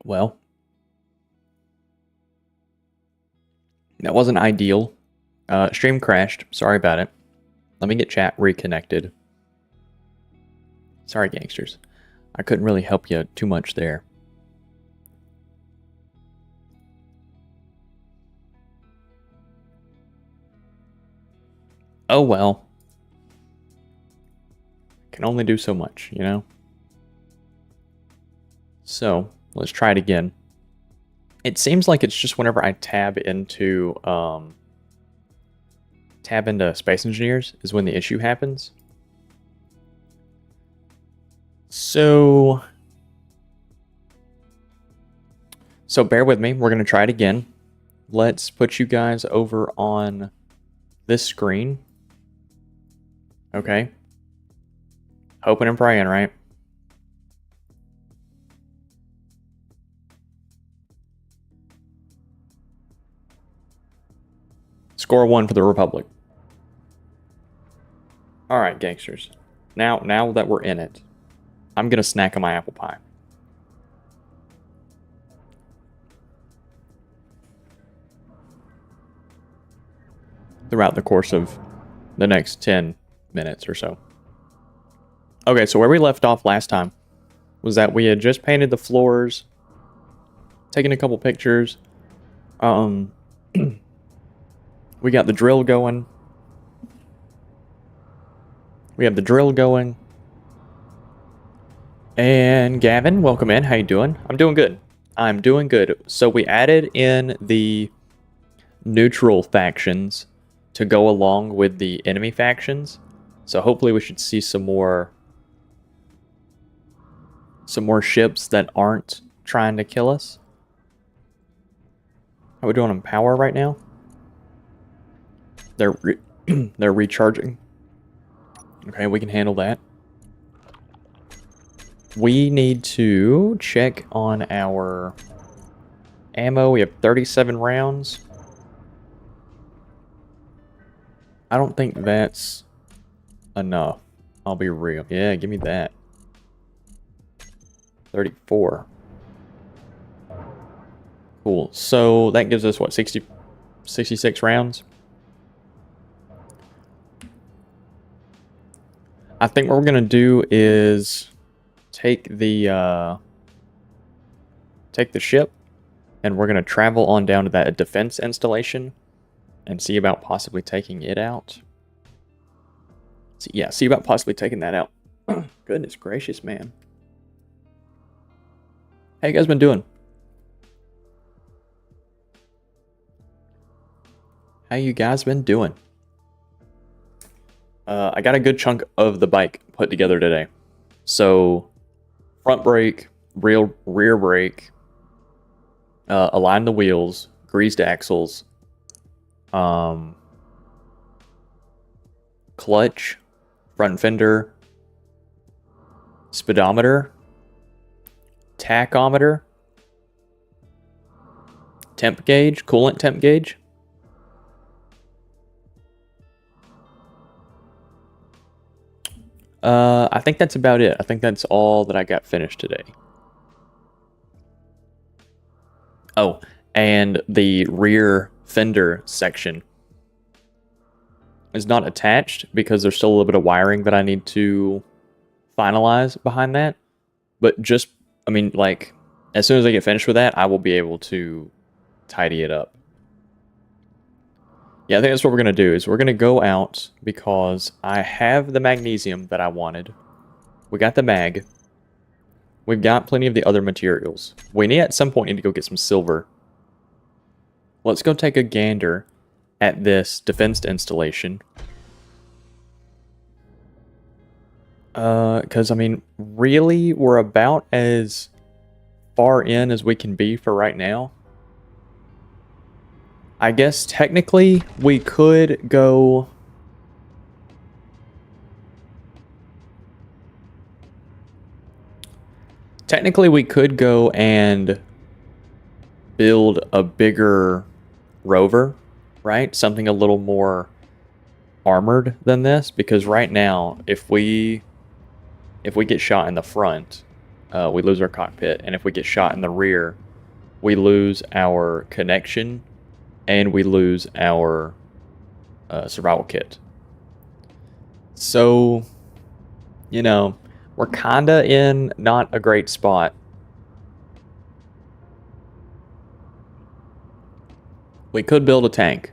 Well, that wasn't ideal. Stream crashed. Sorry about it. Let me get chat reconnected. Sorry, gangsters. I couldn't really help you too much there. Oh well. Can only do so much, you know? So, let's try it again. It seems like it's just whenever I tab into Space Engineers is when the issue happens. So bear with me. We're going to try it again. Let's put you guys over on this screen. Okay. Hoping and praying, right? Score 1 for the Republic. Alright, gangsters. Now that we're in it, I'm going to snack on my apple pie. Throughout the course of the next 10 minutes or so. Okay, so where we left off last time was that we had just painted the floors, taken a couple pictures. We got the drill going. We have the drill going. And Gavin, welcome in. How you doing? I'm doing good. I'm doing good. So we added in the neutral factions to go along with the enemy factions. So hopefully we should see some more ships that aren't trying to kill us. How are we doing on power right now? They're recharging. Okay, we can handle that. We need to check on our ammo. We have 37 rounds. I don't think that's enough. I'll be real. Yeah, give me that. 34. Cool. So that gives us, what, 66 rounds? I think what we're going to do is take the ship, and we're going to travel on down to that defense installation and see about possibly taking it out. So, yeah, see about possibly taking that out. Goodness gracious, man. How you guys been doing? How you guys been doing? I got a good chunk of the bike put together today. So, front brake, rear brake, align the wheels, greased axles, clutch, front fender, speedometer, tachometer, temp gauge, coolant temp gauge. I think that's about it. I think that's all that I got finished today. Oh, and the rear fender section is not attached because there's still a little bit of wiring that I need to finalize behind that. But just, I mean, like, as soon as I get finished with that, I will be able to tidy it up. Yeah, I think that's what we're going to do, is we're going to go out because I have the magnesium that I wanted. We got the mag. We've got plenty of the other materials. We need, at some point, need to go get some silver. Let's go take a gander at this defense installation. Because, I mean, really, we're about as far in as we can be for right now. I guess technically we could go... Technically we could go and build a bigger rover, right? Something a little more armored than this, because right now if we get shot in the front, we lose our cockpit. And if we get shot in the rear, we lose our connection and we lose our survival kit. So, you know, we're kinda in not a great spot. We could build a tank.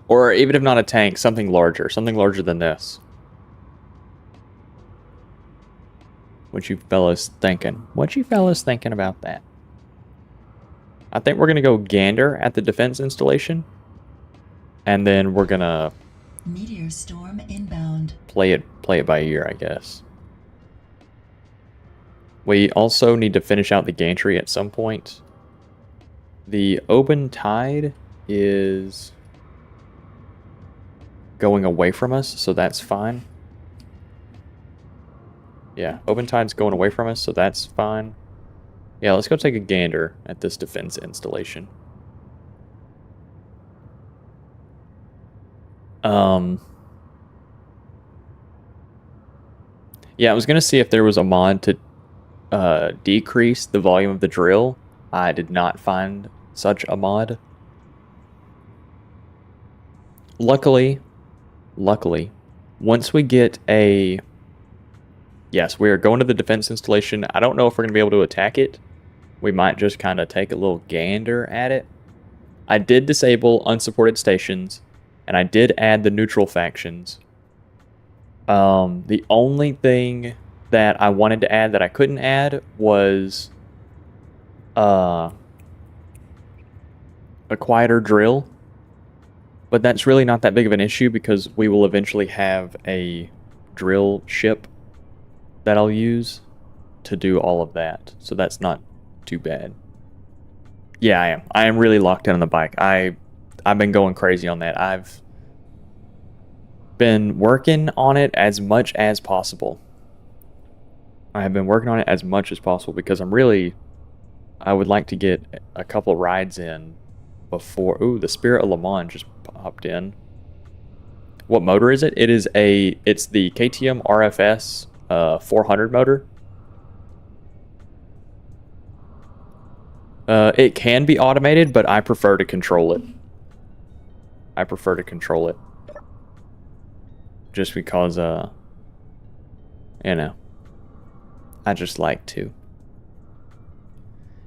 Or even if not a tank, something larger than this. What you fellas thinking? What you fellas thinking about that? I think we're gonna go gander at the defense installation. And then we're gonna meteor storm inbound. Play it by ear, I guess. We also need to finish out the gantry at some point. The open tide is going away from us, so that's fine. Yeah, open tide's going away from us, so that's fine. Yeah, let's go take a gander at this defense installation. Yeah, I was gonna see if there was a mod to decrease the volume of the drill. I did not find such a mod. Luckily, once we get a... Yes, we are going to the defense installation. I don't know if we're going to be able to attack it. We might just kind of take a little gander at it. I did disable unsupported stations, and I did add the neutral factions. The only thing that I wanted to add that I couldn't add was a quieter drill. But that's really not that big of an issue because we will eventually have a drill ship that I'll use to do all of that. So that's not too bad. Yeah, I am. I am really locked in on the bike. I've been going crazy on that. I've been working on it as much as possible. I have been working on it as much as possible because I would like to get a couple rides in before... Ooh, the Spirit of Le Mans just popped in. What motor is it? It's the KTM RFS 400 motor. It can be automated, but I prefer to control it. Just because, you know, I just like to.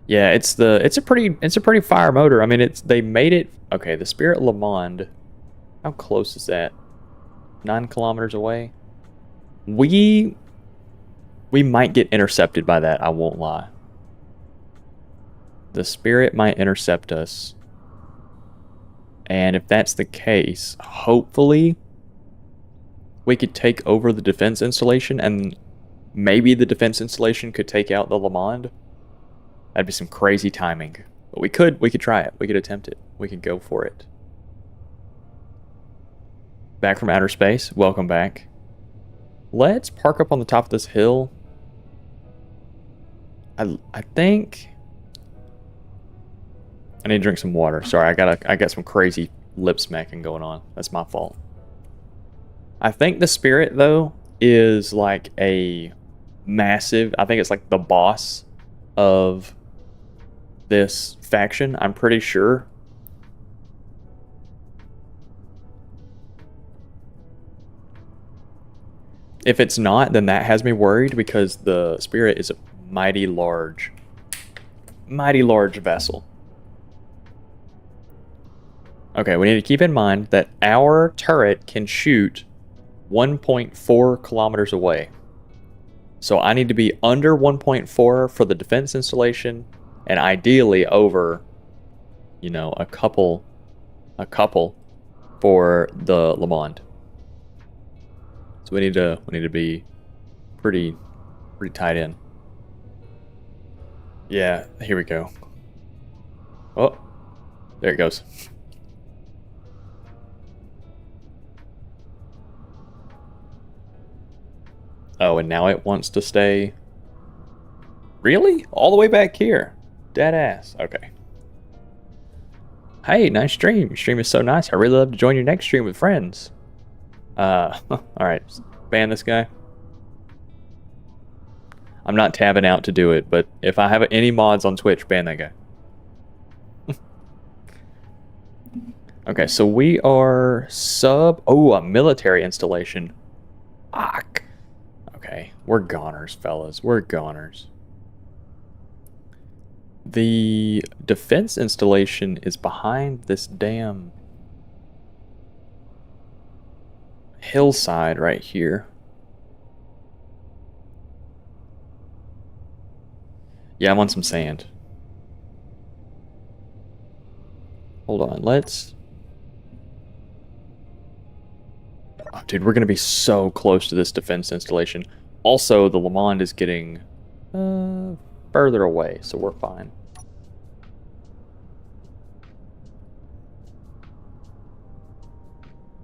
Yeah, it's a pretty fire motor. I mean, they made it. Okay, the Spirit Le Mans. How close is that? 9 kilometers away. We might get intercepted by that. I won't lie. The Spirit might intercept us. And if that's the case, hopefully we could take over the defense installation and maybe the defense installation could take out the Le Mans. That'd be some crazy timing. But we could try it. We could attempt it. We could go for it. Back from outer space. Welcome back. Let's park up on the top of this hill. I think I need to drink some water. Sorry, I got some crazy lip smacking going on. That's my fault. I think the Spirit though is like a massive, I think it's like the boss of this faction, I'm pretty sure. If it's not, then that has me worried because the Spirit is a mighty large vessel. Okay, we need to keep in mind that our turret can shoot 1.4 kilometers away. So I need to be under 1.4 for the defense installation, and ideally over, you know, a couple for the Le Mans. So we need to be pretty tight in. Yeah, here we go. Oh, there it goes. Oh, and now it wants to stay. Really? All the way back here? Dead ass. Okay. Hey, nice stream. Your stream is so nice. I really love to join your next stream with friends. Alright. Ban this guy. I'm not tabbing out to do it, but if I have any mods on Twitch, ban that guy. Okay, so we are a military installation. Fuck. Okay, we're goners, fellas. We're goners. The defense installation is behind this damn hillside right here. Yeah, I'm on some sand. Hold on, let's... Oh, dude, we're going to be so close to this defense installation. Also, the Le Monde is getting further away, so we're fine.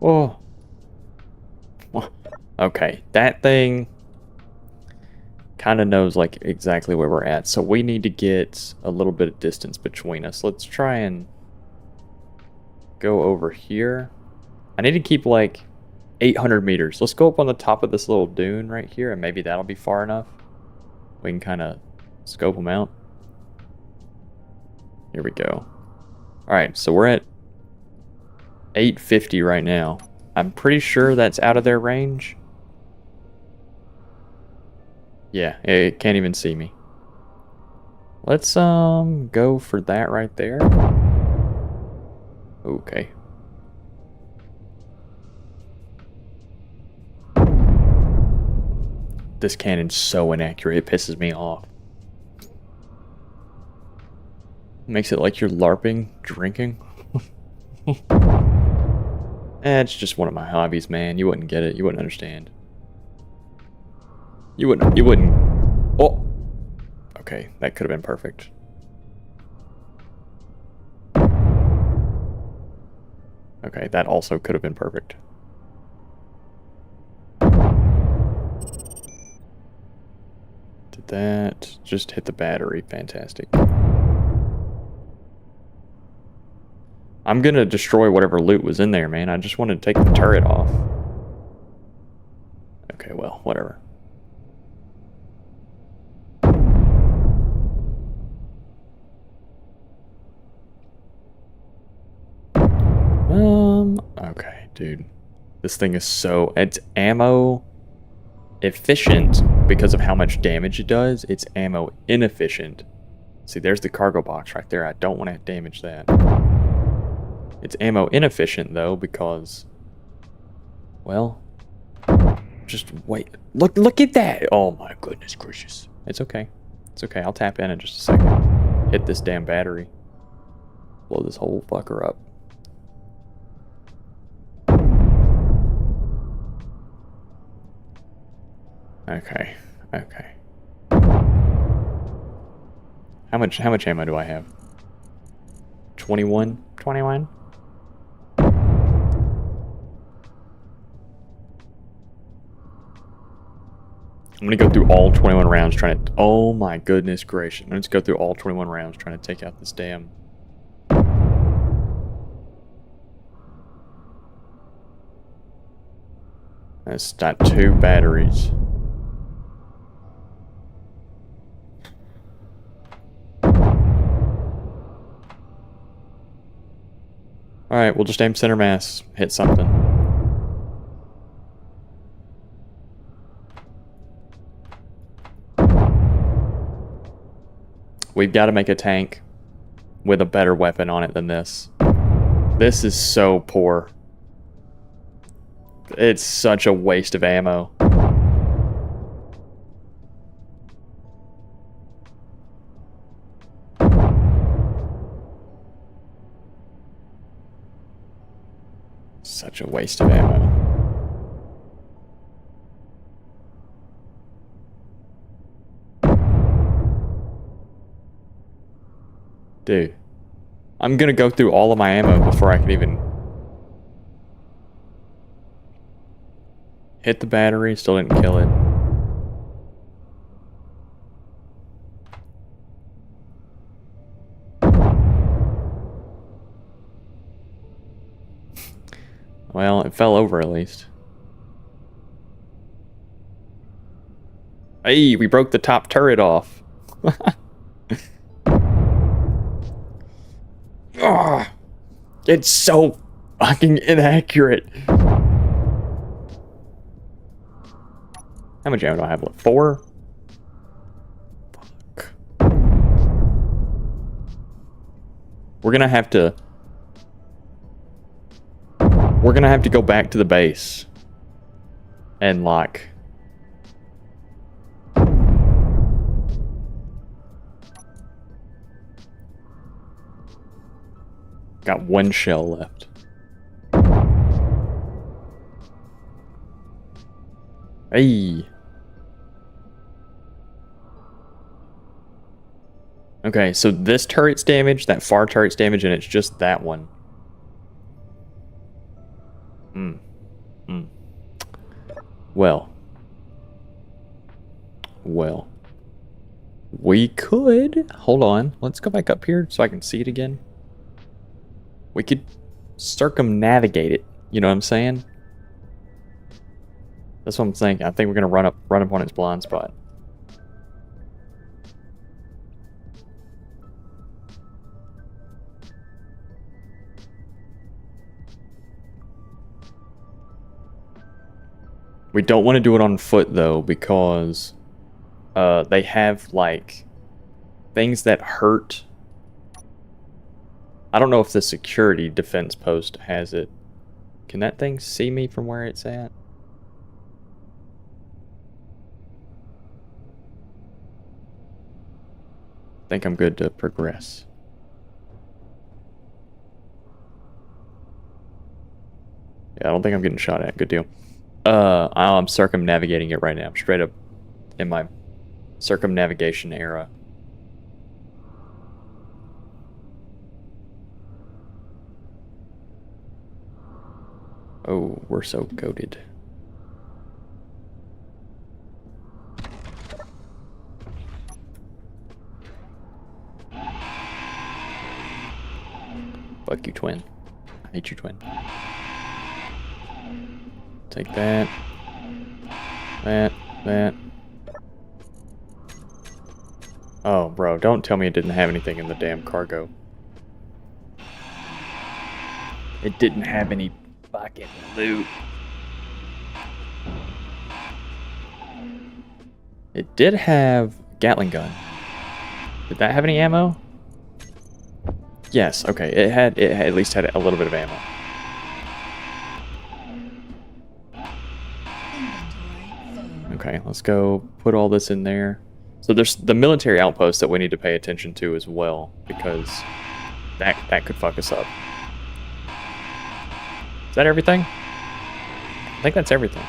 Oh. Okay, that thing kind of knows like exactly where we're at, so we need to get a little bit of distance between us. Let's try and go over here. I need to keep like 800 meters. Let's go up on the top of this little dune right here, and maybe that'll be far enough. We can kind of scope them out. Here we go. Alright, so we're at 850 right now. I'm pretty sure that's out of their range. Yeah, it can't even see me. Let's go for that right there. Okay. This cannon's so inaccurate, it pisses me off. Makes it like you're LARPing, drinking. It's just one of my hobbies, man. You wouldn't get it. You wouldn't understand. You wouldn't. Oh! Okay, that could have been perfect. Okay, that also could have been perfect. Did that. Just hit the battery. Fantastic. I'm gonna destroy whatever loot was in there, man. I just wanted to take the turret off. Okay, well, whatever. Okay, dude. This thing is it's ammo efficient because of how much damage it does. It's ammo inefficient. See, there's the cargo box right there. I don't want to damage that. It's ammo inefficient, though, because... Well... Just wait. Look at that! Oh my goodness gracious. It's okay. It's okay. I'll tap in just a second. Hit this damn battery. Blow this whole fucker up. Okay. Okay. How much ammo do I have? 21? 21? I'm gonna go through all 21 rounds trying to... Oh my goodness gracious. Let's go through all 21 rounds trying to take out this damn... That's got 2 batteries. Alright, we'll just aim center mass. Hit something. We've got to make a tank with a better weapon on it than this. This is so poor. It's such a waste of ammo. Such a waste of ammo. Dude, I'm gonna go through all of my ammo before I can even hit the battery. Still didn't kill it. Well, it fell over at least. Hey, we broke the top turret off. Oh, it's so fucking inaccurate. How much ammo do I have left? 4? Fuck. We're gonna have to go back to the base and like got 1 shell left. Hey. Okay, so this turret's damaged, that far turret's damaged, and it's just that one. Well. We could... Hold on. Let's go back up here so I can see it again. We could circumnavigate it. You know what I'm saying? That's what I'm thinking. I think we're going to run up on its blind spot. We don't want to do it on foot, though, because they have, like, things that hurt. I don't know if the security defense post has it. Can that thing see me from where it's at? I think I'm good to progress. Yeah, I don't think I'm getting shot at. Good deal. I'm circumnavigating it right now. I'm straight up in my circumnavigation era. Oh, we're so goated. Fuck you, twin. I hate you, twin. Take that. That. Oh, bro, don't tell me it didn't have anything in the damn cargo. It didn't have any fucking loot. It did have Gatling gun. Did that have any ammo? Yes, okay. It at least had a little bit of ammo. Okay, let's go put all this in there. So there's the military outpost that we need to pay attention to as well, because that could fuck us up. Is that everything? I think that's everything.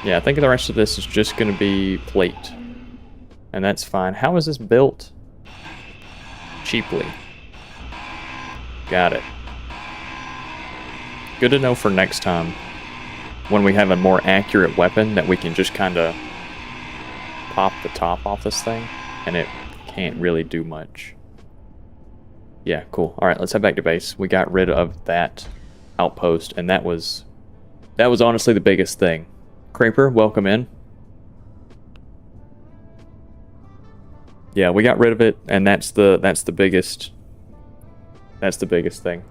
Yeah, I think the rest of this is just going to be plate. And that's fine. How is this built? Cheaply. Got it. Good to know for next time. When we have a more accurate weapon that we can just kind of pop the top off this thing. And it can't really do much. Yeah, cool. Alright, let's head back to base. We got rid of that outpost. And that was honestly the biggest thing. Creeper, welcome in. Yeah, we got rid of it, and that's the biggest thing.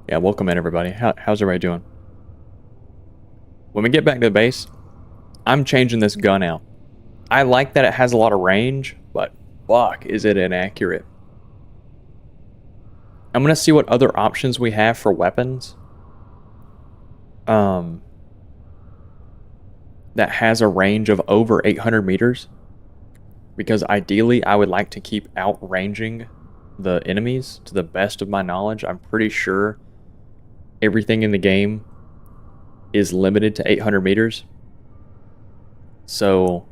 Yeah, welcome in everybody. How's everybody doing? When we get back to the base, I'm changing this gun out. I like that it has a lot of range, but fuck, is it inaccurate. I'm gonna see what other options we have for weapons. That has a range of over 800 meters. Because ideally, I would like to keep outranging the enemies to the best of my knowledge. I'm pretty sure everything in the game is limited to 800 meters. So,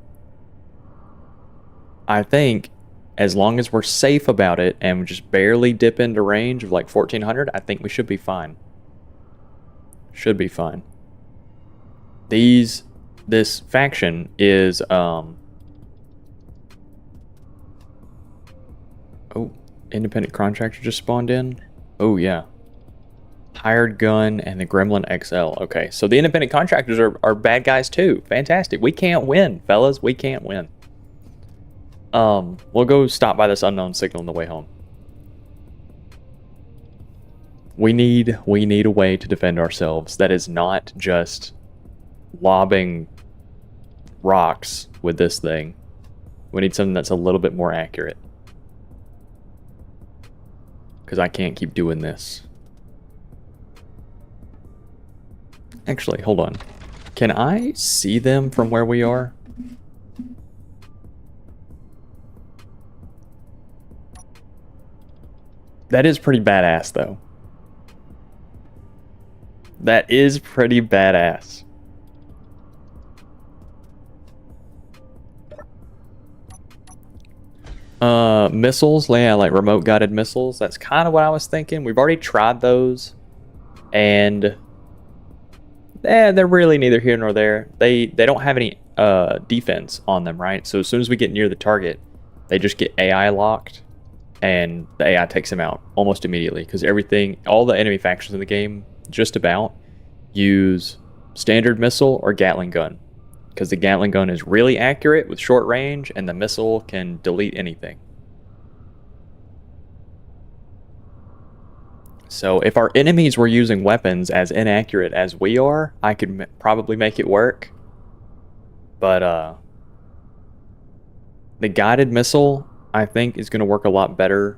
I think as long as we're safe about it and we just barely dip into range of like 1400, I think we should be fine. Should be fine. This faction is, oh, independent contractor just spawned in. Oh, yeah. Hired gun and the Gremlin XL. Okay, so the independent contractors are bad guys too. Fantastic. We can't win, fellas. We can't win. We'll go stop by this unknown signal on the way home. We need a way to defend ourselves that is not just lobbing rocks with this thing. We need something that's a little bit more accurate. Because I can't keep doing this. Actually, hold on. Can I see them from where we are? That is pretty badass, though. That is pretty badass. Missiles, yeah, like remote guided missiles. That's kind of what I was thinking. We've already tried those, and they're really neither here nor there. They don't have any defense on them, right? So as soon as we get near the target, they just get AI locked, and the AI takes them out almost immediately. Because all the enemy factions in the game, just about use standard missile or Gatling gun. Because the Gatling gun is really accurate with short range, and the missile can delete anything. So if our enemies were using weapons as inaccurate as we are, I could probably make it work. But the guided missile, I think, is going to work a lot better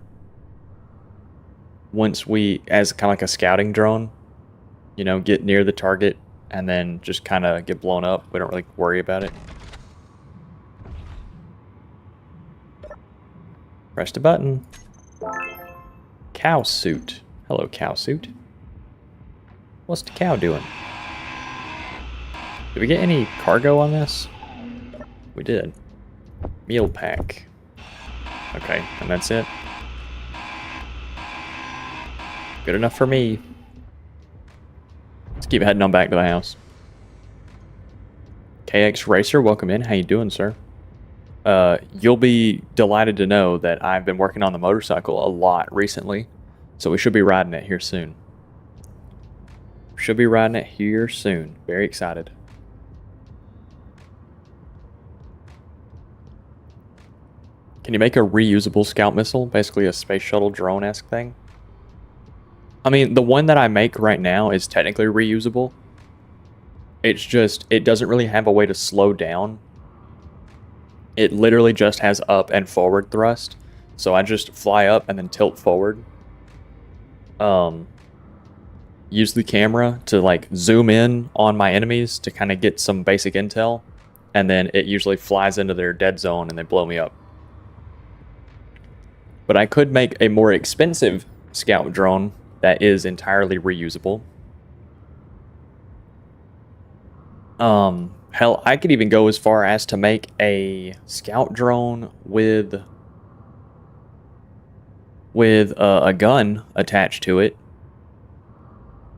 once we, as kind of like a scouting drone, you know, get near the target and then just kind of get blown up. We don't really worry about it. Press the button. Cow suit. Hello, cow suit. What's the cow doing? Did we get any cargo on this? We did. Meal pack. Okay, and that's it. Good enough for me. Let's keep heading on back to the house. KX Racer, welcome in. How you doing, sir? You'll be delighted to know that I've been working on the motorcycle a lot recently. So we should be riding it here soon. Should be riding it here soon. Very excited. Can you make a reusable scout missile? Basically a space shuttle drone-esque thing? I mean, the one that I make right now is technically reusable. It's just, it doesn't really have a way to slow down. It literally just has up and forward thrust. So I just fly up and then tilt forward. Use the camera to like zoom in on my enemies to kind of get some basic intel, and then it usually flies into their dead zone and they blow me up. But I could make a more expensive scout drone that is entirely reusable. Hell, I could even go as far as to make a scout drone with a gun attached to it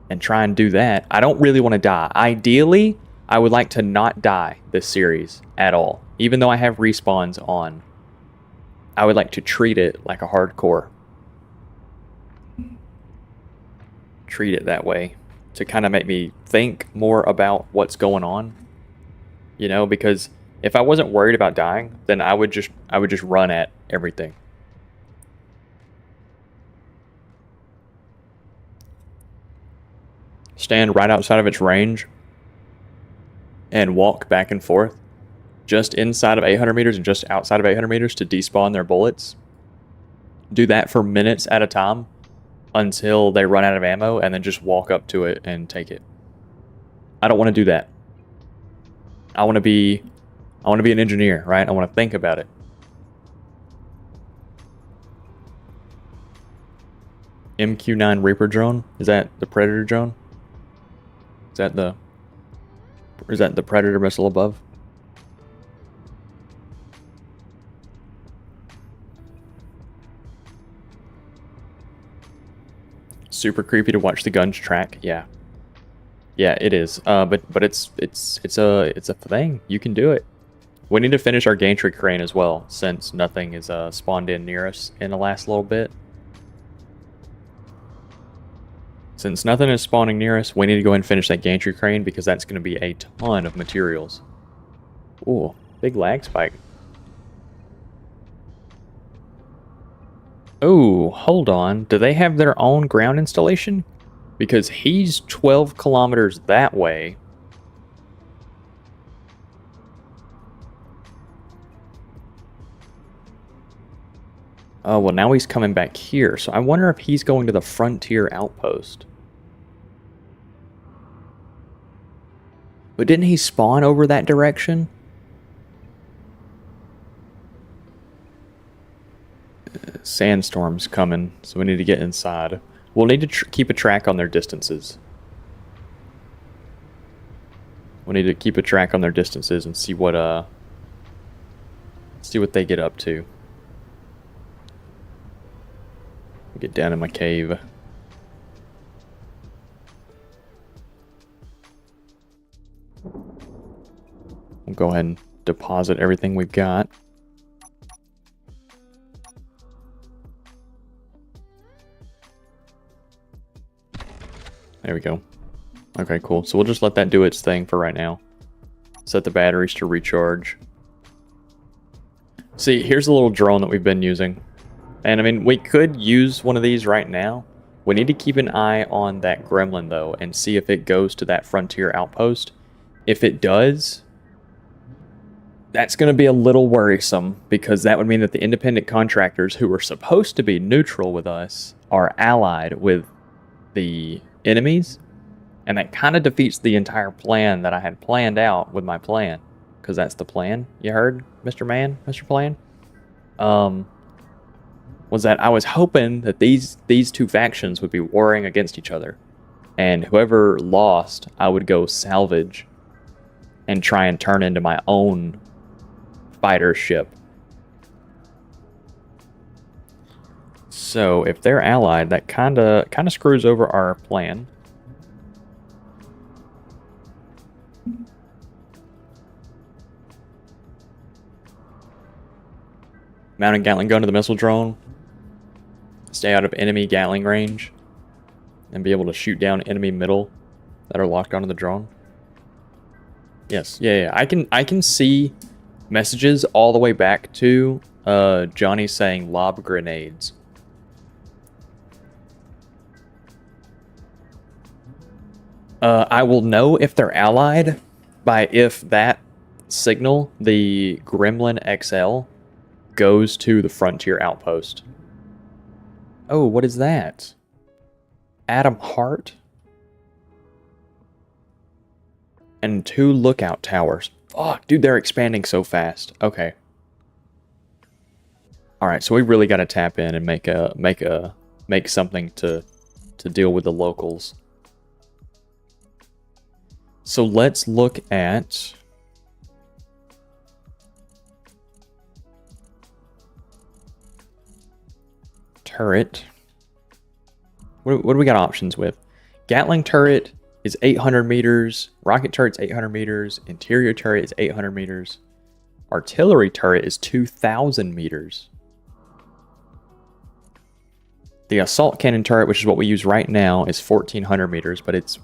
and try and do that. I don't really want to die. Ideally, I would like to not die this series at all. Even though I have respawns on, I would like to treat it like a hardcore. Treat it that way to kind of make me think more about what's going on. You know, because if I wasn't worried about dying, then I would just run at everything. Stand right outside of its range and walk back and forth just inside of 800 meters and just outside of 800 meters to despawn their bullets. Do that for minutes at a time until they run out of ammo, and then just walk up to it and take it. I don't want to do that. I want to be an engineer, right? I want to think about it. MQ-9 Reaper drone? Is that the Predator drone? Is that the Predator missile above? Super creepy to watch the guns track. Yeah, it is. But it's a thing. You can do it. We need to finish our gantry crane as well, since nothing is spawned in near us in the last little bit. Since nothing is spawning near us, we need to go ahead and finish that gantry crane because that's going to be a ton of materials. Ooh, big lag spike. Oh, hold on. Do they have their own ground installation? Because he's 12 kilometers that way. Oh, well, now he's coming back here. So I wonder if he's going to the frontier outpost. But didn't he spawn over that direction? Sandstorm's coming, so we need to get inside. We'll need to keep a track on their distances. We'll need to keep a track on their distances and see what they get up to. Get down in my cave. We'll go ahead and deposit everything we've got. There we go. Okay, cool. So we'll just let that do its thing for right now. Set the batteries to recharge. See, here's a little drone that we've been using. And I mean, we could use one of these right now. We need to keep an eye on that gremlin, though, and see if it goes to that frontier outpost. If it does, that's going to be a little worrisome, because that would mean that the independent contractors who were supposed to be neutral with us are allied with the enemies. And that kind of defeats the entire plan that I had planned out with my plan. Because that's the plan. You heard, Mr. Man? Mr. Plan? Was that I was hoping that these two factions would be warring against each other. And whoever lost, I would go salvage and try and turn into my own fighter ship. So if they're allied, that kind of screws over our plan. Mounted Gatling gun to the missile drone. Stay out of enemy Gatling range. And be able to shoot down enemy middle that are locked onto the drone. Yes, yeah. I can see messages all the way back to Johnny saying lob grenades. I will know if they're allied by if that signal, the Gremlin XL, goes to the frontier outpost. Oh, what is that? Adam Hart? And 2 lookout towers. Fuck, dude, they're expanding so fast. Okay. Alright, so we really got to tap in and make something to deal with the locals. So let's look at turret. What do we got options with? Gatling turret is 800 meters. Rocket turret's 800 meters. Interior turret is 800 meters. Artillery turret is 2,000 meters. The assault cannon turret, which is what we use right now, is 1,400 meters, but it's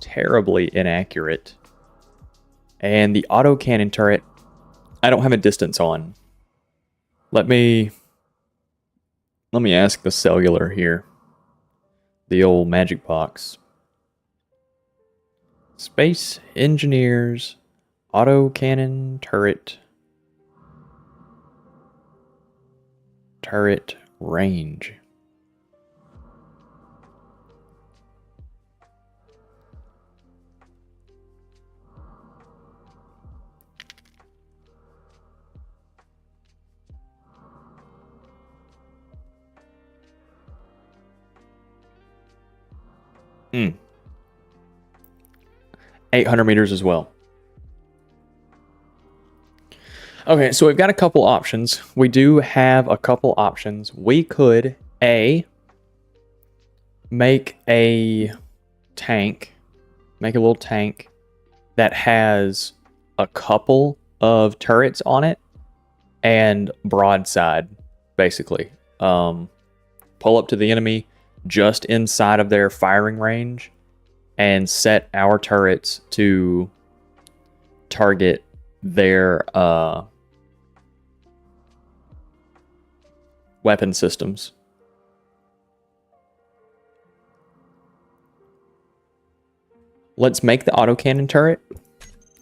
terribly inaccurate. And the autocannon turret, I don't have a distance on. Let me ask the cellular here. The old magic box. Space engineers, autocannon turret. Turret range. Hmm. 800 meters as well. Okay, so we've got a couple options. We do have a couple options. We could, A, make a tank, make a little tank that has a couple of turrets on it and broadside, basically. Pull up to the enemy, just inside of their firing range and set our turrets to target their weapon systems. Let's make the autocannon turret.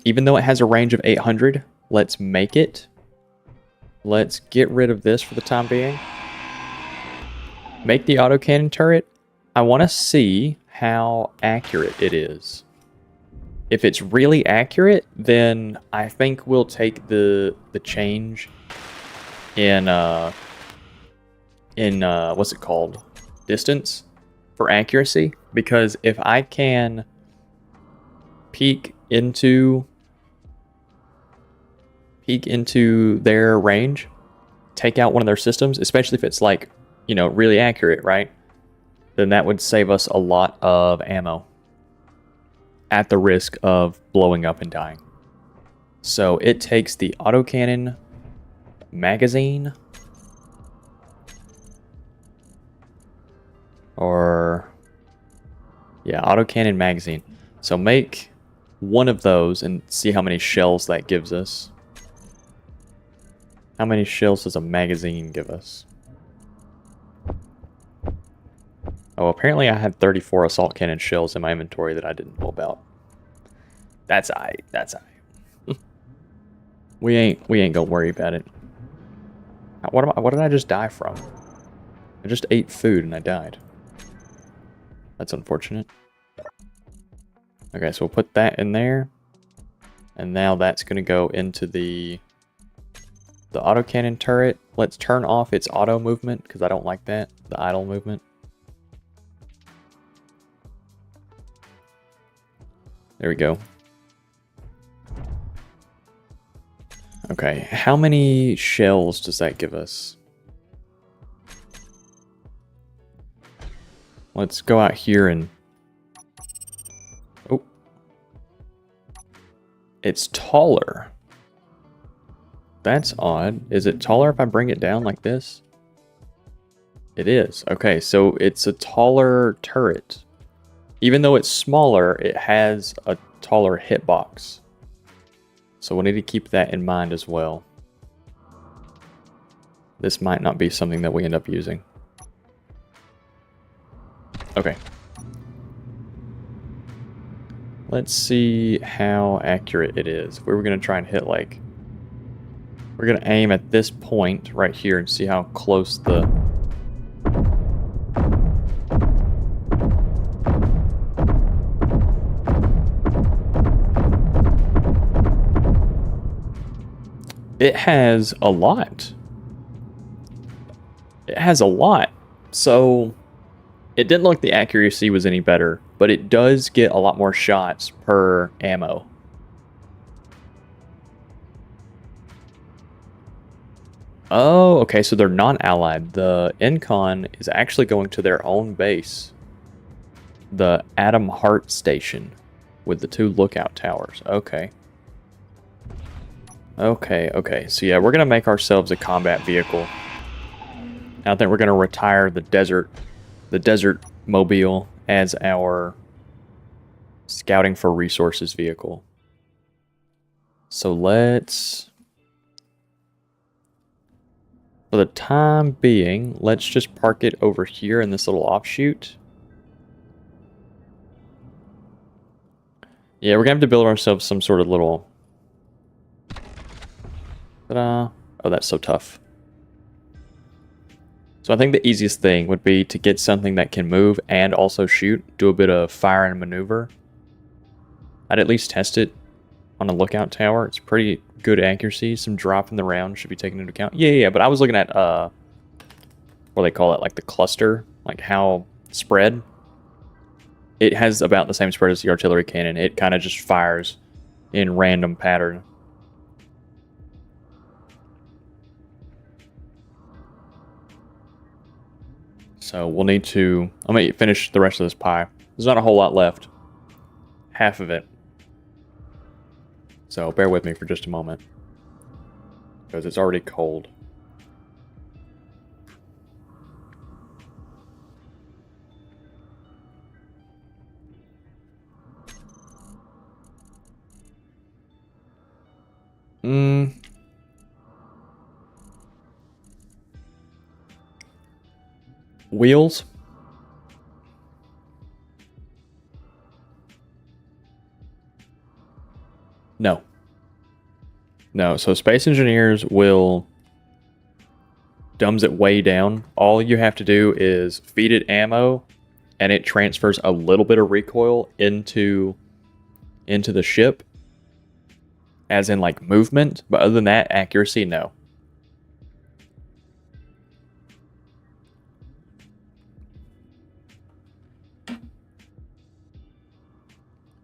Even though it has a range of 800, let's make it. Let's get rid of this for the time being. Make the autocannon turret. I want to see how accurate it is. If it's really accurate, then I think we'll take the change in what's it called? Distance for accuracy. Because if I can peek into their range, take out one of their systems, especially if it's like, you know, really accurate, right? Then that would save us a lot of ammo at the risk of blowing up and dying. So it takes the autocannon magazine, or yeah, autocannon magazine. So make one of those and see how many shells that gives us. How many shells does a magazine give us? Oh, apparently I had 34 assault cannon shells in my inventory that I didn't know about. That's aight. That's aight. we ain't gonna worry about it. What did I just die from? I just ate food and I died. That's unfortunate. Okay, so we'll put that in there. And now that's gonna go into the autocannon turret. Let's turn off its auto movement, because I don't like that. The idle movement. There we go. Okay, how many shells does that give us? Let's go out here and... Oh. It's taller. That's odd. Is it taller if I bring it down like this? It is. Okay, so it's a taller turret. Even though it's smaller, it has a taller hitbox. So we'll need to keep that in mind as well. This might not be something that we end up using. Okay. Let's see how accurate it is. If we were going to try and hit like... We're going to aim at this point right here and see how close the... It has a lot. It has a lot. So it didn't look like the accuracy was any better, but it does get a lot more shots per ammo. Oh, okay, so they're non-allied. The Incon is actually going to their own base. The Atom Heart Station with the 2 lookout towers. Okay. Okay. So yeah, we're going to make ourselves a combat vehicle. I think we're going to retire the desert mobile as our scouting for resources vehicle. So let's... For the time being, let's just park it over here in this little offshoot. Yeah, we're going to have to build ourselves some sort of little... Ta-da! Oh, that's so tough. So I think the easiest thing would be to get something that can move and also shoot. Do a bit of fire and maneuver. I'd at least test it on a lookout tower. It's pretty good accuracy. Some drop in the round should be taken into account. Yeah, but I was looking at, what do they call it? Like the cluster? Like how spread? It has about the same spread as the artillery cannon. It kind of just fires in random pattern. So we'll need to... I'm going to finish the rest of this pie. There's not a whole lot left. Half of it. So bear with me for just a moment. Because it's already cold. Wheels. No. No, so Space Engineers will dumbs it way down. All you have to do is feed it ammo, and it transfers a little bit of recoil into the ship, as in like movement. But other than that, accuracy, no.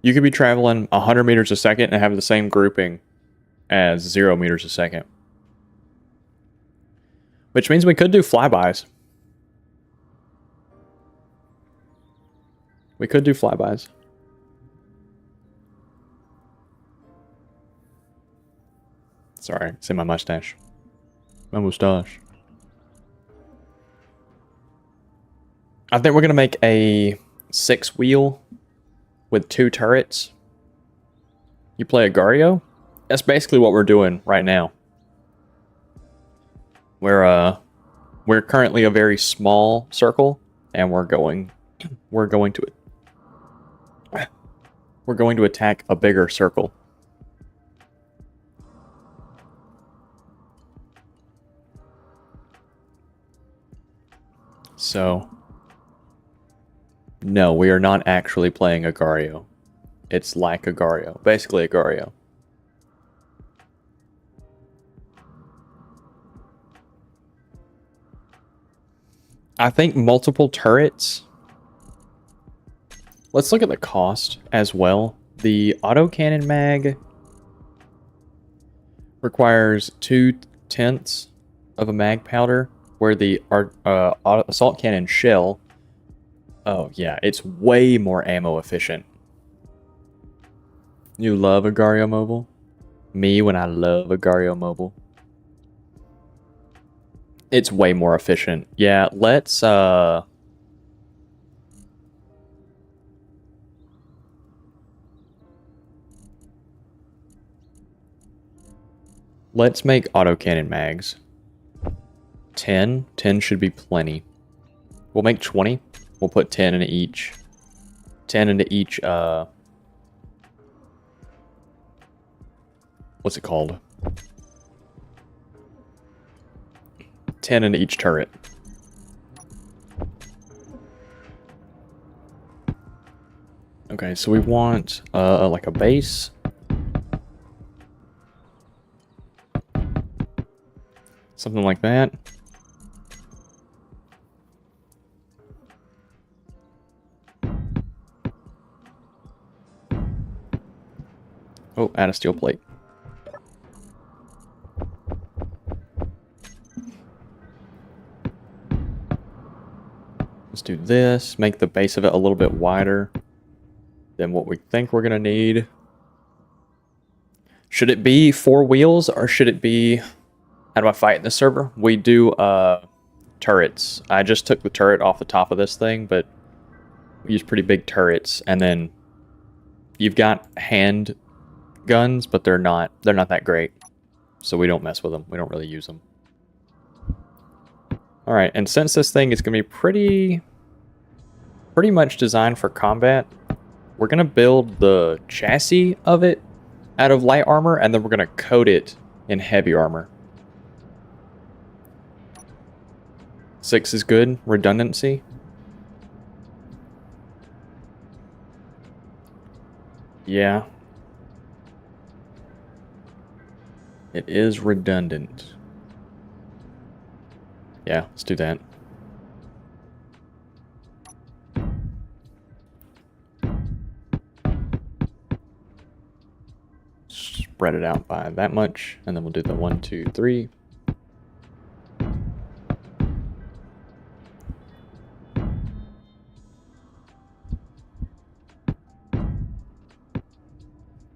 You could be traveling 100 meters a second and have the same grouping as 0 meters a second. Which means we could do flybys. We could do flybys. Sorry, it's in my mustache. My mustache. I think we're going to make a 6-wheel with 2 turrets. You play a Gario? That's basically what we're doing right now. We're currently a very small circle, and we're going to attack a bigger circle. So, no, we are not actually playing a Gario. It's like a Gario, basically a Gario. I think multiple turrets. Let's look at the cost as well. The autocannon mag requires 2/10 of a mag powder, where the assault cannon shell, oh yeah, it's way more ammo efficient. You love a Gario Mobile? Me when I love a Gario Mobile. It's way more efficient. Yeah, let's make autocannon mags. 10 should be plenty. We'll make 20. We'll put 10 into each. 10 into each what's it called? 10 into each turret. Okay, so we want like a base. Something like that. Oh, add a steel plate. Let's do this, make the base of it a little bit wider than what we think we're gonna need. Should it be 4 wheels, or should it be, how do I fight in this server? We do turrets. I just took the turret off the top of this thing, but we use pretty big turrets, and then you've got hand guns, but they're not that great. So we don't mess with them. We don't really use them. Alright, and since this thing is going to be pretty much designed for combat, we're going to build the chassis of it out of light armor, and then we're going to coat it in heavy armor. 6 is good. Redundancy. Yeah. It is redundant. Yeah, let's do that. Spread it out by that much, and then we'll do the 1, 2, 3.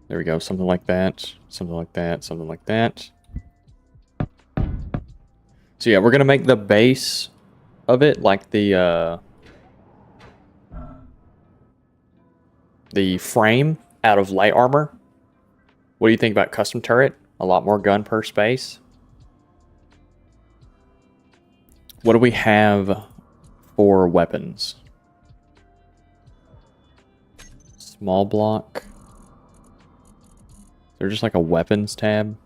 There we go, something like that, something like that, something like that. So yeah, we're gonna make the base of it like the frame out of light armor. What do you think about custom turret? A lot more gun per space. What do we have or weapons? Small block. Is there just like a weapons tab?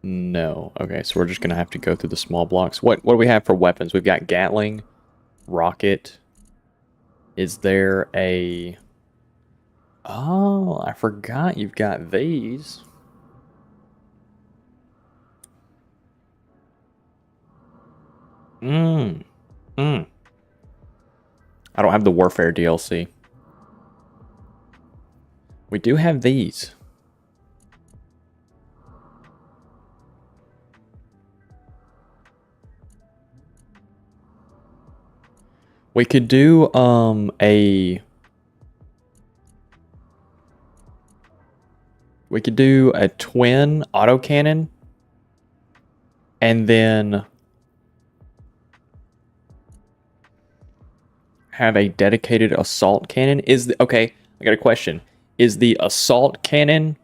No. Okay, so we're just gonna have to go through the small blocks. What do we have for weapons? We've got Gatling, rocket. Is there a... Oh, I forgot you've got these. I don't have the Warfare DLC. We do have these. We could do we could do a twin autocannon and then have a dedicated assault cannon. Okay, I got a question. Is the assault cannon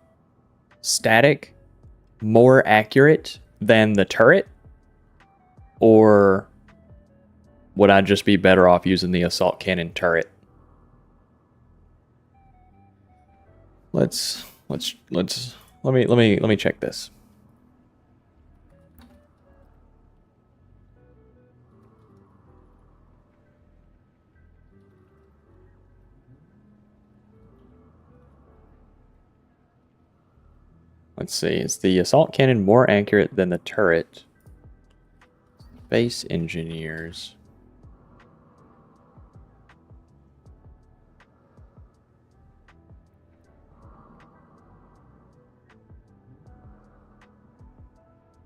static more accurate than the turret? Or would I just be better off using the assault cannon turret? Let me check this. Let's see, is the assault cannon more accurate than the turret? Base engineers.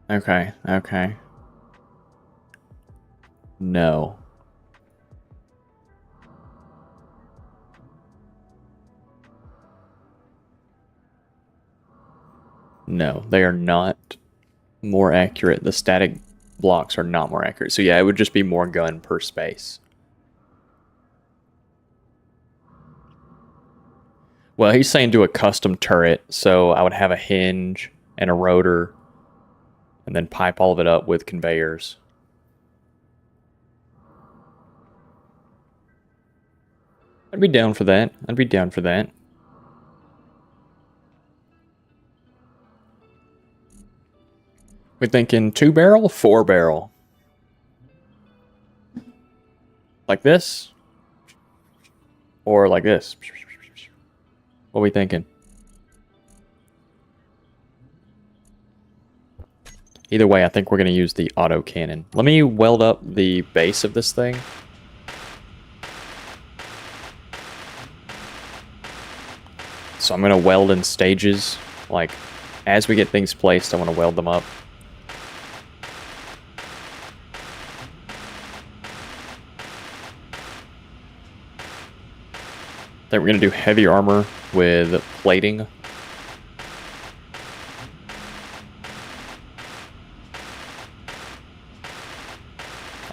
Okay. No. No, they are not more accurate. The static blocks are not more accurate. So yeah, it would just be more gun per space. Well, he's saying do a custom turret, so I would have a hinge and a rotor and then pipe all of it up with conveyors. I'd be down for that. We're thinking 2-barrel, 4-barrel. Like this? Or like this? What are we thinking? Either way, I think we're going to use the auto cannon. Let me weld up the base of this thing. So I'm going to weld in stages. Like, as we get things placed, I want to weld them up. Then we're going to do heavy armor with plating.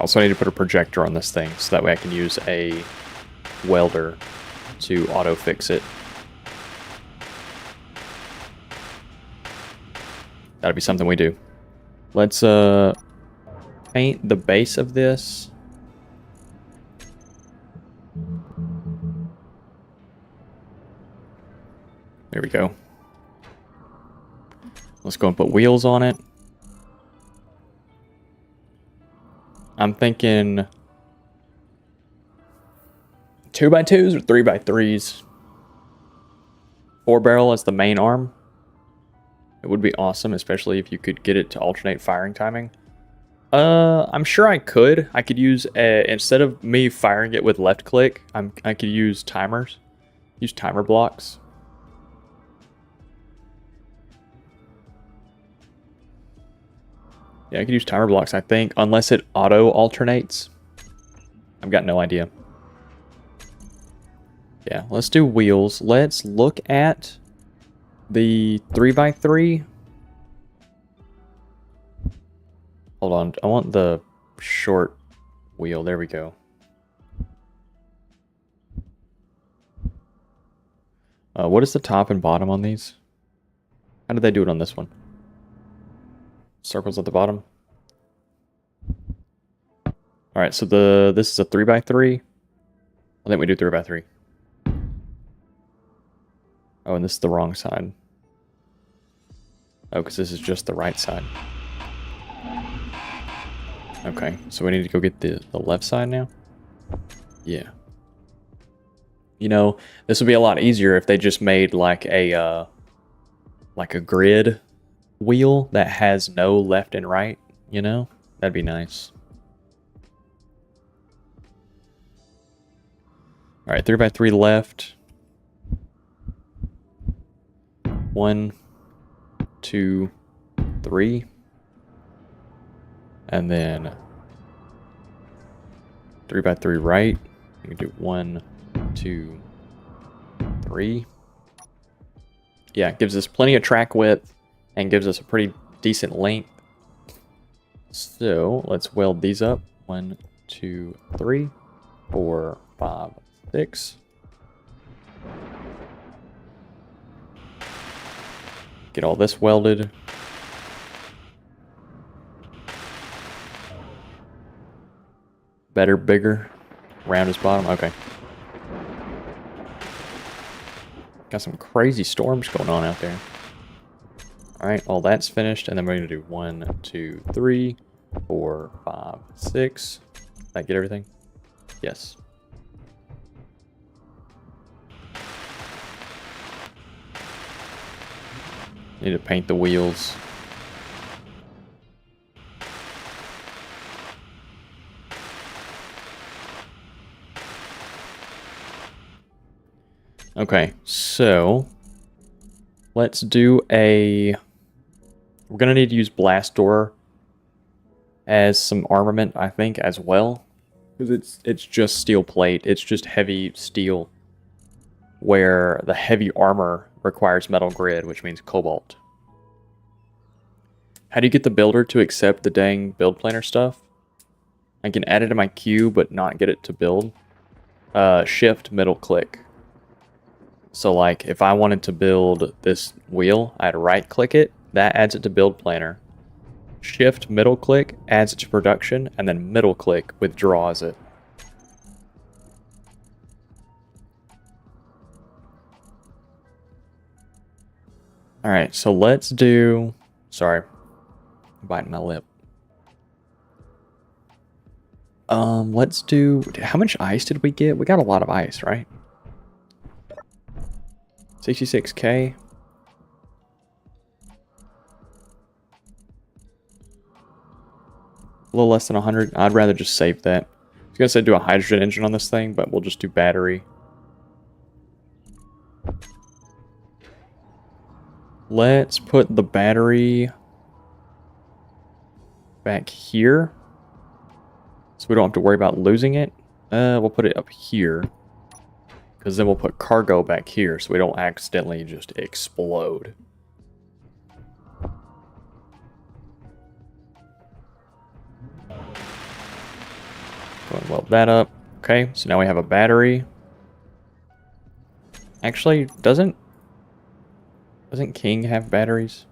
Also, I need to put a projector on this thing, so that way I can use a welder to auto-fix it. That'll be something we do. Let's paint the base of this. There we go. Let's go and put wheels on it. I'm thinking 2x2s or 3x3s. 4-barrel as the main arm. It would be awesome, especially if you could get it to alternate firing timing. I'm sure I could. I could use, instead of me firing it with left click, I could use timers. Use timer blocks. Yeah, I could use timer blocks, I think, unless it auto-alternates. I've got no idea. Yeah, let's do wheels. Let's look at the 3x3. Hold on, I want the short wheel. There we go. What is the top and bottom on these? How did they do it on this one? Circles at the bottom. Alright, so this is a 3x3. I think we do 3x3. Oh, and this is the wrong side. Oh, because this is just the right side. Okay, so we need to go get the left side now? Yeah. You know, this would be a lot easier if they just made like a grid wheel that has no left and right, you know? That'd be nice. Alright, 3x3 left. 1, 2, 3. And then 3x3 right. You can do 1, 2, 3. Yeah, it gives us plenty of track width and gives us a pretty decent length. So let's weld these up. 1, 2, 3, 4, 5, 6. Get all this welded. Better, bigger. Round as bottom. Okay. Got some crazy storms going on out there. Alright, all that's finished. And then we're going to do 1, 2, 3, 4, 5, 6. Did I get everything? Yes. Need to paint the wheels. Okay, so let's do a... We're going to need to use blast door as some armament, I think, as well. Because it's just steel plate. It's just heavy steel. Where the heavy armor requires metal grid, which means cobalt. How do you get the builder to accept the dang build planner stuff? I can add it to my queue, but not get it to build. Shift, middle click. So like, if I wanted to build this wheel, I'd right click it. That adds it to build planner. Shift, middle click, adds it to production. And then middle click withdraws it. Alright, so let's do... Sorry. I'm biting my lip. Let's do... How much ice did we get? We got a lot of ice, right? 66k. A little less than 100. I'd rather just save that. I was going to say do a hydrogen engine on this thing, but we'll just do battery. Let's put the battery back here. So we don't have to worry about losing it. We'll put it up here. Because then we'll put cargo back here so we don't accidentally just explode. Go and weld that up. Okay, so now we have a battery. Actually, doesn't King have batteries?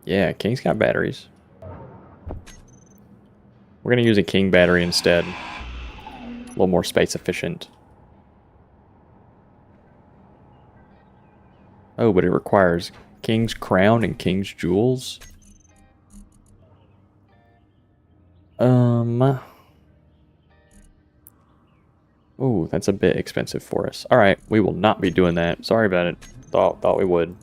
Yeah, King's got batteries. We're going to use a King battery instead. A little more space efficient. Oh, but it requires King's crown and King's jewels. Oh, that's a bit expensive for us. Alright, we will not be doing that. Sorry about it. Thought we would.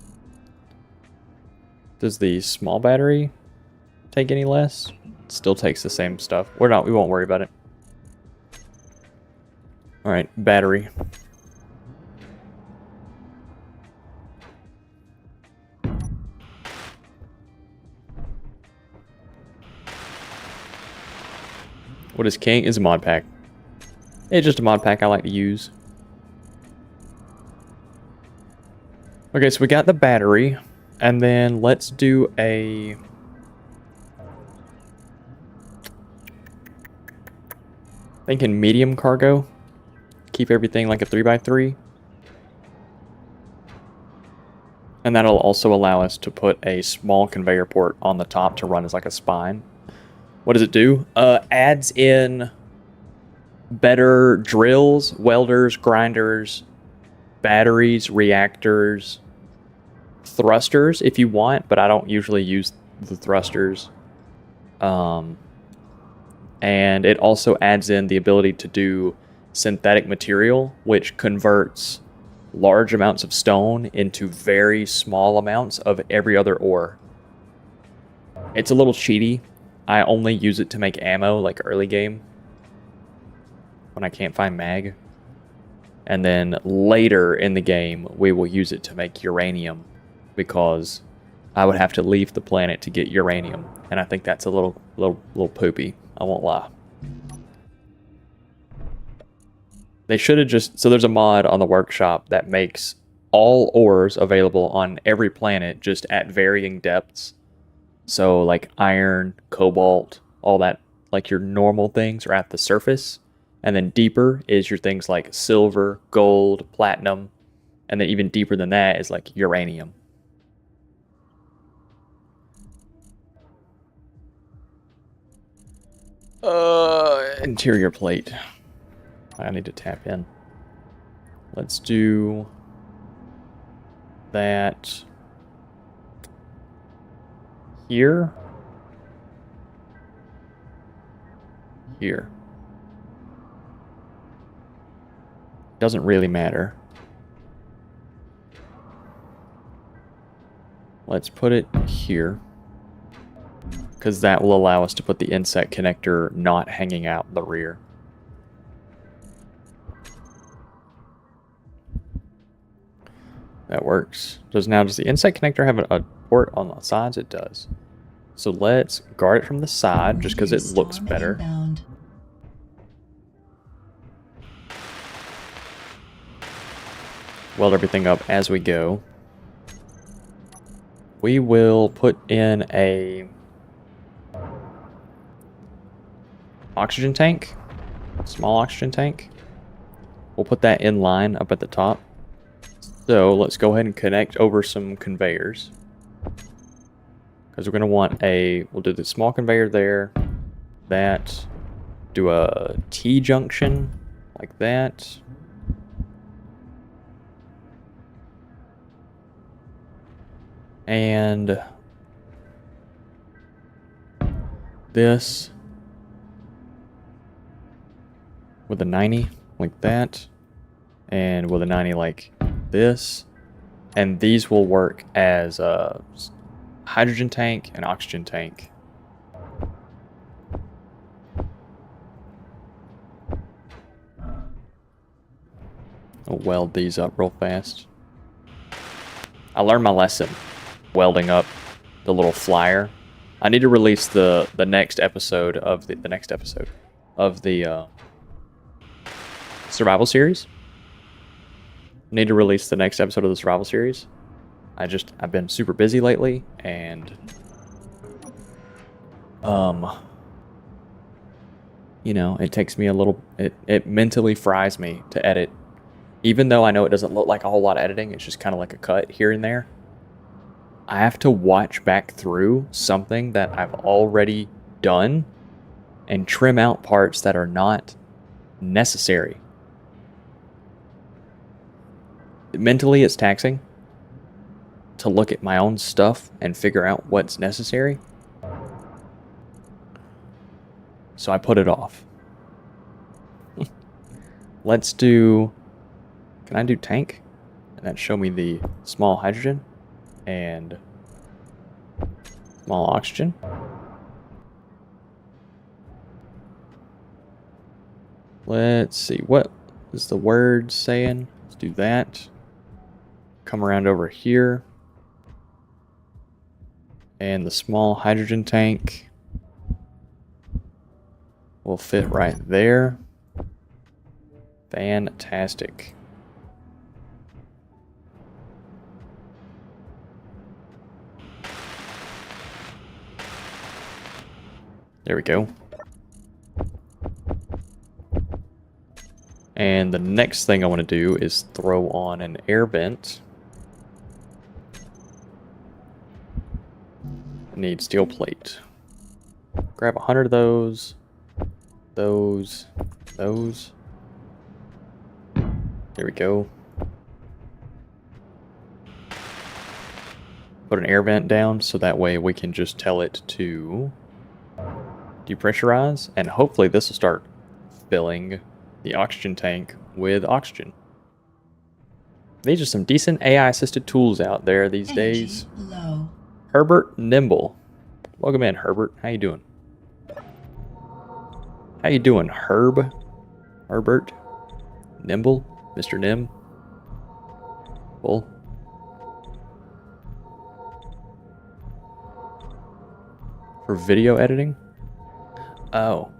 Does the small battery take any less? It still takes the same stuff. We won't worry about it. Alright, battery. What is King? It's a mod pack. It's just a mod pack I like to use. Okay, so we got the battery. And then let's do a... Thinking medium cargo. keep everything like a 3x3. And that'll also allow us to put a small conveyor port on the top to run as like a spine. What does it do? Adds in better drills, welders, grinders, batteries, reactors, thrusters if you want, but I don't usually use the thrusters. And it also adds in the ability to do synthetic material, which converts large amounts of stone into very small amounts of every other ore. It's a little cheaty. I only use it to make ammo, like early game, when I can't find mag. And then later in the game, we will use it to make uranium, because I would have to leave the planet to get uranium, and I think that's a little poopy. I won't lie. They should have just... So there's a mod on the workshop that makes all ores available on every planet just at varying depths. So like iron, cobalt, all that, like your normal things are at the surface. And then deeper is your things like silver, gold, platinum. And then even deeper than that is like uranium. Interior plate. I need to tap in. Let's do that here. Here. Doesn't really matter. Let's put it here, because that will allow us to put the inset connector not hanging out the rear. That works. Does the inset connector have a port on the sides? It does. So let's guard it from the side, just because it looks better. Inbound. Weld everything up as we go. We will put in a oxygen tank, small oxygen tank. We'll put that in line up at the top. So let's go ahead and connect over some conveyors, because we're going to want we'll do the small conveyor there, that, do a T-junction like that. And this with a 90 like that, and with a 90 like this, and these will work as a hydrogen tank and oxygen tank. I'll weld these up real fast. I learned my lesson welding up the little flyer. I need to release the next episode of the next episode of the survival series. Need to release the next episode of the survival series. I've been super busy lately, and you know, it takes me a little, it mentally fries me to edit. Even though I know it doesn't look like a whole lot of editing, it's just kind of like a cut here and there. I have to watch back through something that I've already done and trim out parts that are not necessary. Mentally, it's taxing to look at my own stuff and figure out what's necessary. So I put it off. Let's do... Can I do tank? And that show me the small hydrogen and small oxygen. Let's see, what is the word saying? Let's do that. Come around over here. And the small hydrogen tank will fit right there. Fantastic. There we go. And the next thing I want to do is throw on an air vent. I need steel plate. Grab 100 of those. Those. There we go. Put an air vent down so that way we can just tell it to depressurize, and hopefully this will start filling the oxygen tank with oxygen. These are some decent AI assisted tools out there these Energy days. low. Herbert Nimble. Welcome in, Herbert. How you doing? How you doing, Herb? Herbert? Nimble? Mr. Nim? Bull? For video editing? Oh.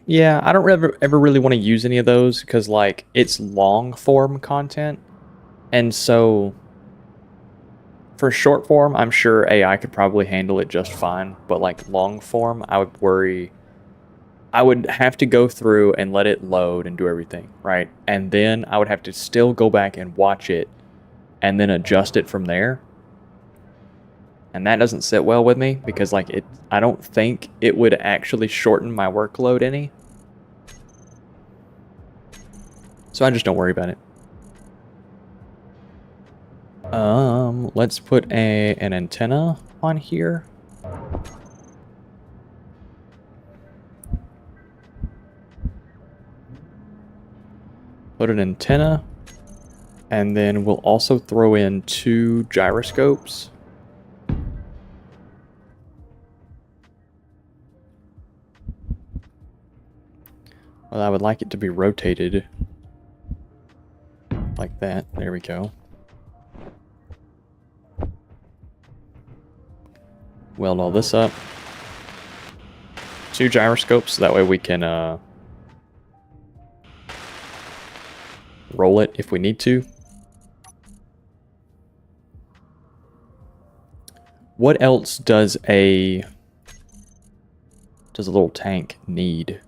Yeah, I don't ever really want to use any of those because, like, it's long form content. And so, for short form, I'm sure AI could probably handle it just fine. But, like, long form, I would worry. I would have to go through and let it load and do everything, right? And then I would have to still go back and watch it and then adjust it from there. And that doesn't sit well with me because, like, I don't think it would actually shorten my workload any. So I just don't worry about it. Let's put an antenna on here. Put an antenna, and then we'll also throw in 2 gyroscopes. Well, I would like it to be rotated like that. There we go. Weld all this up. 2 gyroscopes, so that way we can roll it if we need to. What else does a little tank need?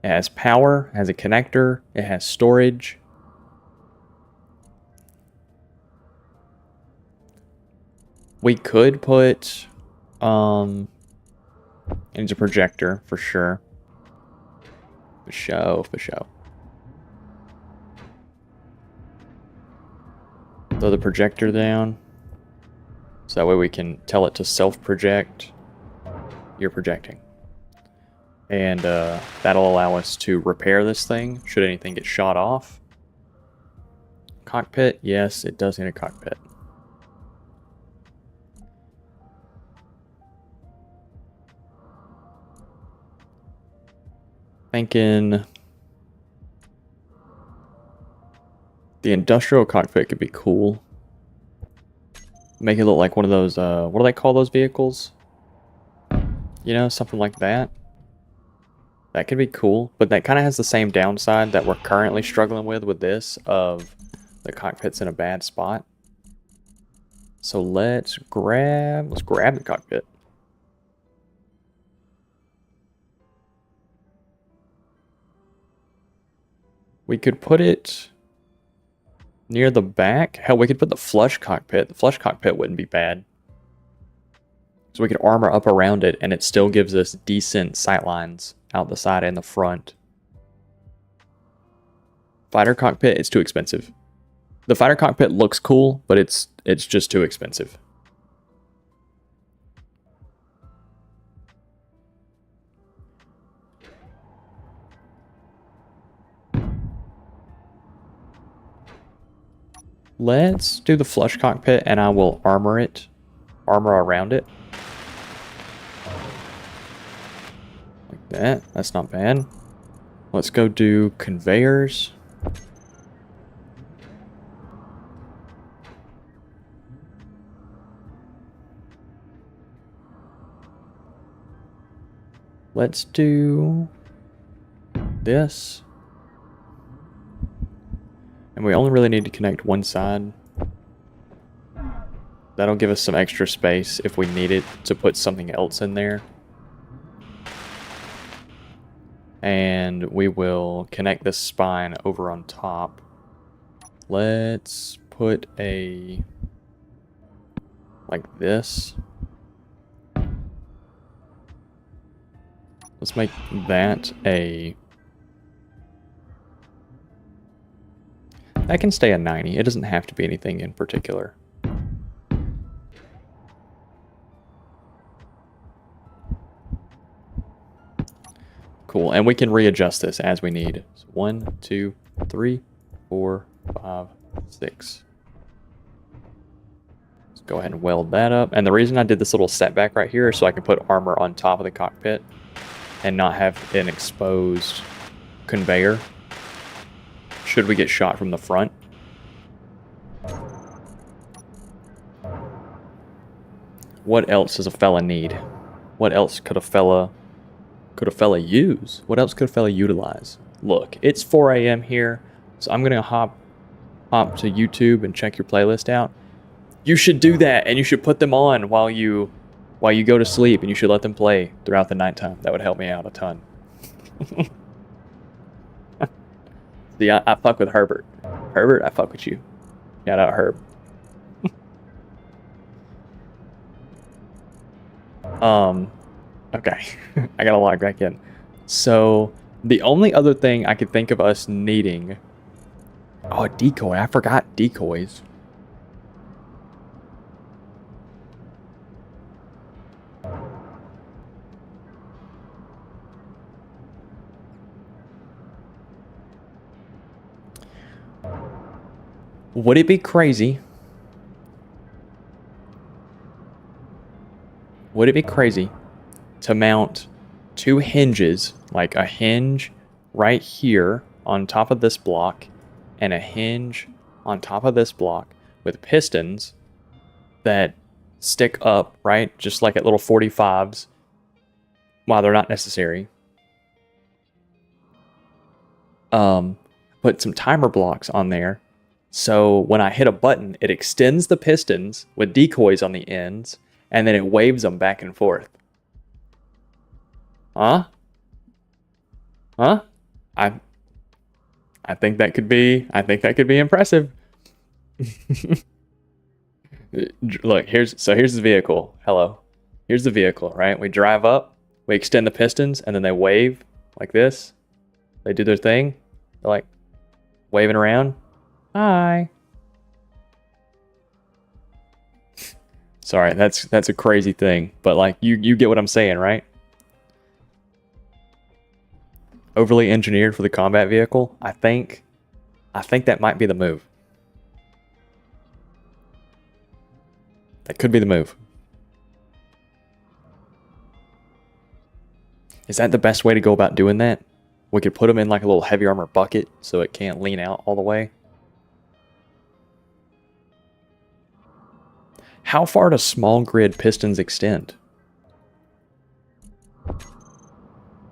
It has power, has a connector, it has storage. We could put it needs a projector for sure. For show. Throw the projector down. So that way we can tell it to self-project. You're projecting. And that'll allow us to repair this thing should anything get shot off. Cockpit, yes, it does need a cockpit. Thinking the industrial cockpit could be cool. Make it look like one of those, what do they call those vehicles? You know, something like that. That could be cool, but that kind of has the same downside that we're currently struggling with this, of the cockpit's in a bad spot. So let's grab the cockpit. We could put it near the back. Hell, we could put the flush cockpit. The flush cockpit wouldn't be bad. So we could armor up around it, and it still gives us decent sight lines out the side and the front. Fighter cockpit, it's too expensive. The fighter cockpit looks cool, but it's just too expensive. Let's do the flush cockpit, and I will armor around it. Like that. That's not bad. Let's go do conveyors. Let's do this. And we only really need to connect one side. That'll give us some extra space if we need it to put something else in there. And we will connect this spine over on top. Let's put a... like this. Let's make that a... that can stay a 90. It doesn't have to be anything in particular. Cool, and we can readjust this as we need. So 1, 2, 3, 4, 5, 6. Let's go ahead and weld that up. And the reason I did this little setback right here is so I can put armor on top of the cockpit and not have an exposed conveyor should we get shot from the front. What else does a fella need? What else could a fella use? What else could a fella utilize? Look, it's 4 a.m. here, so I'm gonna hop to YouTube and check your playlist out. You should do that, and you should put them on while you go to sleep, and you should let them play throughout the nighttime. That would help me out a ton. See, I fuck with Herbert. Herbert, I fuck with you. Shout out Herb. Okay. I gotta log back in. So, the only other thing I could think of us needing... oh, a decoy. I forgot decoys. Would it be crazy? Would it be crazy to mount 2 hinges, like a hinge right here on top of this block and a hinge on top of this block with pistons that stick up, right? Just like at little 45s while they're not necessary. Put some timer blocks on there. So when I hit a button, it extends the pistons with decoys on the ends, and then it waves them back and forth. Huh? Huh? I think that could be impressive. Look, here's the vehicle. Hello. Here's the vehicle, right? We drive up, we extend the pistons, and then they wave like this. They do their thing. They're like waving around. Hi. Sorry, that's a crazy thing, but like you get what I'm saying, right? Overly engineered for the combat vehicle. I think that might be the move. That could be the move. Is that the best way to go about doing that? We could put them in like a little heavy armor bucket so it can't lean out all the way. How far do small grid pistons extend?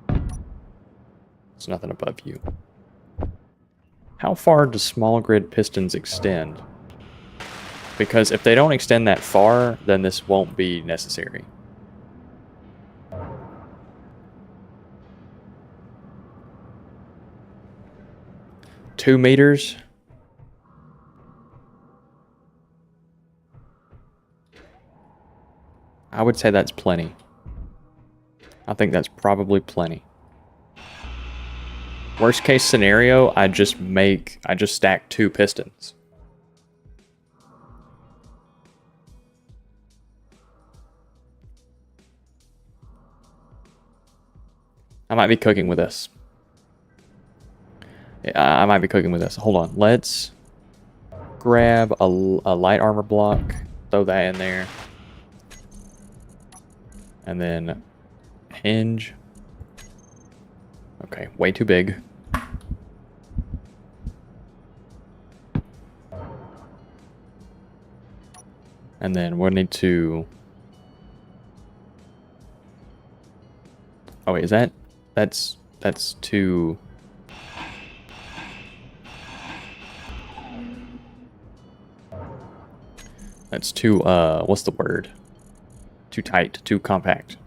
There's nothing above you. How far do small grid pistons extend? Because if they don't extend that far, then this won't be necessary. Two meters? I would say that's plenty. I think that's probably plenty. Worst case scenario, I just stack 2 pistons. I might be cooking with this. Yeah, I might be cooking with this. Hold on. Let's grab a light armor block. Throw that in there. And then hinge. Okay, way too big. And then we'll need to... oh wait, is that... That's too... That's too, what's the word? Too tight, too compact.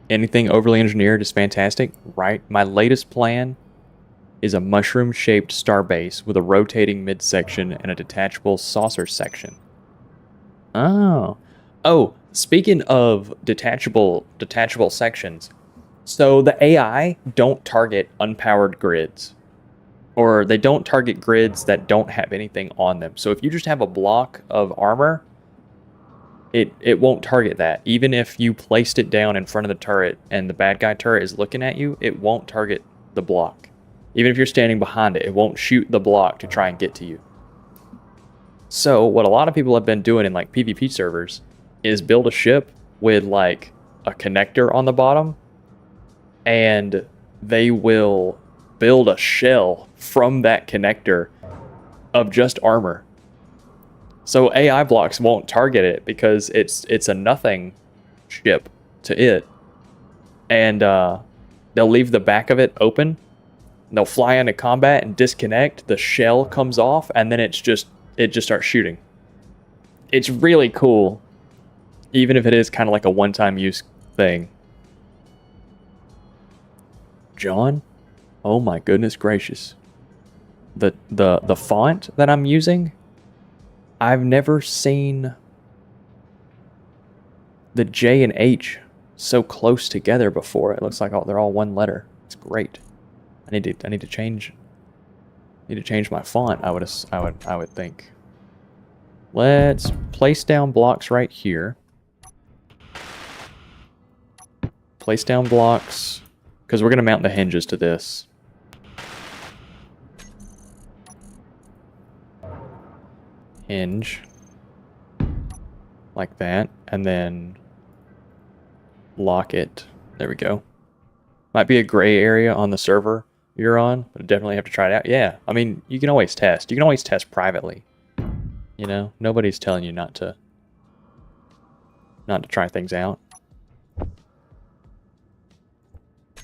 Anything overly engineered is fantastic, right? My latest plan is a mushroom-shaped star base with a rotating midsection and a detachable saucer section. Oh. Oh, speaking of detachable sections, so the AI don't target unpowered grids. Or they don't target grids that don't have anything on them. So if you just have a block of armor, it won't target that. Even if you placed it down in front of the turret and the bad guy turret is looking at you, it won't target the block. Even if you're standing behind it, it won't shoot the block to try and get to you. So what a lot of people have been doing in like PvP servers is build a ship with like a connector on the bottom, and they will build a shell from that connector of just armor. So AI blocks won't target it because it's a nothing ship to it. And they'll leave the back of it open. They'll fly into combat and disconnect. The shell comes off, and then it just starts shooting. It's really cool, even if it is kind of like a one-time use thing. John? Oh my goodness gracious. The font that I'm using, I've never seen the J and H so close together before. It looks like they're all one letter. It's great. I need to change my font, I would think. Let's place down blocks right here. Place down blocks, because we're going to mount the hinges to this. Hinge. Like that. And then lock it. There we go. Might be a gray area on the server you're on, but I definitely have to try it out. Yeah, I mean, you can always test. You can always test privately. You know, nobody's telling you not to try things out.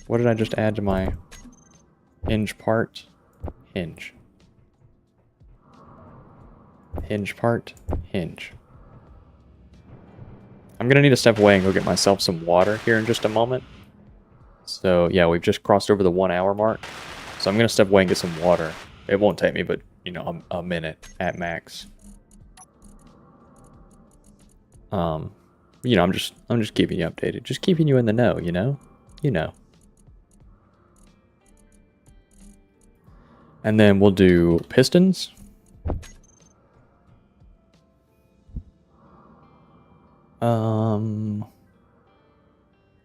What did I just add to my hinge part? Hinge. Hinge part. Hinge. I'm going to need to step away and go get myself some water here in just a moment. So, yeah, we've just crossed over the 1 hour mark. So I'm going to step away and get some water. It won't take me but, you know, a minute at max. You know, I'm just keeping you updated. Just keeping you in the know, you know? You know. And then we'll do pistons.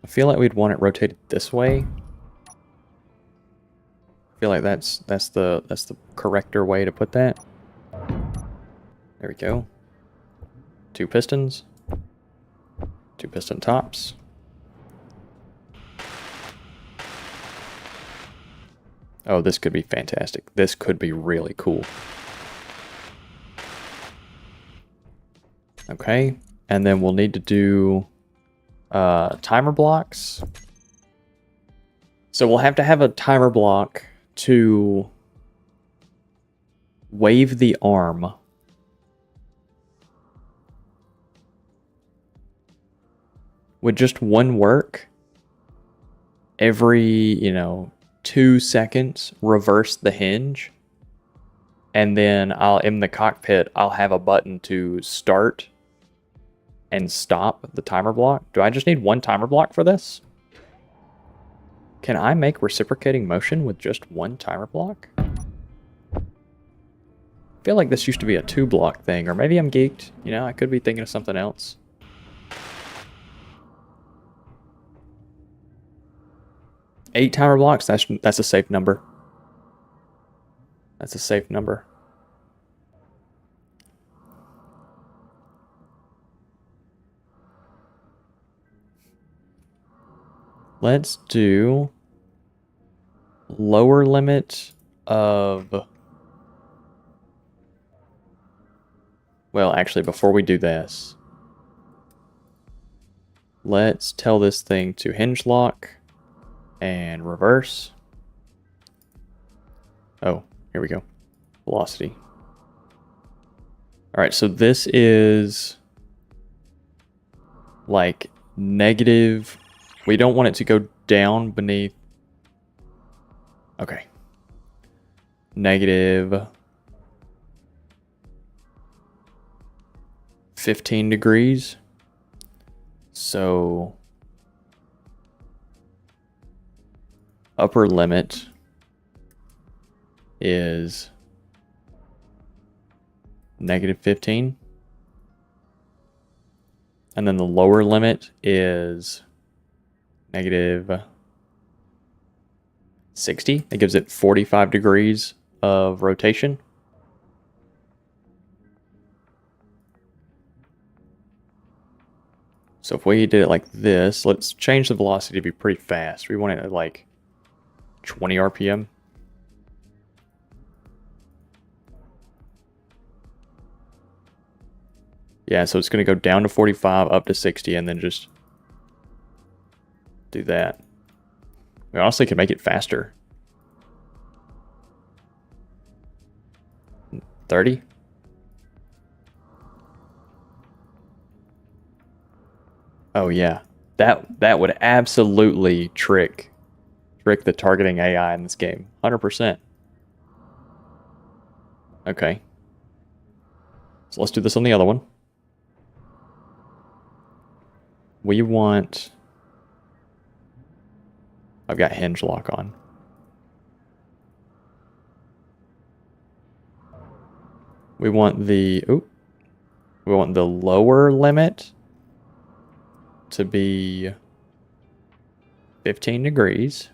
I feel like we'd want it rotated this way. I feel like that's the correcter way to put that. There we go. 2 pistons. 2 piston tops. Oh, this could be fantastic. This could be really cool. Okay, and then we'll need to do timer blocks. So we'll have to have a timer block to wave the arm. Would just one work? Every, you know, 2 seconds, reverse the hinge, and then in the cockpit, I'll have a button to start and stop the timer block. Do I just need 1 timer block for this? Can I make reciprocating motion with just 1 timer block? I feel like this used to be a 2 block thing, or maybe I'm geeked. You know, I could be thinking of something else. Eight timer blocks, that's a safe number. That's a safe number. Let's do lower limit of... Well, actually, before we do this, let's tell this thing to hinge lock and reverse. Oh, here we go. Velocity. All right, so this is like negative We don't want it to go down beneath. Okay. Negative 15 degrees. So upper limit is negative 15. And then the lower limit is negative 60. That gives it 45 degrees of rotation. So if we did it like this, let's change the velocity to be pretty fast. We want it at like 20 RPM. Yeah, so it's going to go down to 45, up to 60, and then just do that. We honestly can make it faster. 30? Oh yeah. That would absolutely trick the targeting AI in this game. 100%. Okay. So let's do this on the other one. We want... I've got hinge lock on. We want the... Oop. We want the lower limit to be 15 degrees.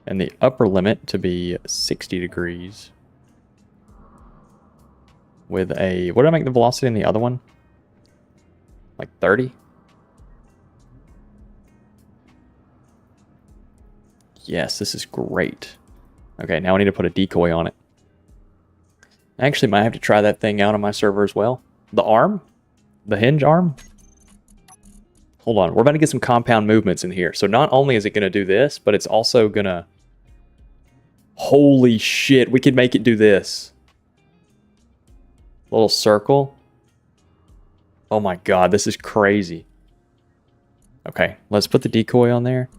And the upper limit to be 60 degrees. With a... What did I make the velocity in the other one? Like 30? Yes, this is great. Okay, now I need to put a decoy on it. I actually might have to try that thing out on my server as well. The arm? The hinge arm? Hold on, we're about to get some compound movements in here. So not only is it going to do this, but it's also going to... Holy shit, we could make it do this. Little circle. Oh my god, this is crazy. Okay, let's put the decoy on there.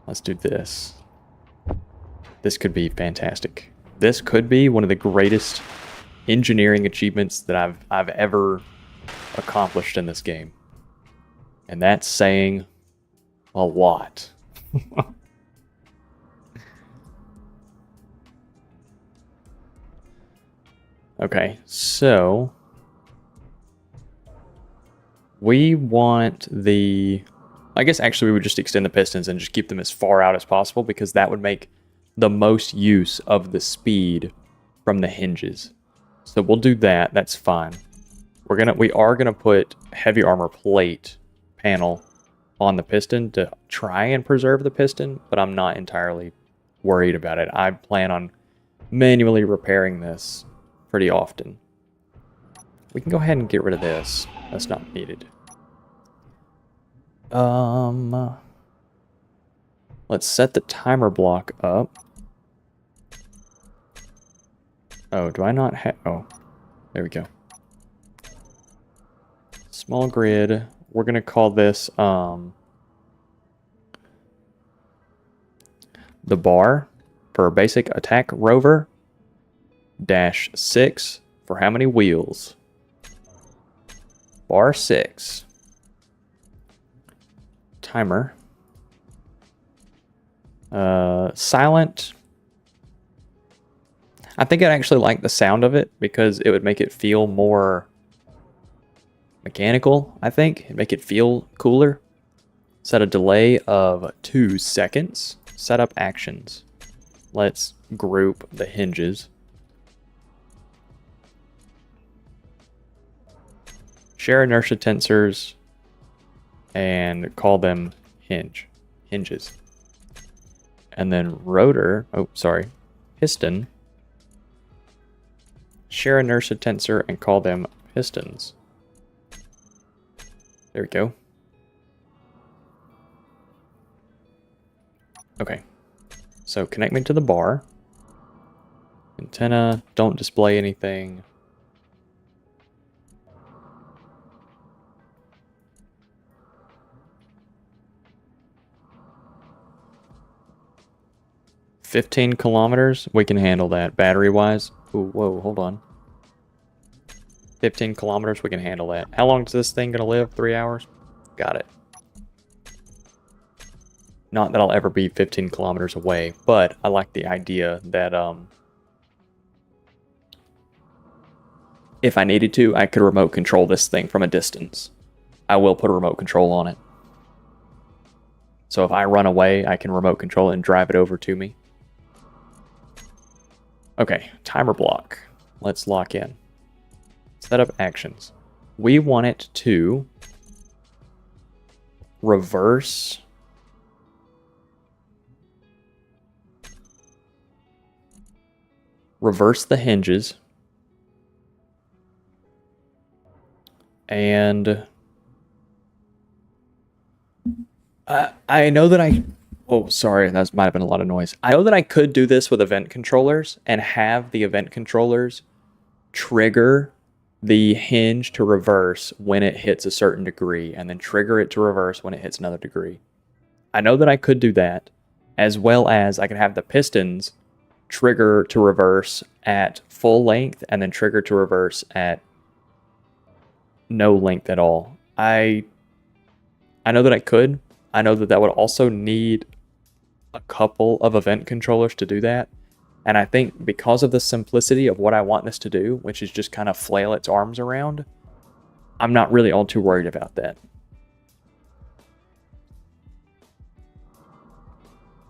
Let's do this. This could be fantastic. This could be one of the greatest engineering achievements that I've ever accomplished in this game. And that's saying a lot. Okay, so we want the... I guess actually we would just extend the pistons and just keep them as far out as possible because that would make the most use of the speed from the hinges. So we'll do that. That's fine. We are gonna put heavy armor plate panel on the piston to try and preserve the piston, but I'm not entirely worried about it. I plan on manually repairing this pretty often. We can go ahead and get rid of this. That's not needed. Let's set the timer block up. Oh, do I not have... Oh, there we go. Small grid. We're going to call this, the bar for basic attack rover -6 for how many wheels? Bar 6. Timer. Silent. I think I'd actually like the sound of it because it would make it feel more mechanical, I think. It'd make it feel cooler. Set a delay of 2 seconds. Set up actions. Let's group the hinges. Share inertia tensors and call them hinges. And then rotor, piston. Share inertia tensor and call them pistons. There we go. Okay. So connect me to the bar. Antenna, don't display anything. "15 kilometers, we can handle that battery-wise." Ooh, whoa, hold on. 15 kilometers, we can handle that. How long is this thing gonna live? 3 hours? Got it. Not that I'll ever be 15 kilometers away, but I like the idea that if I needed to, I could remote control this thing from a distance. I will put a remote control on it. So if I run away, I can remote control it and drive it over to me. Okay, timer block. Let's lock in. Set up actions. We want it to reverse the hinges and I know that oh, sorry, that might have been a lot of noise. I know that I could do this with event controllers and have the event controllers trigger the hinge to reverse when it hits a certain degree and then trigger it to reverse when it hits another degree. I know that I could do that, as well as I can have the pistons trigger to reverse at full length and then trigger to reverse at no length at all. I know that I could. I know that that would also need a couple of event controllers to do that. And I think because of the simplicity of what I want this to do, which is just kind of flail its arms around, I'm not really all too worried about that.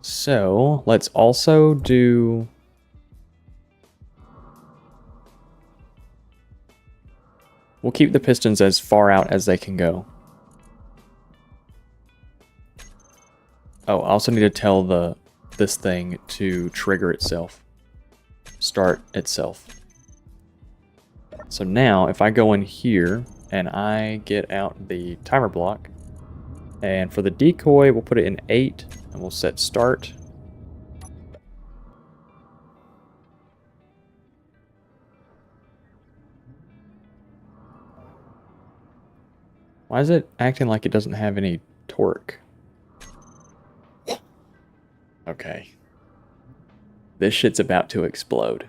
So let's also do... We'll keep the pistons as far out as they can go. Oh, I also need to tell this thing to trigger itself. Start itself. So now, if I go in here and I get out the timer block, and for the decoy, we'll put it in 8, and we'll set start. Why is it acting like it doesn't have any torque? Okay. This shit's about to explode.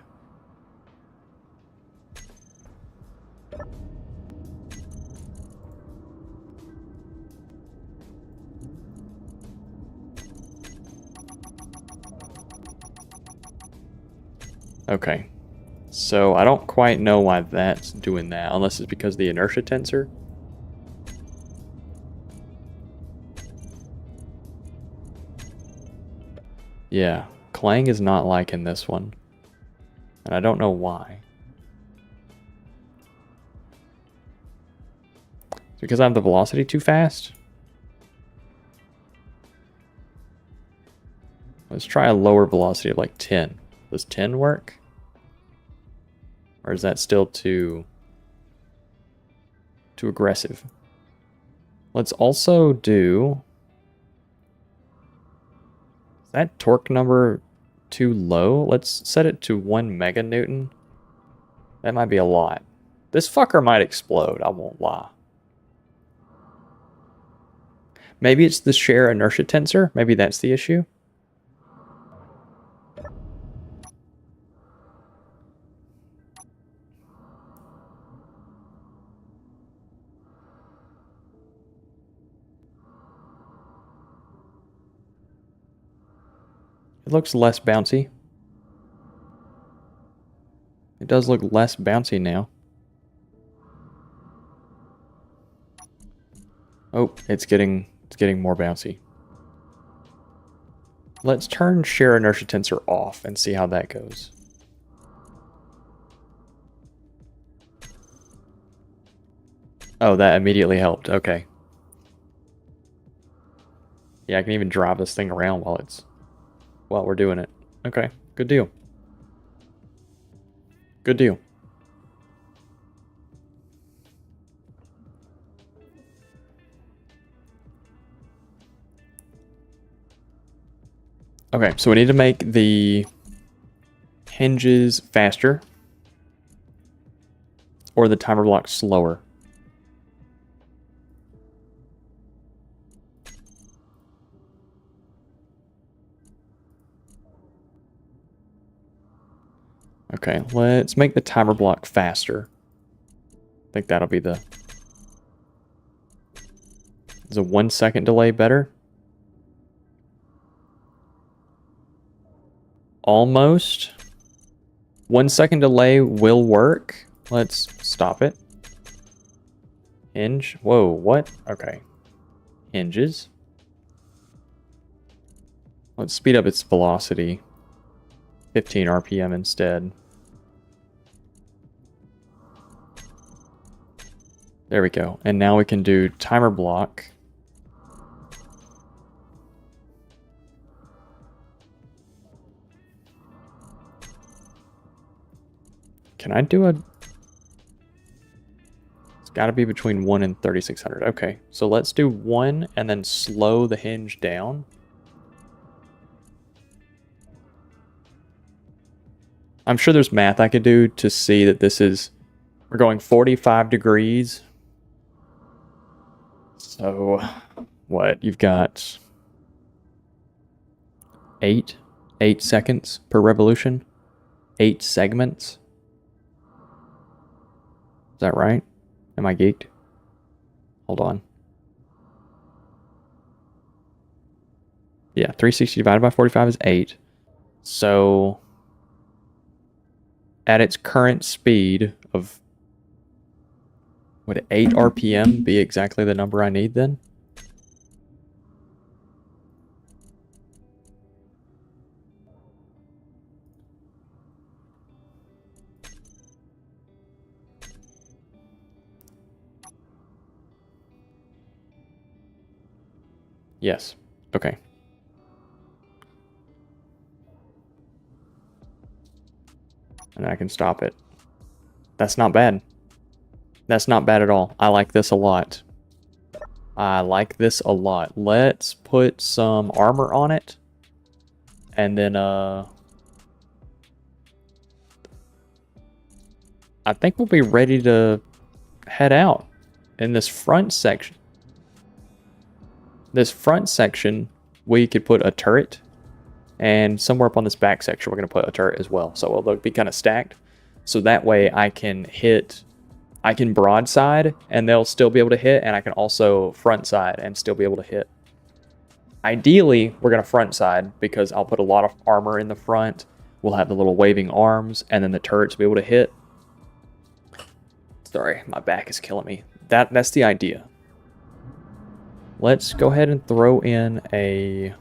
Okay. So I don't quite know why that's doing that, unless it's because of the inertia tensor. Yeah, Clang is not liking this one. And I don't know why. It's because I have the velocity too fast? Let's try a lower velocity of like 10. Does 10 work? Or is that still too aggressive? Let's also do... Is that torque number too low? Let's set it to 1 meganewton. That might be a lot. This fucker might explode, I won't lie. Maybe it's the shear inertia tensor. Maybe that's the issue. It looks less bouncy. It does look less bouncy now. Oh, it's getting more bouncy. Let's turn shear inertia tensor off and see how that goes. Oh, that immediately helped. Okay. Yeah, I can even drive this thing around while we're doing it. Okay, good deal. Good deal. Okay, so we need to make the hinges faster or the timer block slower. Okay, let's make the timer block faster. I think that'll be the... Is a 1 second delay better? Almost. 1 second delay will work. Let's stop it. Hinge. Whoa, what? Okay. Hinges. Let's speed up its velocity. 15 RPM instead. There we go. And now we can do timer block. Can I do a... It's got to be between 1 and 3600. Okay, so let's do 1 and then slow the hinge down. I'm sure there's math I could do to see that this is... We're going 45 degrees. So, what? You've got 8 seconds per revolution. 8 segments. Is that right? Am I geeked? Hold on. Yeah, 360 divided by 45 is 8. So, at its current speed of... Would 8 RPM be exactly the number I need then? Yes. Okay. And I can stop it. That's not bad. That's not bad at all. I like this a lot. I like this a lot. Let's put some armor on it. And then, I think we'll be ready to head out in this front section. This front section, we could put a turret. And somewhere up on this back section, we're going to put a turret as well. So it'll be kind of stacked. So that way I can hit... I can broadside and they'll still be able to hit, and I can also front side and still be able to hit. Ideally, we're going to front side because I'll put a lot of armor in the front. We'll have the little waving arms, and then the turrets will be able to hit. Sorry, my back is killing me. That's the idea. Let's go ahead and throw in a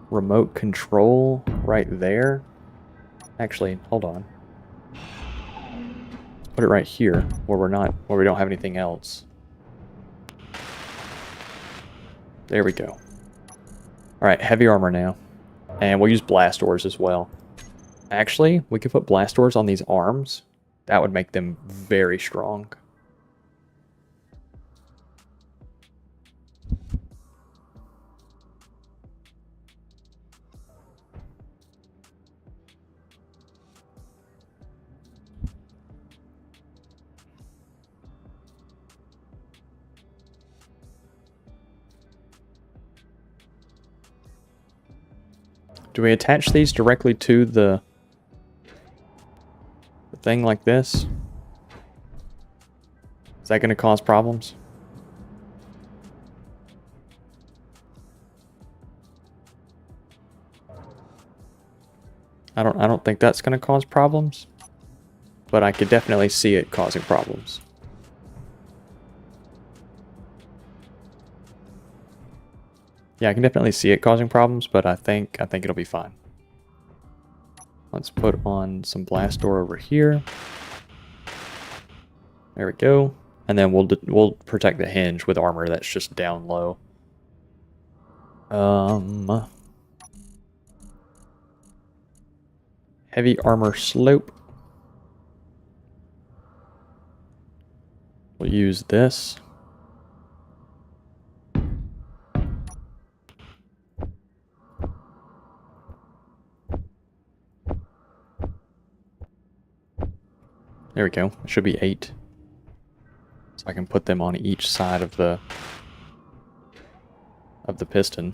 remote control right there. Actually, hold on. Put it right here where we don't have anything else. There we go. All right, heavy armor now. And we'll use blast doors as well. Actually, we could put blast doors on these arms. That would make them very strong. Do we attach these directly to the thing like this? Is that going to cause problems? I don't think that's going to cause problems, but I could definitely see it causing problems. Yeah, I can definitely see it causing problems, but I think it'll be fine. Let's put on some blast door over here. There we go. And then we'll protect the hinge with armor that's just down low. Heavy armor slope. We'll use this. There we go. It should be 8. So I can put them on each side of the piston.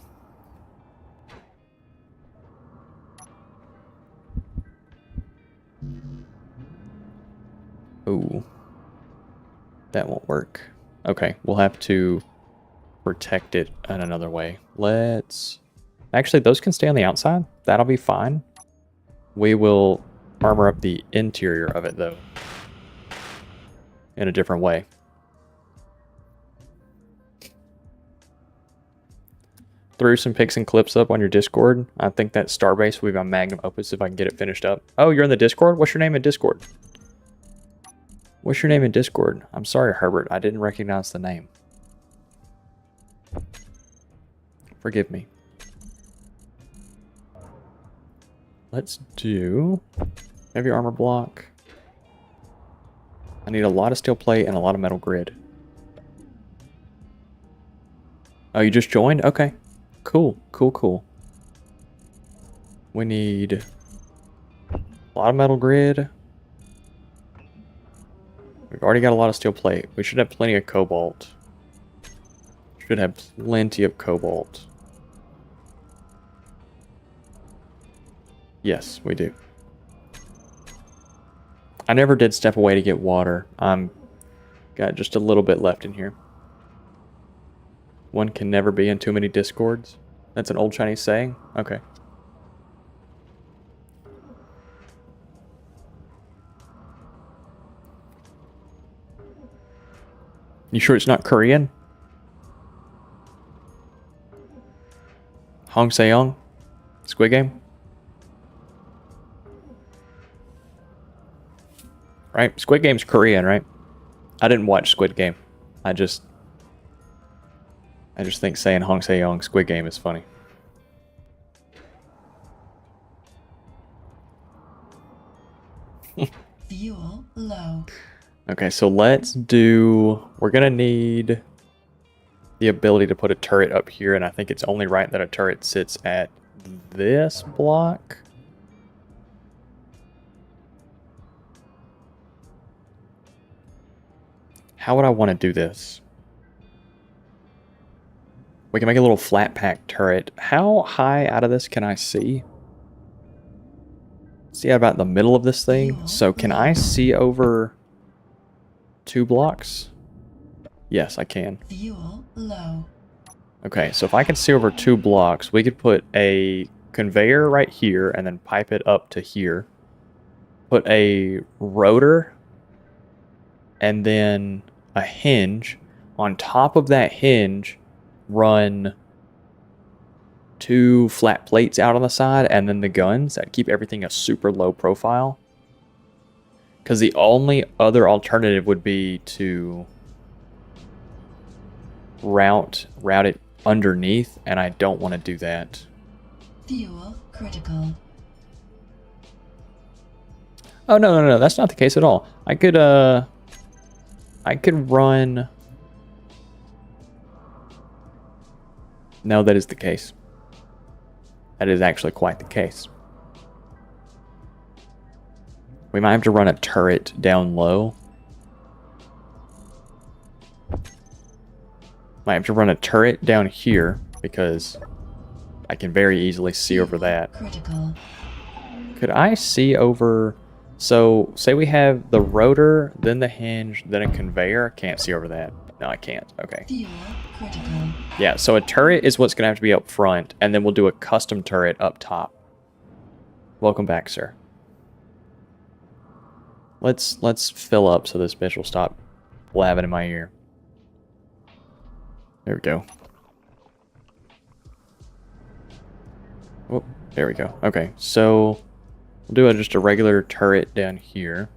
Ooh. That won't work. Okay, we'll have to protect it in another way. Let's... Actually, those can stay on the outside. That'll be fine. We will armor up the interior of it, though, in a different way. Threw some pics and clips up on your Discord. I think that Starbase will be my magnum opus if I can get it finished up. Oh, you're in the Discord? What's your name in Discord? What's your name in Discord? I'm sorry, Herbert. I didn't recognize the name. Forgive me. Let's do heavy armor block. I need a lot of steel plate and a lot of metal grid. Oh, you just joined? Okay. Cool, cool, cool. We need a lot of metal grid. We've already got a lot of steel plate. We should have plenty of cobalt. Should have plenty of cobalt. Yes, we do. I never did step away to get water. Got just a little bit left in here. One can never be in too many discords. That's an old Chinese saying? Okay. You sure it's not Korean? Hong Seong? Squid Game? Right? Squid Game's Korean, right? I didn't watch Squid Game. I just think saying Hong Seong Squid Game is funny. Fuel low. Okay, so let's do... We're going to need the ability to put a turret up here, and I think it's only right that a turret sits at this block. How would I want to do this? We can make a little flat pack turret. How high out of this can I see? See about the middle of this thing? So can I see over 2 blocks? Yes, I can. Fuel low. Okay, so if I can see over 2 blocks, we could put a conveyor right here and then pipe it up to here. Put a rotor and then a hinge. On top of that hinge, run 2 flat plates out on the side and then the guns that keep everything a super low profile. Because the only other alternative would be to route it underneath, and I don't want to do that. Fuel critical. Oh, no, that's not the case at all. I could run... No, that is the case. That is actually quite the case. We might have to run a turret down low. Might have to run a turret down here because I can very easily see over that. Critical. Could I see over... So, say we have the rotor, then the hinge, then a conveyor. Can't see over that. No, I can't. Okay. Fuel critical. Yeah, so a turret is what's going to have to be up front, and then we'll do a custom turret up top. Welcome back, sir. Let's fill up so this bitch will stop blabbing in my ear. There we go. Oh, there we go. Okay, so we'll do just a regular turret down here.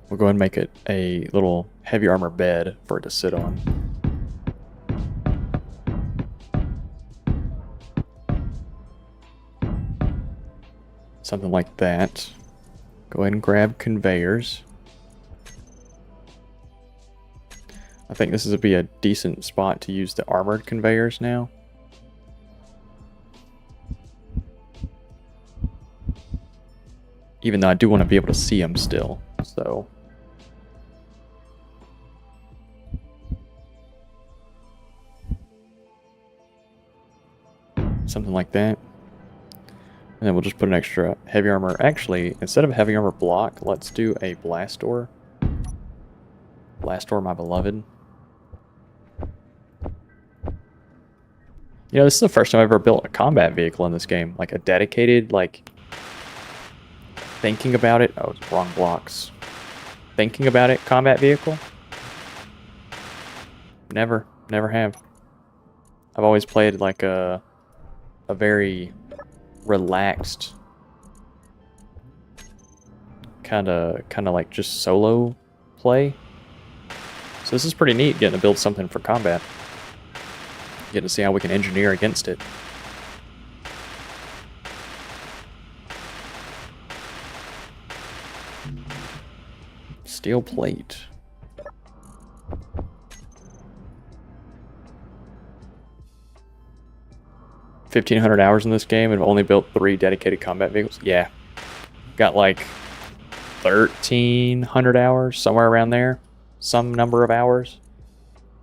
We'll go ahead and make it a little heavy armor bed for it to sit on. Something like that. Go ahead and grab conveyors. I think this would be a decent spot to use the armored conveyors now. Even though I do want to be able to see them still, so... Something like that. And then we'll just put an extra heavy armor. Actually, instead of heavy armor block, let's do a blast door. Blast door, my beloved. You know, this is the first time I've ever built a combat vehicle in this game. Like a dedicated, like... Thinking about it... Oh, it's wrong blocks. Thinking about it, combat vehicle? Never have. I've always played like a very relaxed kind of like just solo play. So this is pretty neat, getting to build something for combat. Getting to see how we can engineer against it. Steel plate. 1,500 hours in this game and I've only built 3 dedicated combat vehicles. Yeah. Got like 1,300 hours, somewhere around there. Some number of hours.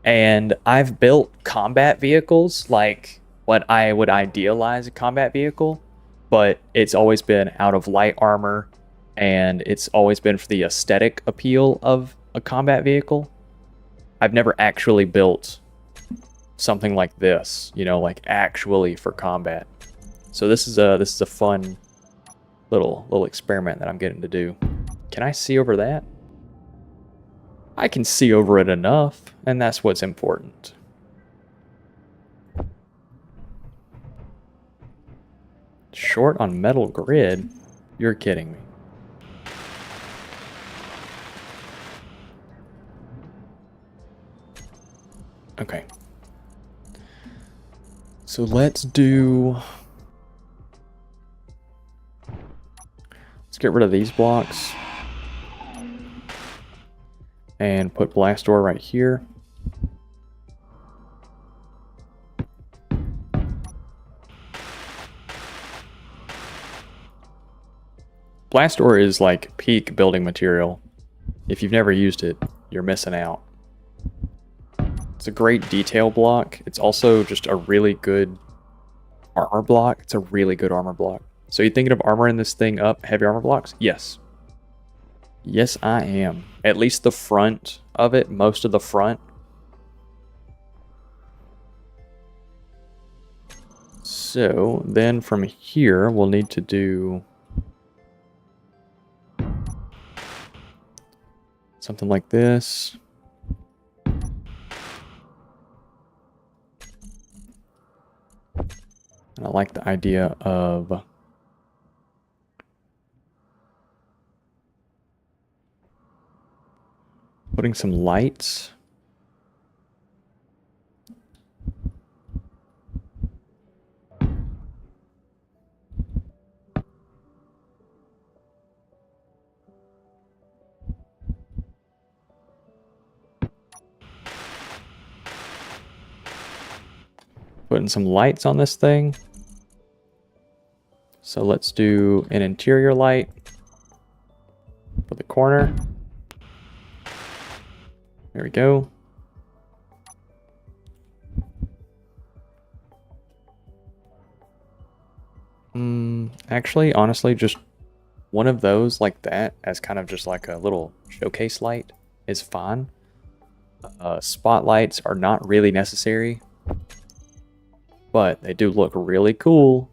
And I've built combat vehicles like what I would idealize a combat vehicle, but it's always been out of light armor, and it's always been for the aesthetic appeal of a combat vehicle. I've never actually built something like this, you know, like actually for combat. So this is a fun little experiment that I'm getting to do. Can I see over that? I can see over it enough, and that's what's important. Short on metal grid? You're kidding me. Okay. So let's get rid of these blocks. And put blast door right here. Blast door is like peak building material. If you've never used it, you're missing out. It's a great detail block. It's also just a really good armor block. It's a really good armor block. So you thinking of armoring this thing up, heavy armor blocks? Yes. Yes, I am. At least the front of it, most of the front. So then from here, we'll need to do something like this. And I like the idea of putting some lights. Putting some lights on this thing. So let's do an interior light for the corner. There we go. Actually, honestly, just one of those like that as kind of just like a little showcase light is fine. Spotlights are not really necessary, but they do look really cool.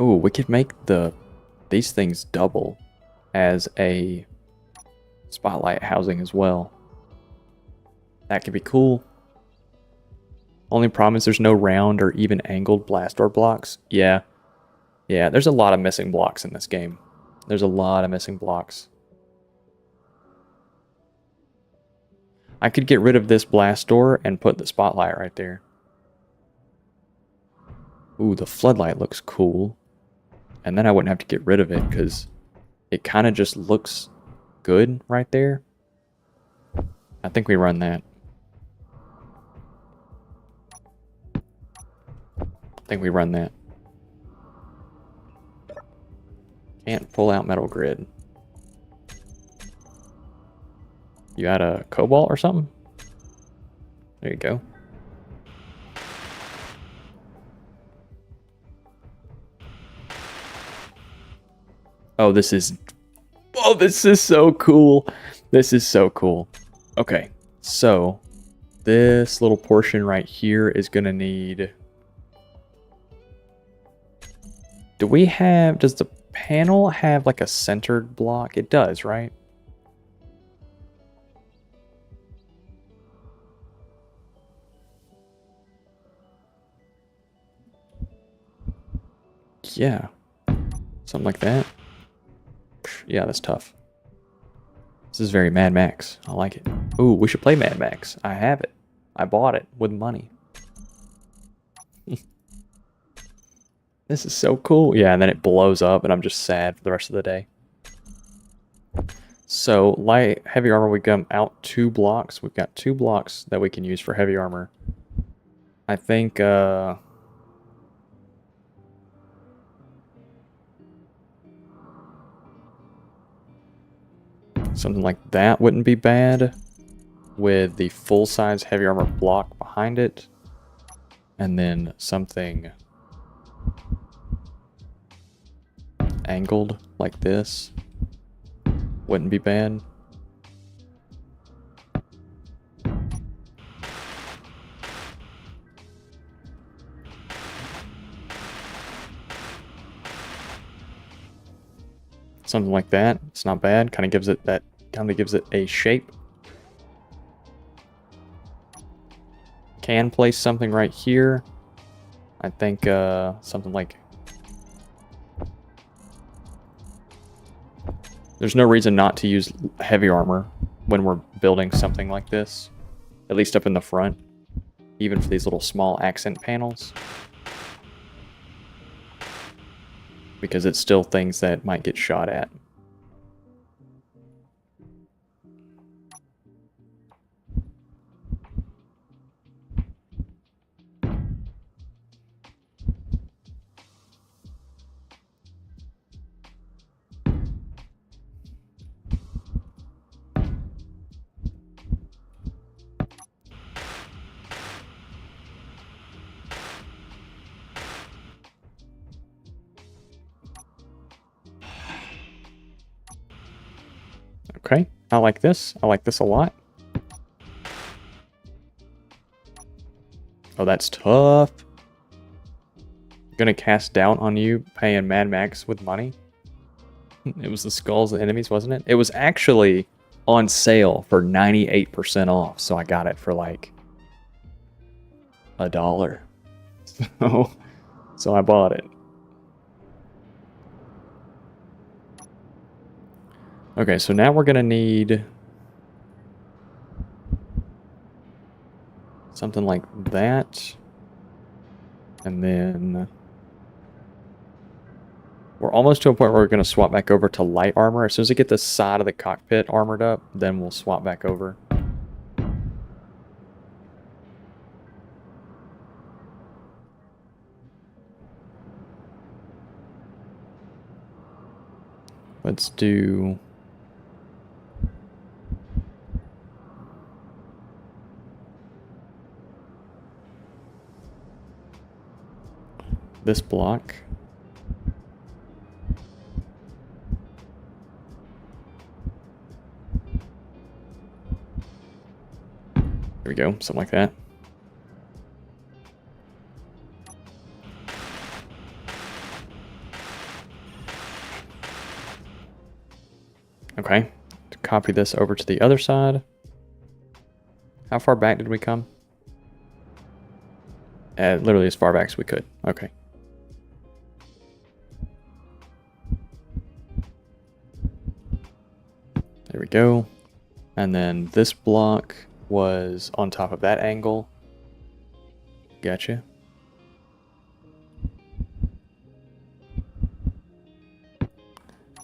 Oh, we could make these things double as a spotlight housing as well. That could be cool. Only problem is there's no round or even angled blast door blocks. Yeah, there's a lot of missing blocks in this game. There's a lot of missing blocks. I could get rid of this blast door and put the spotlight right there. Ooh, the floodlight looks cool. And then I wouldn't have to get rid of it because it kind of just looks good right there. I think we run that. think we run that. Can't pull out metal grid. You got a cobalt or something? There you go. Oh, this is so cool. This is so cool. Okay, so this little portion right here is gonna need... does the panel have like a centered block? It does, right? Yeah, something like that. Yeah, that's tough. This is very Mad Max. I like it. Ooh, we should play Mad Max. I have it. I bought it with money. This is so cool. Yeah, and then it blows up and I'm just sad for the rest of the day. So, light heavy armor, we come out 2 blocks. We've got 2 blocks that we can use for heavy armor. I think, something like that wouldn't be bad, with the full-size heavy armor block behind it, and then something angled like this wouldn't be bad. Something like that. It's not bad. Kind of gives it a shape. Can place something right here. I think something like... There's no reason not to use heavy armor when we're building something like this. At least up in the front. Even for these little small accent panels. Because it's still things that might get shot at. Okay, I like this. I like this a lot. Oh, that's tough. Gonna cast doubt on you paying Mad Max with money. It was the skulls of enemies, wasn't it? It was actually on sale for 98% off, so I got it for like $1. So I bought it. Okay, so now we're gonna need something like that. And then we're almost to a point where we're gonna swap back over to light armor. As soon as we get the side of the cockpit armored up, then we'll swap back over. Let's do... this block. There we go, something like that. Okay, to copy this over to the other side. How far back did we come? Literally as far back as we could. Okay. There we go. And then this block was on top of that angle. Gotcha.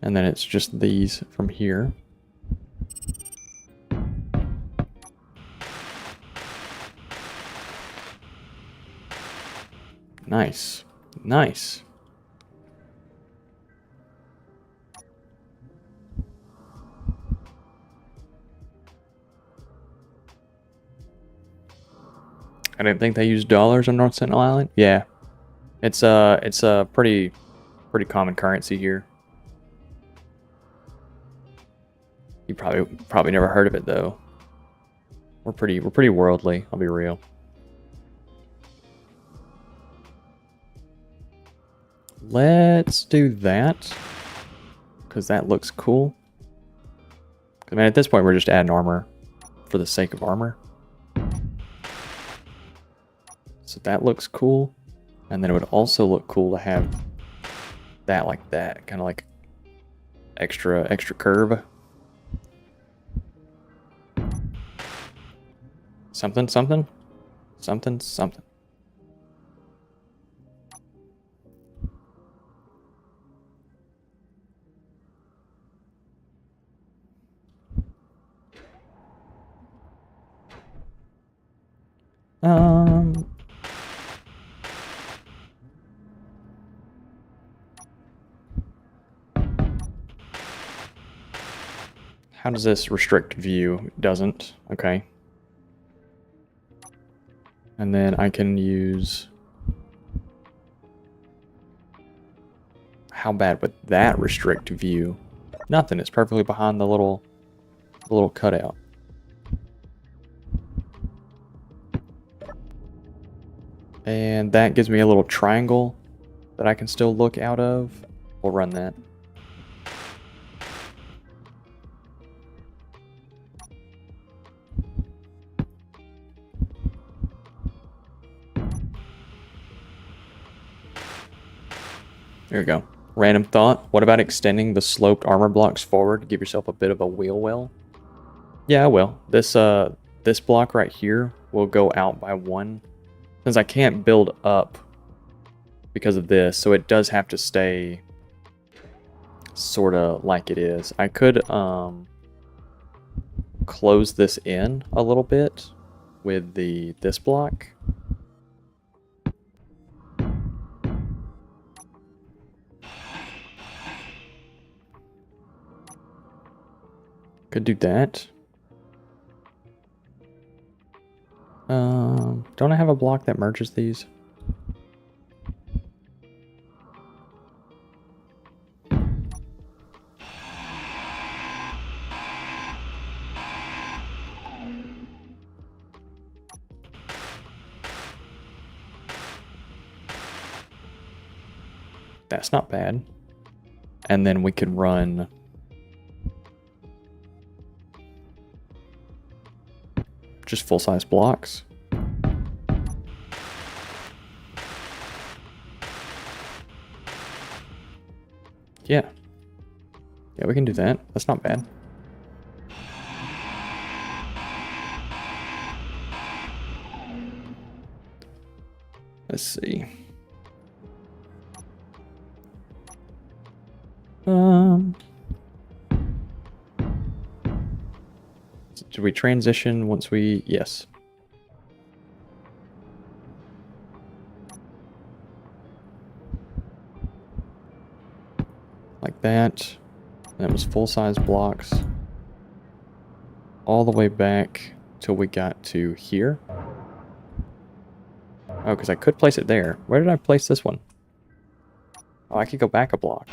And then it's just these from here. Nice. Nice. I didn't think they used dollars on North Sentinel Island. Yeah. It's a pretty common currency here. You probably never heard of it though. We're pretty worldly, I'll be real. Let's do that. Because that looks cool. I mean, at this point, we're just adding armor for the sake of armor. So that looks cool. And then it would also look cool to have that like that. Kind of like extra curve. Something, something. Something, something. How does this restrict view? It doesn't. Okay. And then I can use... How bad would that restrict view? Nothing. It's perfectly behind the little cutout. And that gives me a little triangle that I can still look out of. We'll run that. There we go. Random thought. What about extending the sloped armor blocks forward to give yourself a bit of a wheel well? Yeah, I will. This block right here will go out by 1. Since I can't build up because of this, so it does have to stay sort of like it is. I could close this in a little bit with this block. Could do that. Don't I have a block that merges these? That's not bad. And then we could run just full-size blocks. Yeah. Yeah, we can do that. That's not bad. Let's see. Do we transition once we... Yes. Like that. And it was full-size blocks. All the way back till we got to here. Oh, because I could place it there. Where did I place this one? Oh, I could go back a block.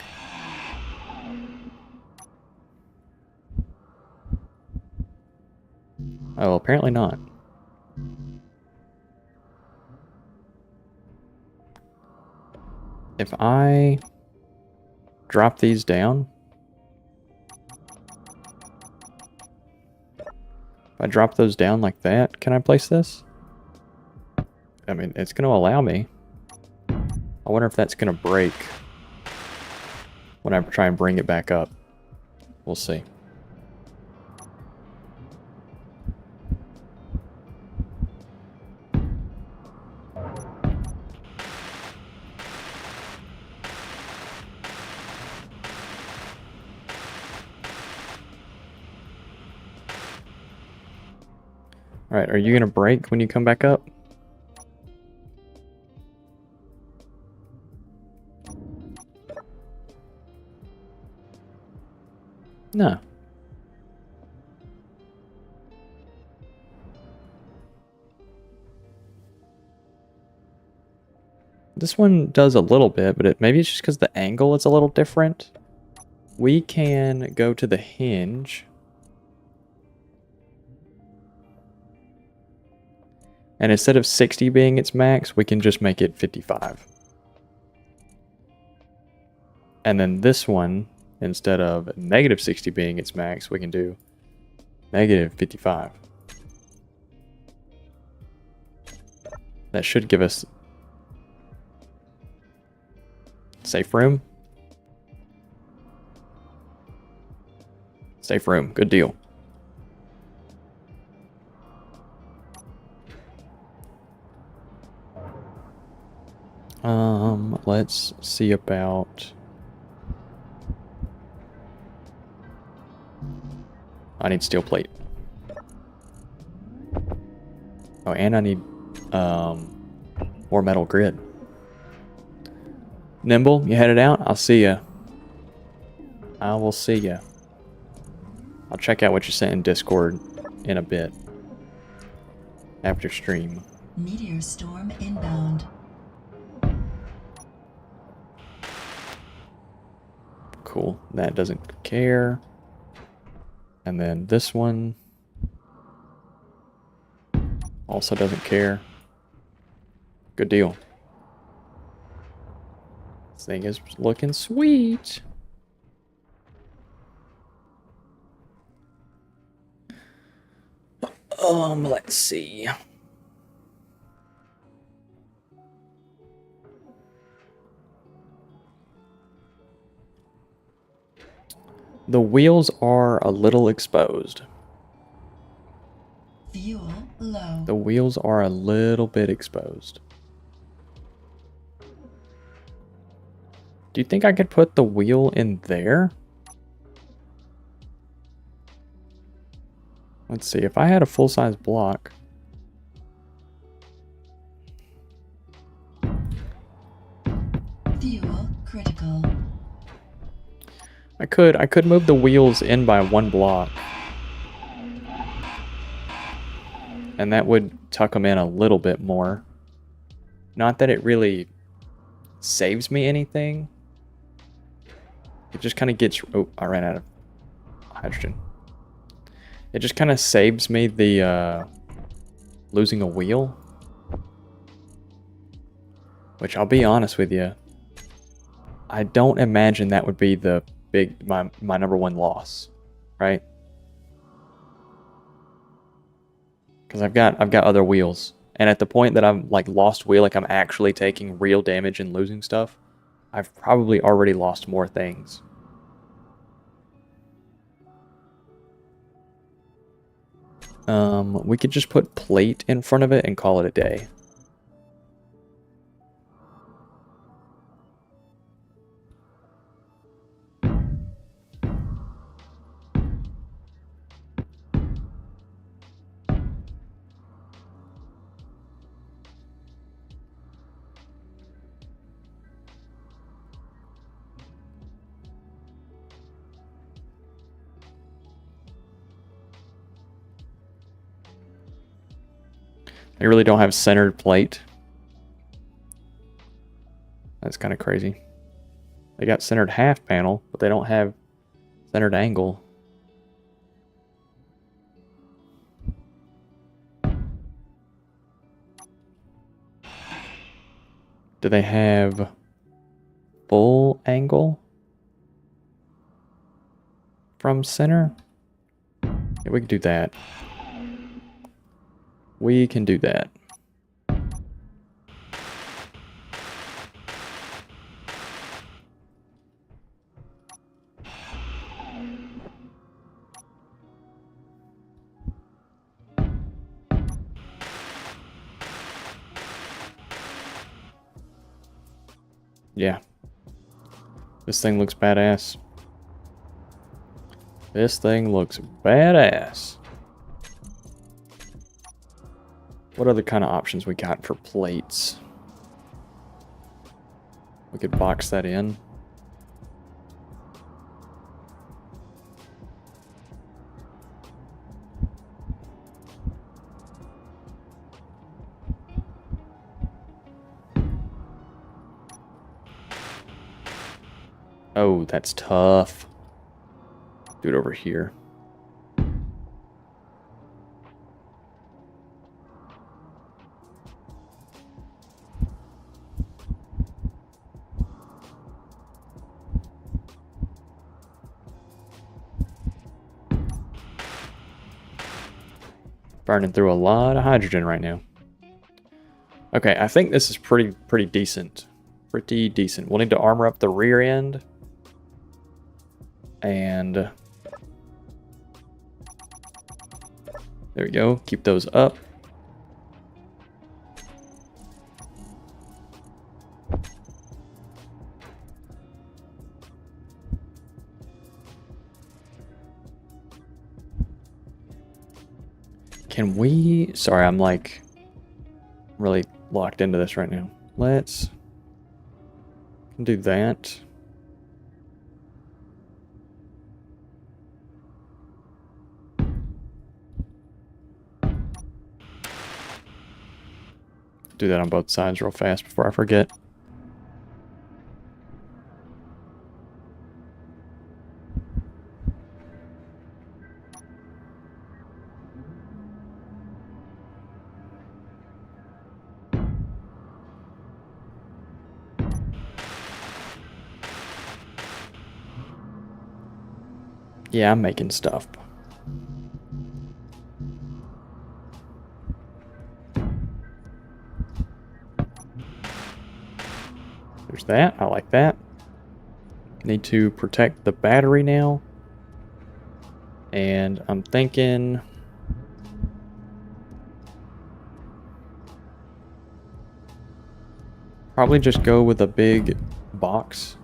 Oh, well, apparently not. If I drop these down... If I drop those down like that, can I place this? I mean, it's going to allow me. I wonder if that's going to break when I try and bring it back up. We'll see. Alright, are you going to break when you come back up? No. This one does a little bit, but maybe it's just because the angle is a little different. We can go to the hinge. And instead of 60 being its max, we can just make it 55. And then this one, instead of negative 60 being its max, we can do negative 55. That should give us safe room. Safe room, good deal. Let's see about... I need steel plate. Oh, and I need more metal grid. Nimble, you headed out? I'll see ya. I will see ya. I'll check out what you sent in Discord in a bit. After stream. Meteor storm inbound. Cool. That doesn't care. And then this one also doesn't care. Good deal. This thing is looking sweet. Let's see. The wheels are a little exposed. Fuel low. The wheels are a little bit exposed. Do you think I could put the wheel in there? Let's see, if I had a full-size block. Fuel critical. I could move the wheels in by one block. And that would tuck them in a little bit more. Not that it really saves me anything. It just kind of gets... Oh, I ran out of hydrogen. It just kind of saves me the losing a wheel. Which, I'll be honest with you, I don't imagine that would be the my number one loss, right? Because I've got other wheels, and at the point that I'm like lost wheel, like I'm actually taking real damage and losing stuff, I've probably already lost more things. We could just put plate in front of it and call it a day. They really don't have centered plate. That's kind of crazy. They got centered half panel, but they don't have centered angle. Do they have full angle from center? Yeah, we can do that. We can do that. Yeah. This thing looks badass. This thing looks badass. What other kind of options we got for plates? We could box that in. Oh, that's tough. Do it over here. Burning through a lot of hydrogen right now. Okay, I think this is pretty decent. Pretty decent. We'll need to armor up the rear end. And there we go. Keep those up. Can we... Sorry, I'm like really locked into this right now. Let's do that. Do that on both sides real fast before I forget. Yeah, I'm making stuff. There's that. I like that. Need to protect the battery now. And I'm thinking... probably just go with a big box.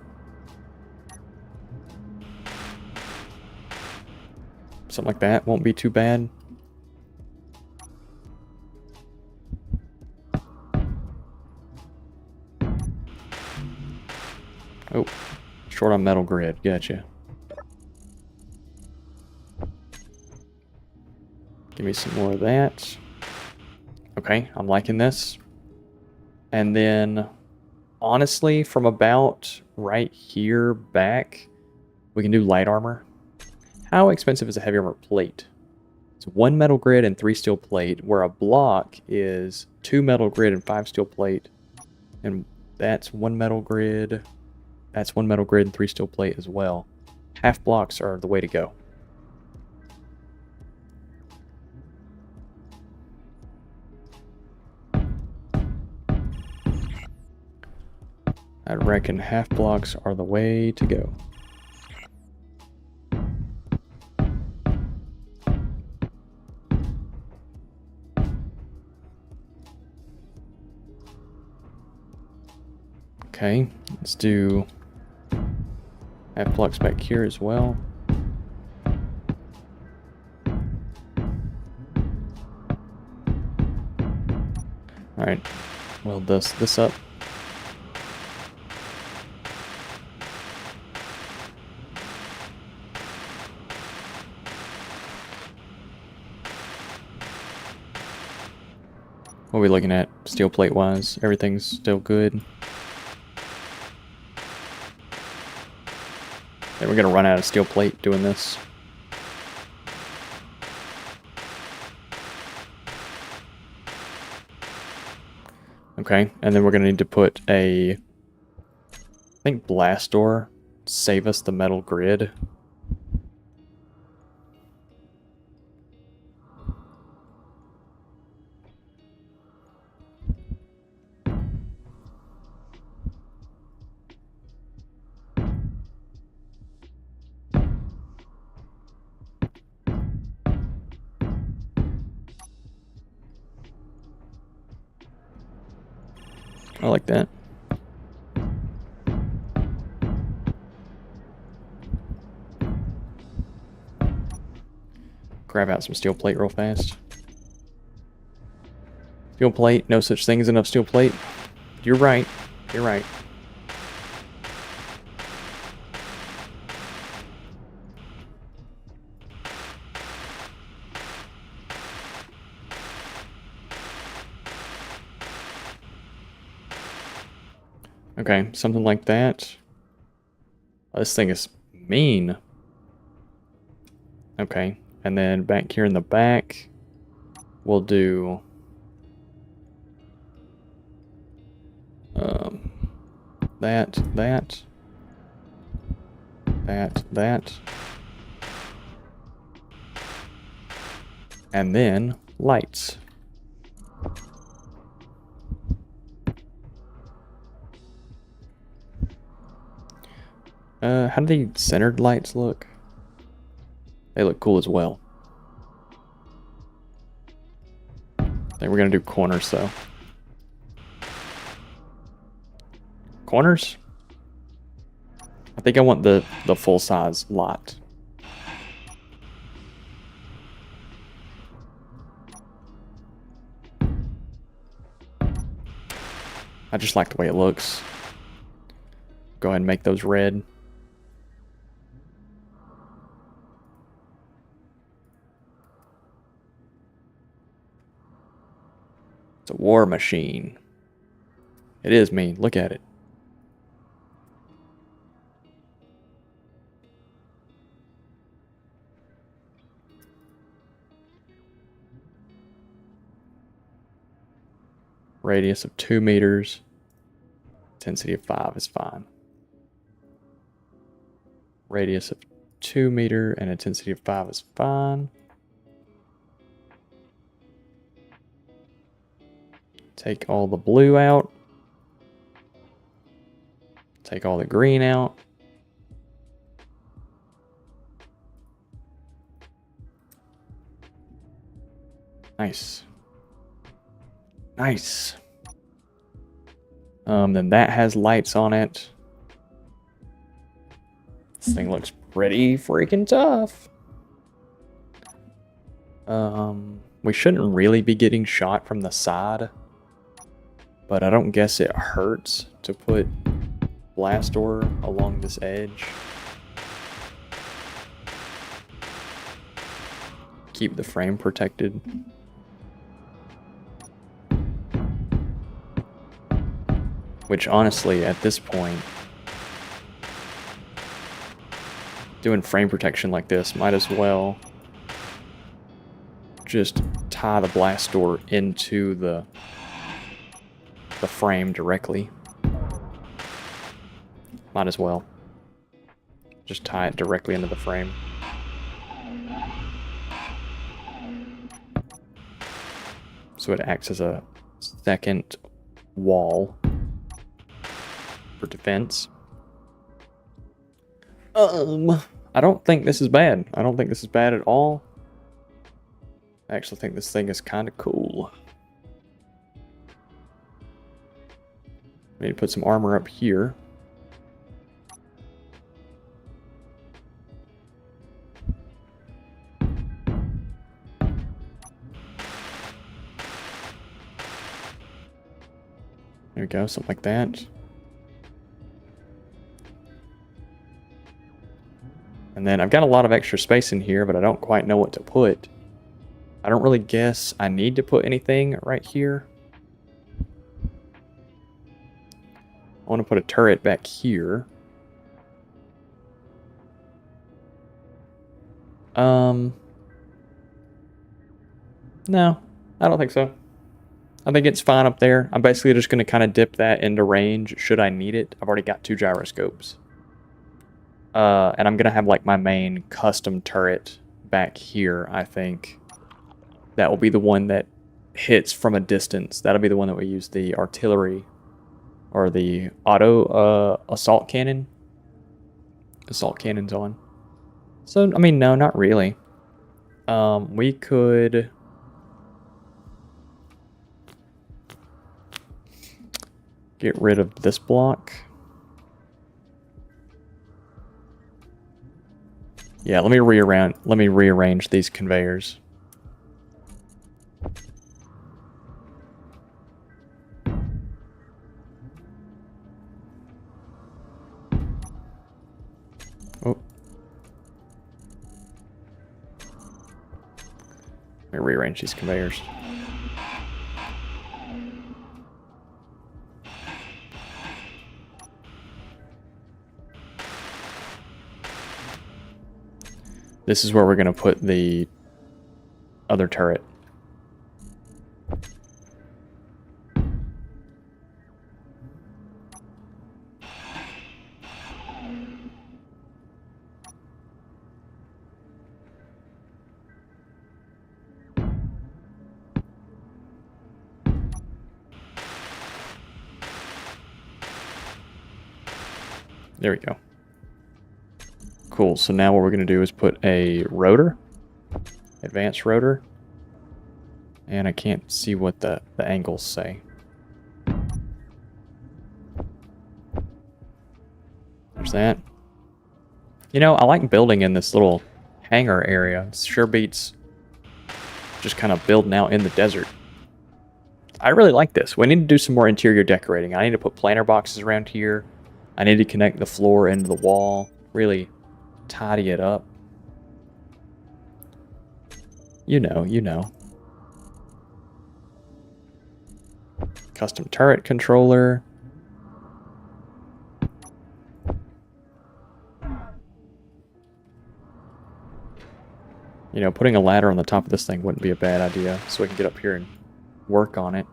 Something like that won't be too bad. Oh, short on metal grid. Gotcha. Give me some more of that. Okay, I'm liking this. And then, honestly, from about right here back, we can do light armor. How expensive is a heavy armor plate? It's 1 metal grid and 3 steel plate, where a block is 2 metal grid and 5 steel plate. And that's 1 metal grid. That's 1 metal grid and 3 steel plate as well. Half blocks are the way to go. I reckon half blocks are the way to go. Okay, let's do half blocks back here as well. Alright, we'll dust this up. What are we looking at steel plate wise? Everything's still good. And we're gonna run out of steel plate doing this. Okay, and then we're gonna need to put a, I think, blast door, save us the metal grid. I like that. Grab out some steel plate real fast. Steel plate, no such thing as enough steel plate. You're right. You're right. Okay, something like that. This thing is mean. Okay, and then back here in the back, we'll do that, and then lights. How do the centered lights look? They look cool as well. I think we're gonna do corners though. Corners? I think I want the full size lot. I just like the way it looks. Go ahead and make those red. It's a war machine. It is mean. Look at it. Radius of 2 meters. Intensity of 5 is fine. Radius of 2 meter and intensity of 5 is fine. Take all the blue out. Take all the green out. Nice. Nice. Then that has lights on it. This thing looks pretty freaking tough. We shouldn't really be getting shot from the side, but I don't guess it hurts to put blast door along this edge. Keep the frame protected. Which honestly, at this point, doing frame protection like this, might as well just tie the blast door into the frame directly. Might as well. Just tie it directly into the frame. So it acts as a second wall for defense. I don't think this is bad. I don't think this is bad at all. I actually think this thing is kind of cool. We need to put some armor up here. There we go, something like that. And then I've got a lot of extra space in here, but I don't quite know what to put. I don't really guess I need to put anything right here. I want to put a turret back here. No, I don't think so. I think it's fine up there. I'm basically just going to kind of dip that into range should I need it. I've already got 2 gyroscopes. And I'm going to have like my main custom turret back here, I think. That will be the one that hits from a distance. That'll be the one that we use the artillery or the auto assault cannon. Assault cannons on. So, I mean, no, not really. We could... get rid of this block. Yeah, let me rearrange these conveyors. Oh. Let me rearrange these conveyors. This is where we're going to put the other turret. There we go. Cool, so now what we're going to do is put a rotor, advanced rotor, and I can't see what the angles say. There's that. You know, I like building in this little hangar area. It sure beats just kind of building out in the desert. I really like this. We need to do some more interior decorating. I need to put planter boxes around here. I need to connect the floor into the wall. Really tidy it up. You know, you know. Custom turret controller. You know, putting a ladder on the top of this thing wouldn't be a bad idea, so we can get up here and work on it.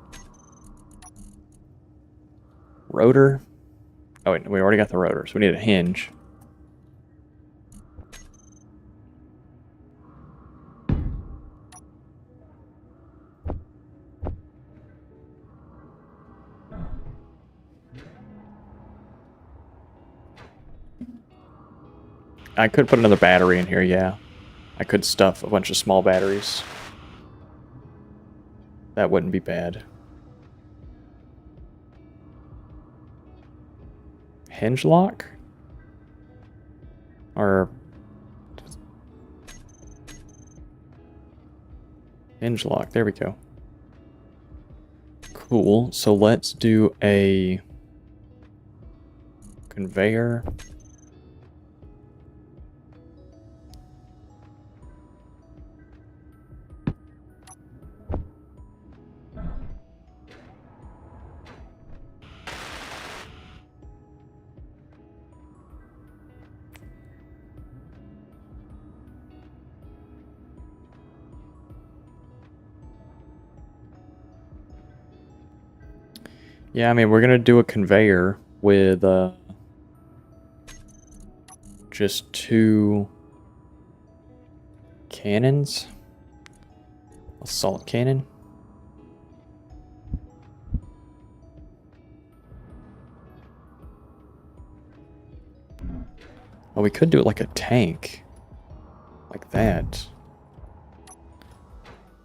Rotor. Oh, wait, we already got the rotor, so we need a hinge. I could put another battery in here, yeah. I could stuff a bunch of small batteries. That wouldn't be bad. Hinge lock? Or... hinge lock, there we go. Cool, so let's do a... conveyor. Yeah, I mean, we're gonna do a conveyor with just 2 cannons. Assault cannon. Oh, we could do it like a tank. Like that.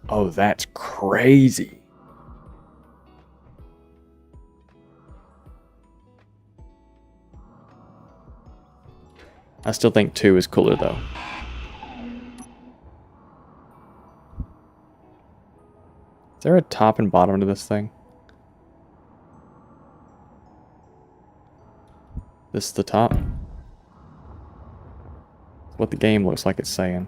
Oh, that's crazy. I still think 2 is cooler, though. Is there a top and bottom to this thing? This is the top? What the game looks like it's saying.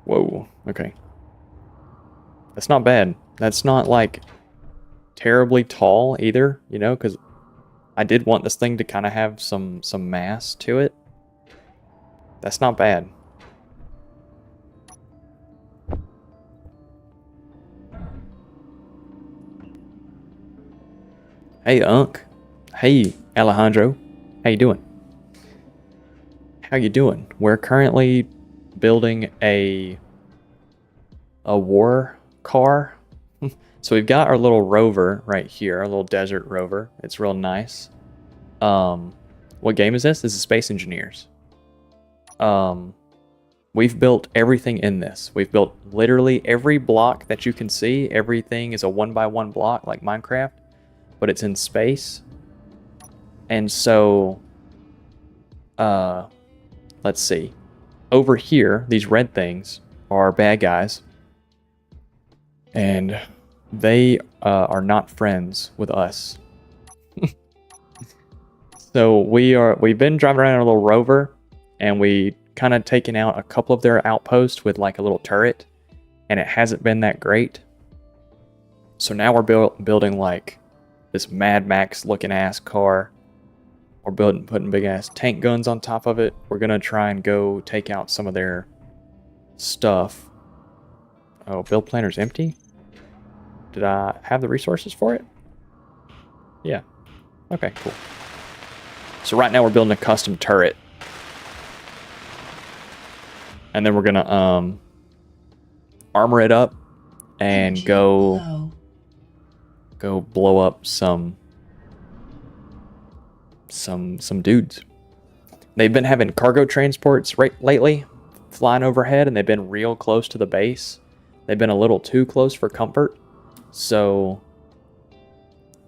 Whoa, okay. That's not bad. That's not, like, terribly tall either, you know, because I did want this thing to kind of have some mass to it. That's not bad. Hey, Unc. Hey, Alejandro. How you doing? How you doing? We're currently building a war car. So we've got our little rover right here, our little desert rover. It's real nice. What game is this? This is Space Engineers. We've built everything in this. We've built literally every block that you can see. Everything is a 1x1 block like Minecraft, but it's in space. And so, let's see. Over here, these red things are bad guys. And they are not friends with us. So we've been driving around in a little rover, and we kind of taken out a couple of their outposts with like a little turret, and it hasn't been that great. So now we're building like this Mad Max looking ass car. We're putting big ass tank guns on top of it. We're gonna try and go take out some of their stuff. Oh, build planner's empty? Did I have the resources for it? Yeah. Okay, cool. So right now we're building a custom turret. And then we're gonna armor it up and go blow up some dudes. They've been having cargo transports lately flying overhead, and they've been real close to the base. They've been a little too close for comfort. So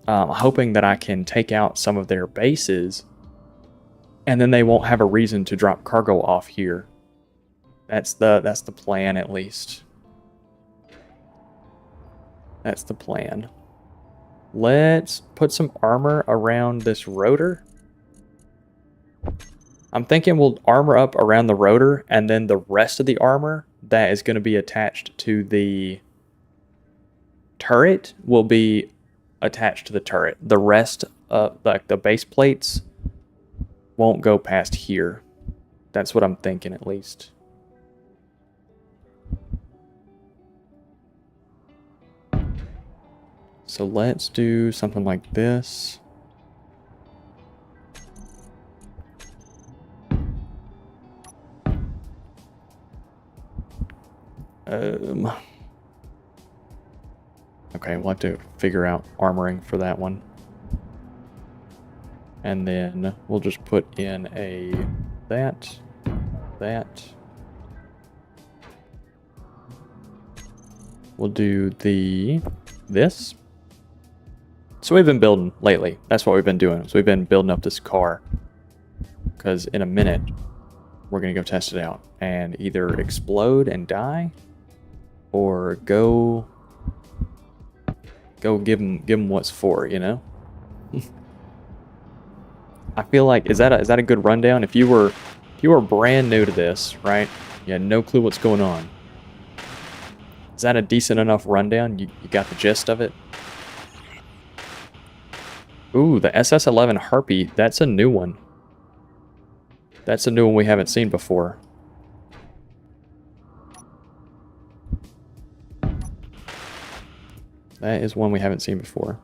I'm hoping that I can take out some of their bases, and then they won't have a reason to drop cargo off here. That's the plan, at least. That's the plan. Let's put some armor around this rotor. I'm thinking we'll armor up around the rotor, and then the rest of the armor that is going to be attached to the turret will be attached to the turret. The rest of the base plates won't go past here. That's what I'm thinking, at least. So let's do something like this. Okay, we'll have to figure out armoring for that one. And then we'll just put in a that. We'll do this. So we've been building lately. That's what we've been doing. So we've been building up this car. Because in a minute, we're going to go test it out. And either explode and die, or go give them what's for, you know? I feel like, is that a good rundown? If you were brand new to this, right? You had no clue what's going on. Is that a decent enough rundown? You got the gist of it? Ooh, the SS-11 Harpy. That's a new one. That's a new one we haven't seen before. That is one we haven't seen before.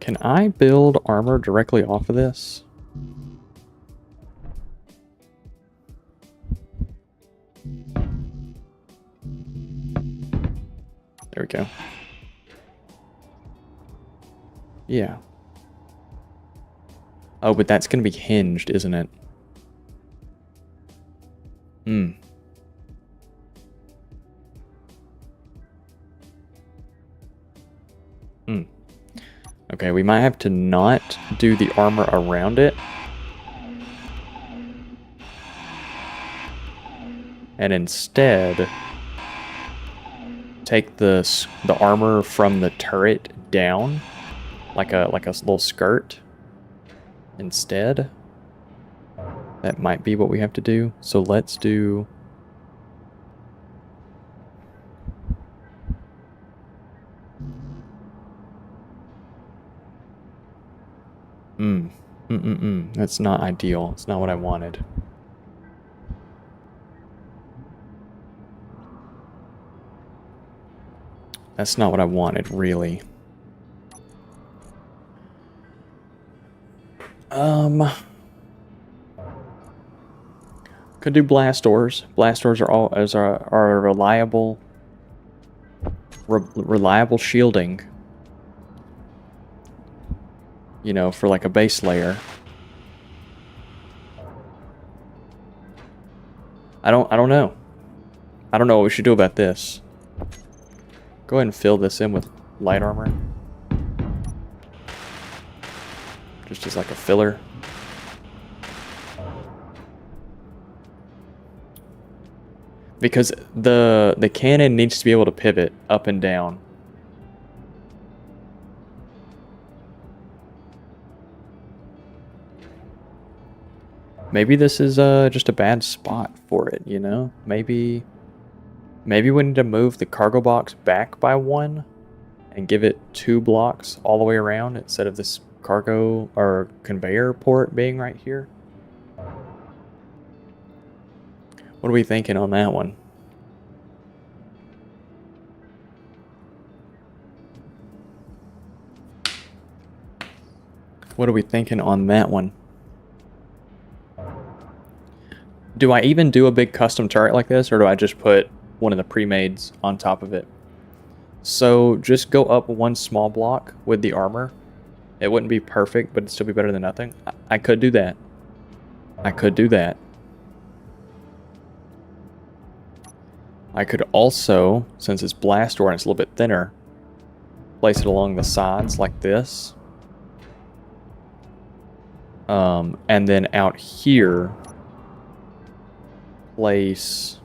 Can I build armor directly off of this? There we go. Yeah. Oh, but that's going to be hinged, isn't it? Okay, we might have to not do the armor around it. And instead take the armor from the turret down like a little skirt instead. That might be what we have to do. So let's do That's not ideal. It's not what I wanted. That's not what I wanted, really. Could do blast doors. Blast doors are a reliable shielding. You know, for like a base layer. I don't know. I don't know what we should do about this. Go ahead and fill this in with light armor. Just as like a filler. Because the cannon needs to be able to pivot up and down. Maybe this is just a bad spot for it, you know? Maybe we need to move the cargo box back by one and give it 2 blocks all the way around instead of this cargo or conveyor port being right here. What are we thinking on that one? What are we thinking on that one? Do I even do a big custom turret like this, or do I just put one of the pre-mades on top of it? So just go up one small block with the armor. It wouldn't be perfect, but it'd still be better than nothing. I could do that. I could do that. I could also, since it's blast door and it's a little bit thinner, place it along the sides like this. And then out here, place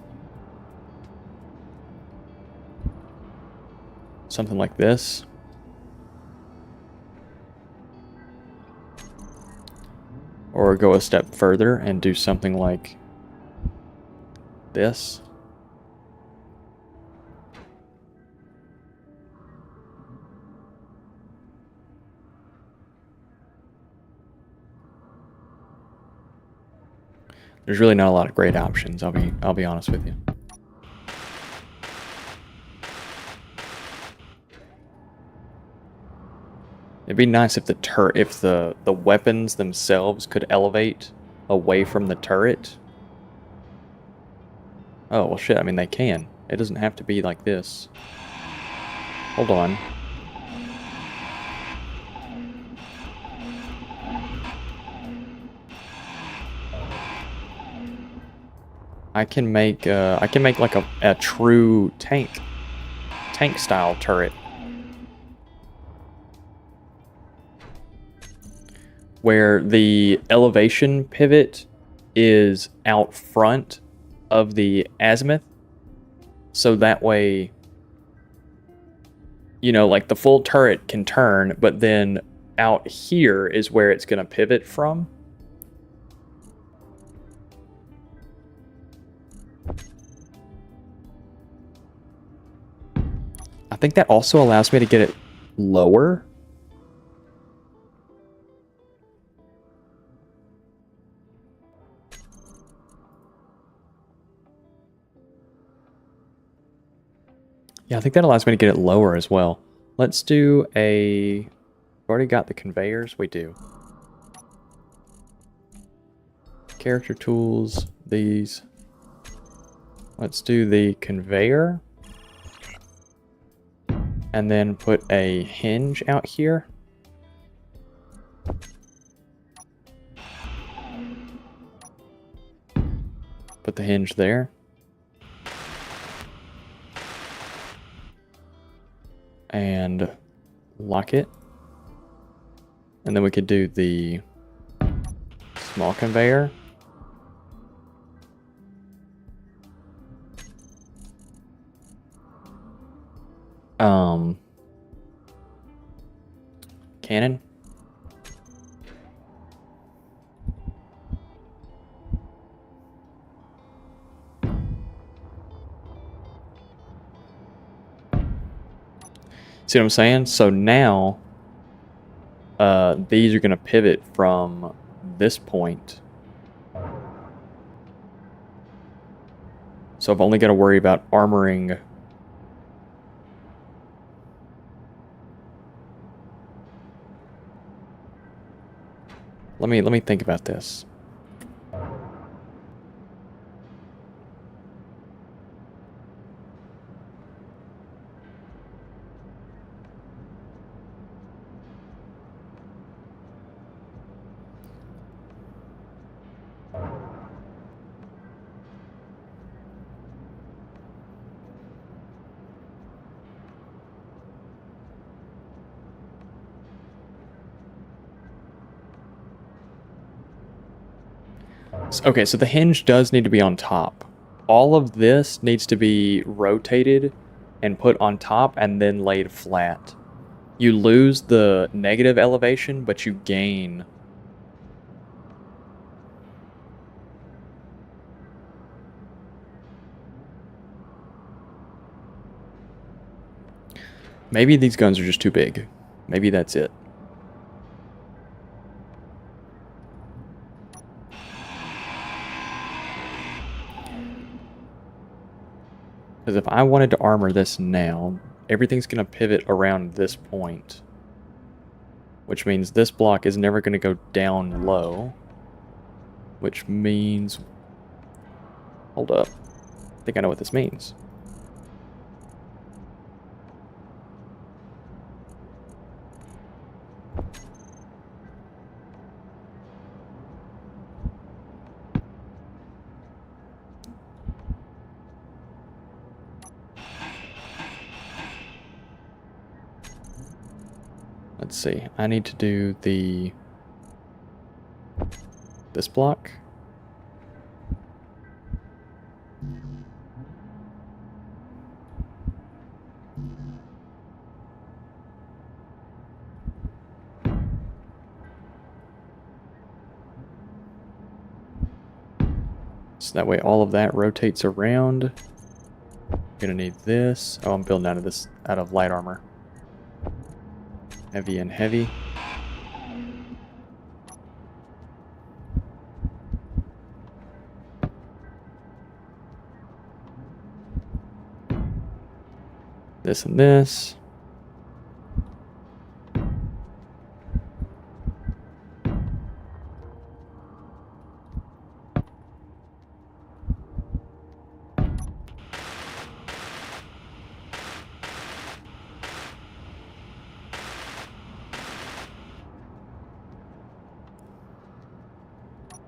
something like this. Or go a step further and do something like this. There's really not a lot of great options, I'll be honest with you. It'd be nice if the weapons themselves could elevate away from the turret. Oh, well shit, I mean they can. It doesn't have to be like this. Hold on. I can make like a true tank style turret. Where the elevation pivot is out front of the azimuth. So that way, you know, like the full turret can turn, but then out here is where it's going to pivot from. I think that also allows me to get it lower. Yeah, I think that allows me to get it lower as well. Let's do a... We've already got the conveyors. We do. Character tools, these. Let's do the conveyor. And then put a hinge out here. Put the hinge there. And lock it. And then we could do the small conveyor. Cannon. See what I'm saying? So now, these are going to pivot from this point. So I've only got to worry about armoring. Let me think about this. Okay, so the hinge does need to be on top. All of this needs to be rotated and put on top and then laid flat. You lose the negative elevation, but you gain. Maybe these guns are just too big. Maybe that's it. Because if I wanted to armor this now, everything's going to pivot around this point. Which means this block is never going to go down low. Which means... Hold up. I think I know what this means. Let's see. I need to do this block. So that way all of that rotates around. Gonna need this. Oh, I'm building out of light armor. Heavy and heavy. This and this.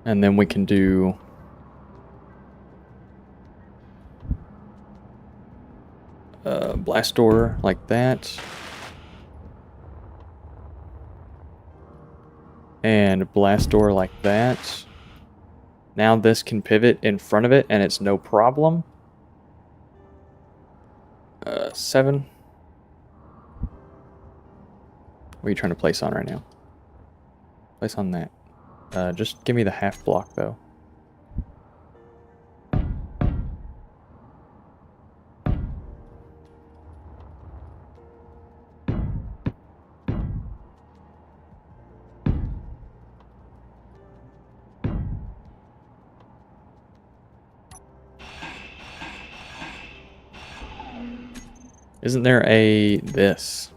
And then we can do blast door like that. And blast door like that. Now this can pivot in front of it and it's no problem. 7. What are you trying to place on right now? Place on that. Just give me the half block though. Isn't there this?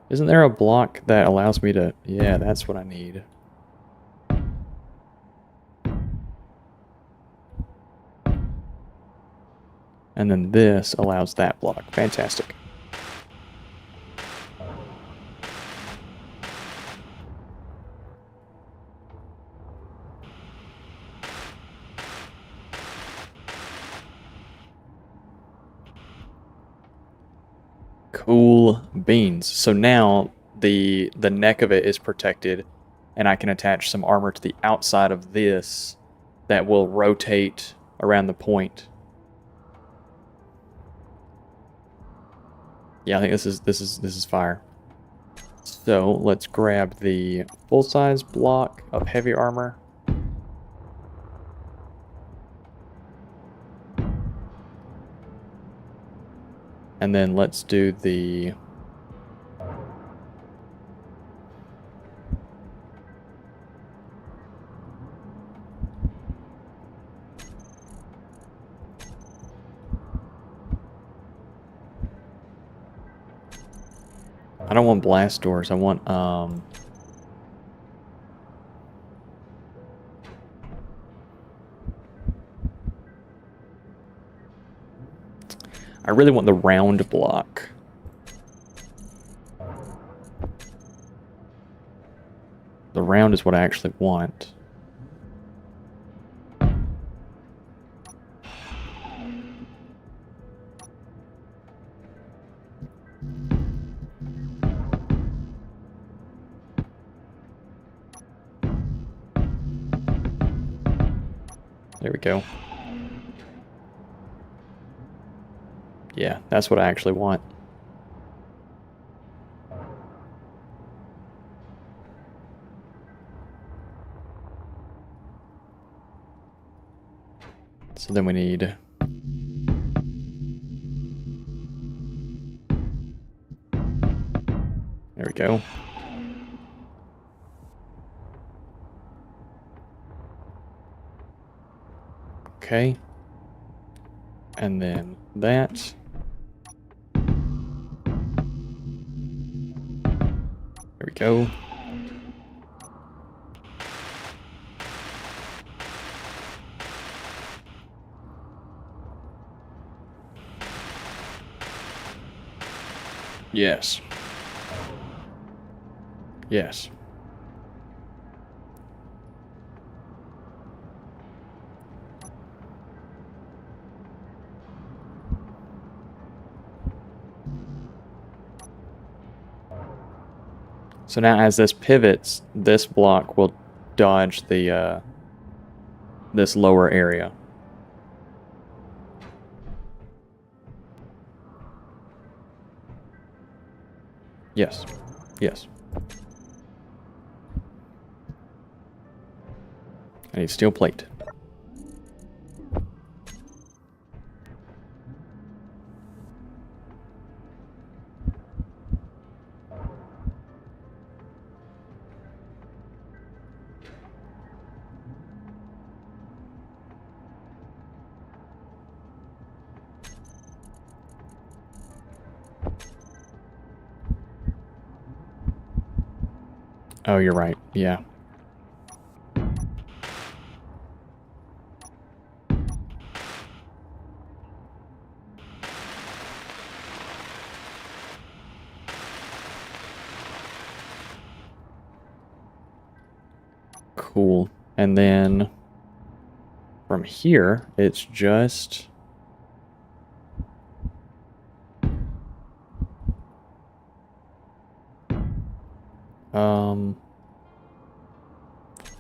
Isn't there a block that allows me to... Yeah, that's what I need. And then this allows that block. Fantastic. Cool beans. So now the neck of it is protected, and I can attach some armor to the outside of this that will rotate around the point. Yeah, I think this is fire. So let's grab the full-size block of heavy armor. And then let's do the... I don't want blast doors. I want I really want the round block. The round is what I actually want. There we go. Yeah, that's what I actually want. So then we need we go. Okay. And then that. There we go. Yes. Yes. So now as this pivots, this block will dodge the this lower area. Yes. Yes. I need steel plate. Oh, you're right. Yeah. Cool. And then from here, it's just...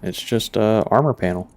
it's just a armor panel.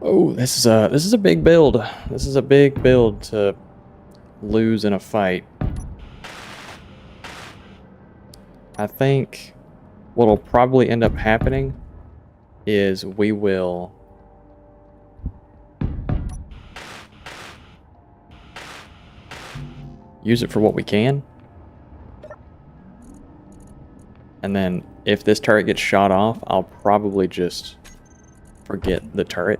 Oh, this is a big build. This is a big build to lose in a fight. I think what'll probably end up happening is we will use it for what we can. And then if this turret gets shot off, I'll probably just forget the turret.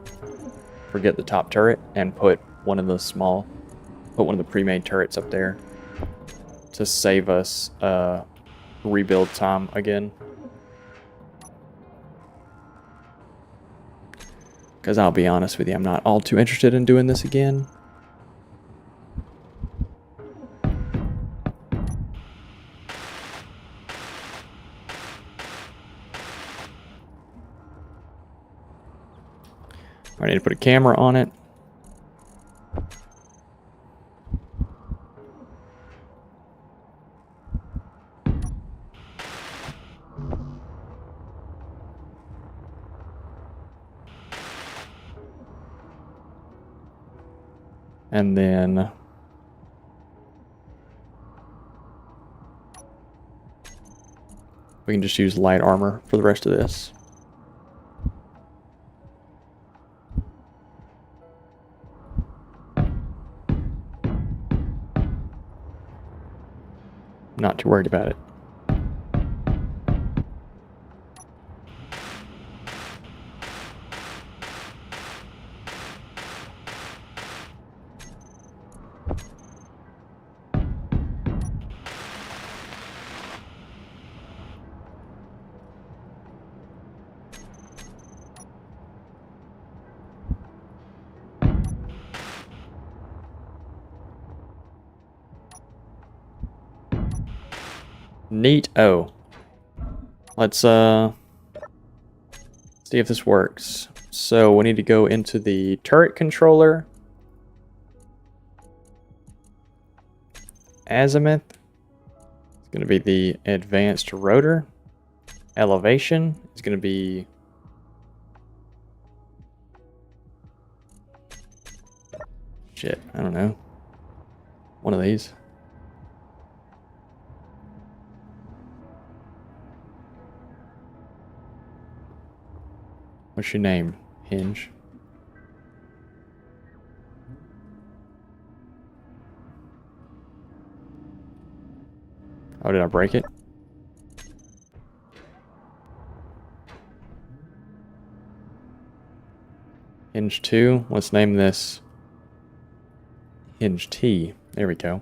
Forget the top turret and put one of the pre-made turrets up there to save us rebuild time again. Because I'll be honest with you, I'm not all too interested in doing this again. I need to put a camera on it. And then we can just use light armor for the rest of this. Not too worried about it. Neat. Oh. Let's see if this works. So we need to go into the turret controller. Azimuth. It's going to be the advanced rotor. Elevation is going to be shit, I don't know. One of these. What's your name? Hinge. Oh, did I break it? Hinge 2. Let's name this Hinge T. There we go.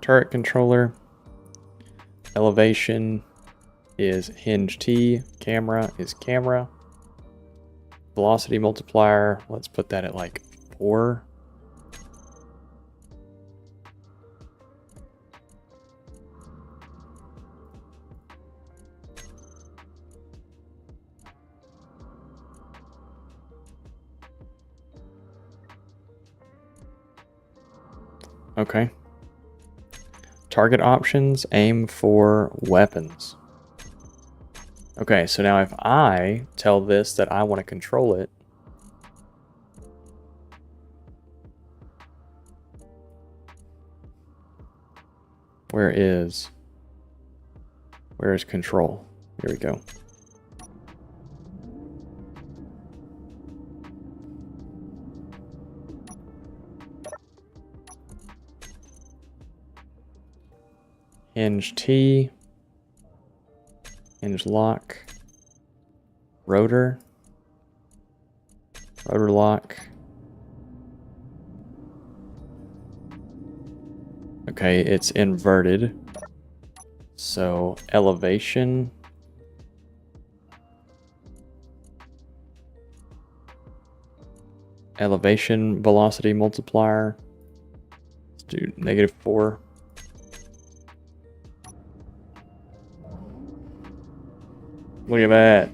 Turret controller. Elevation is Hinge T. Camera is camera. Velocity multiplier. Let's put that at like 4. Okay. Target options, aim for weapons. Okay, so now if I tell this that I want to control it, where is control? Here we go. Hinge T, hinge lock, rotor lock. Okay, it's inverted. So elevation. Elevation velocity multiplier. Let's do -4. Look at that.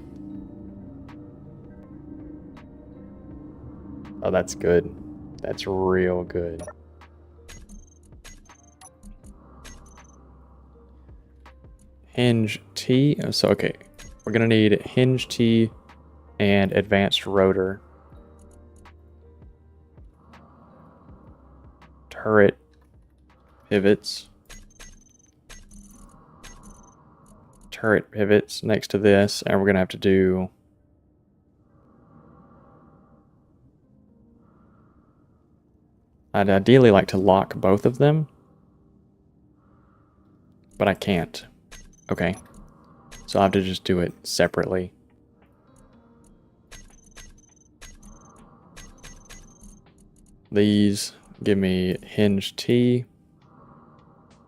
Oh, that's good. That's real good. Hinge T. So, okay. We're going to need hinge T and advanced rotor. Turret pivots. Turret pivots next to this, and we're going to have to do I'd ideally like to lock both of them, but I can't. Okay, so I have to just do it separately. These give me hinge T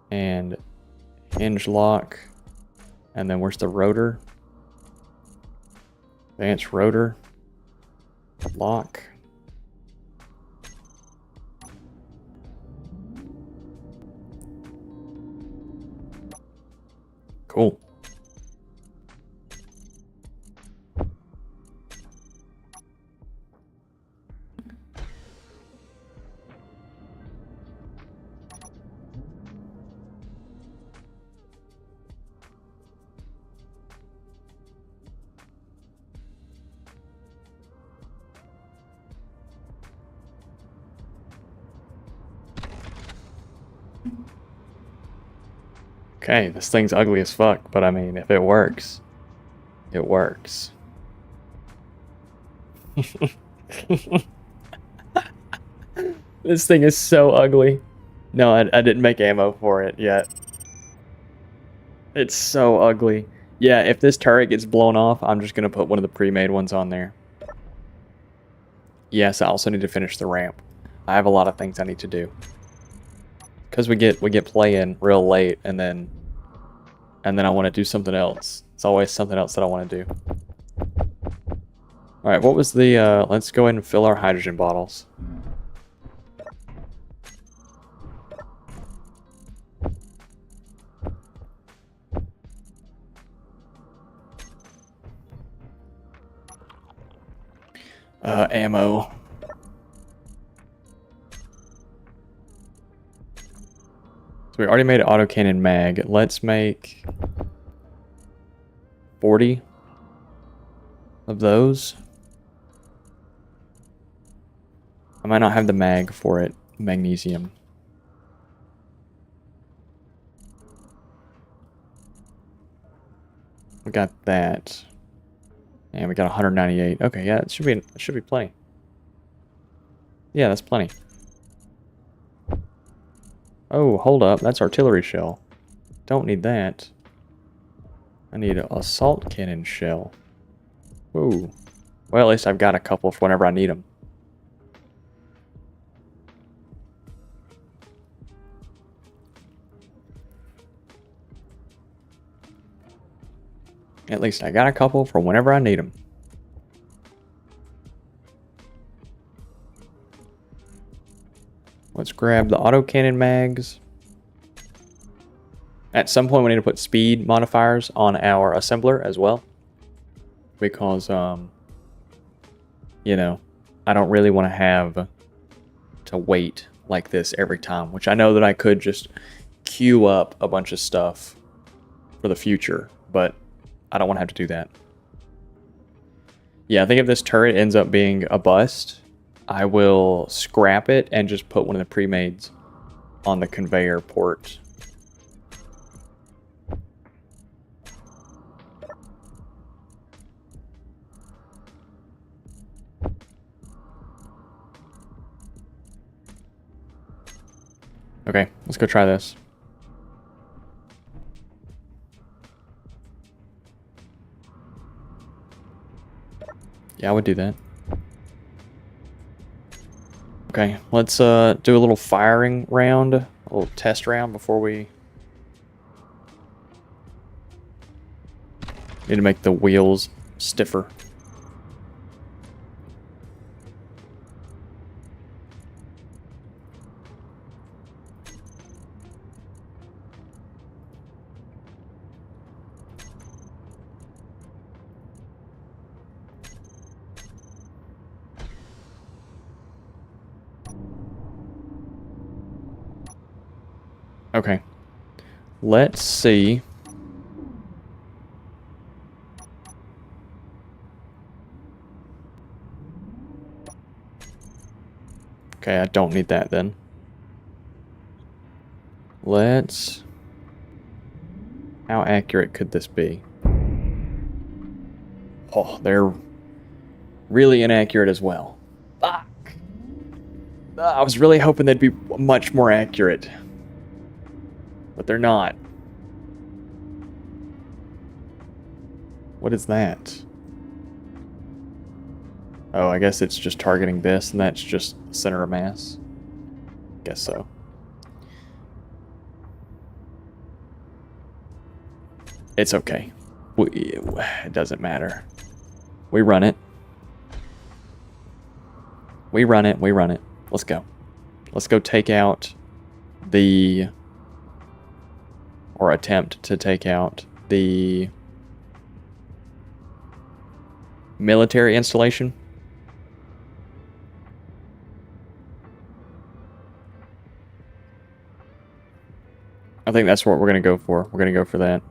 and hinge lock. And then where's the rotor? Advanced rotor. Lock. Cool. Okay, this thing's ugly as fuck, but I mean, if it works, it works. This thing is so ugly. No, I didn't make ammo for it yet. It's so ugly. Yeah, if this turret gets blown off, I'm just going to put one of the pre-made ones on there. Yes, I also need to finish the ramp. I have a lot of things I need to do. Because we get playing real late, and then I want to do something else. It's always something else that I want to do. Alright, what was the, let's go ahead and fill our hydrogen bottles. Ammo. So we already made an autocannon mag. Let's make 40 of those. I might not have the mag for it. Magnesium. We got that. And we got 198. Okay, yeah, it should be plenty. Yeah, that's plenty. Oh, hold up. That's artillery shell. Don't need that. I need an assault cannon shell. Whoa. Well, at least I've got a couple for whenever I need them. At least I got a couple for whenever I need them. Let's grab the autocannon mags. At some point we need to put speed modifiers on our assembler as well. Because, you know, I don't really want to have to wait like this every time. Which I know that I could just queue up a bunch of stuff for the future. But I don't want to have to do that. Yeah, I think if this turret ends up being a bust, I will scrap it and just put one of the pre-mades on the conveyor port. Okay, let's go try this. Yeah, I would do that. Okay, let's do a little firing round, a little test round before we need to make the wheels stiffer. Okay, let's see. Okay, I don't need that then. Let's... How accurate could this be? Oh, they're really inaccurate as well. Fuck! I was really hoping they'd be much more accurate. But they're not. What is that? Oh, I guess it's just targeting this, and that's just center of mass. Guess so. It's okay. It doesn't matter. We run it. We run it. We run it. Let's go. Let's go take out the... Or attempt to take out the military installation. I think that's what we're going to go for. We're going to go for that.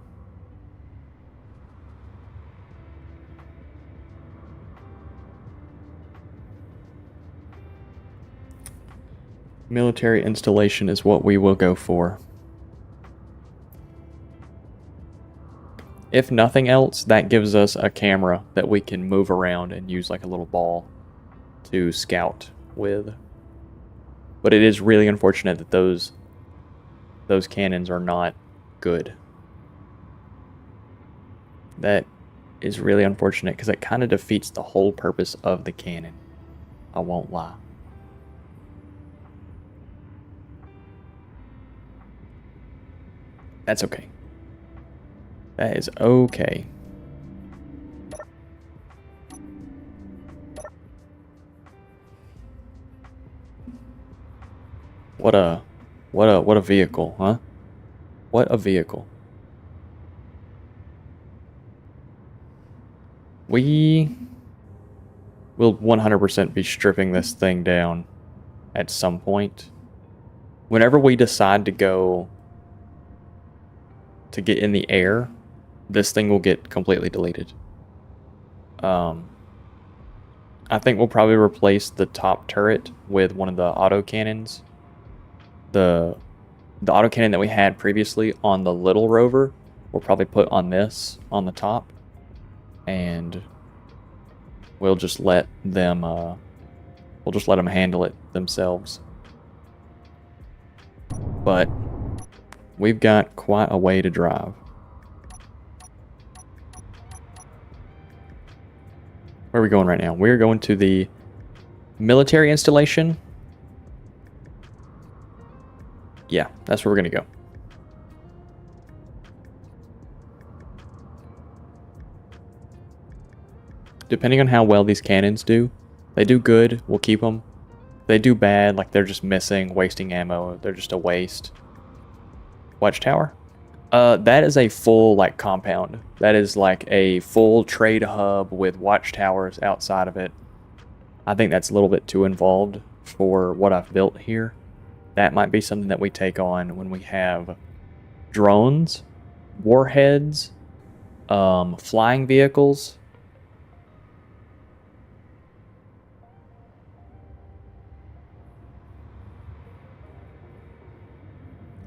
Military installation is what we will go for. If nothing else, that gives us a camera that we can move around and use like a little ball to scout with. But it is really unfortunate that those cannons are not good. That is really unfortunate because it kind of defeats the whole purpose of the cannon. I won't lie. That's okay. That is okay. What a vehicle, huh? What a vehicle. We We'll 100% be stripping this thing down at some point. Whenever we decide to go to get in the air, this thing will get completely deleted. I think we'll probably replace the top turret with one of the autocannons. The autocannon that we had previously on the little rover, we'll probably put on this on the top, and we'll just let them handle it themselves. But we've got quite a way to drive. Where are we going right now? We're going to the military installation. Yeah, that's where we're going to go. Depending on how well these cannons do, they do good, we'll keep them. They do bad, like they're just missing, wasting ammo, they're just a waste. Watchtower? That is a full, like, compound. That is like a full trade hub with watchtowers outside of it. I think that's a little bit too involved for what I've built here. That might be something that we take on when we have drones, warheads, flying vehicles.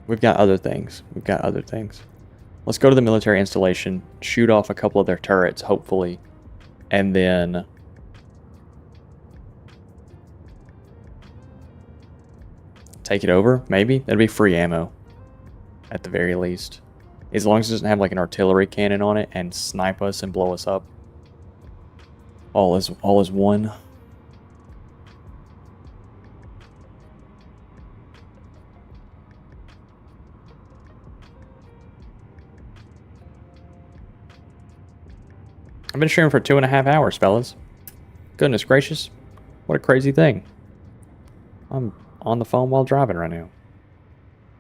We've got other things. Let's go to the military installation, shoot off a couple of their turrets, hopefully, and then take it over, maybe? That'd be free ammo, at the very least. As long as it doesn't have like an artillery cannon on it and snipe us and blow us up. All is one. I've been streaming for 2.5 hours, fellas. Goodness gracious. What a crazy thing. I'm on the phone while driving right now.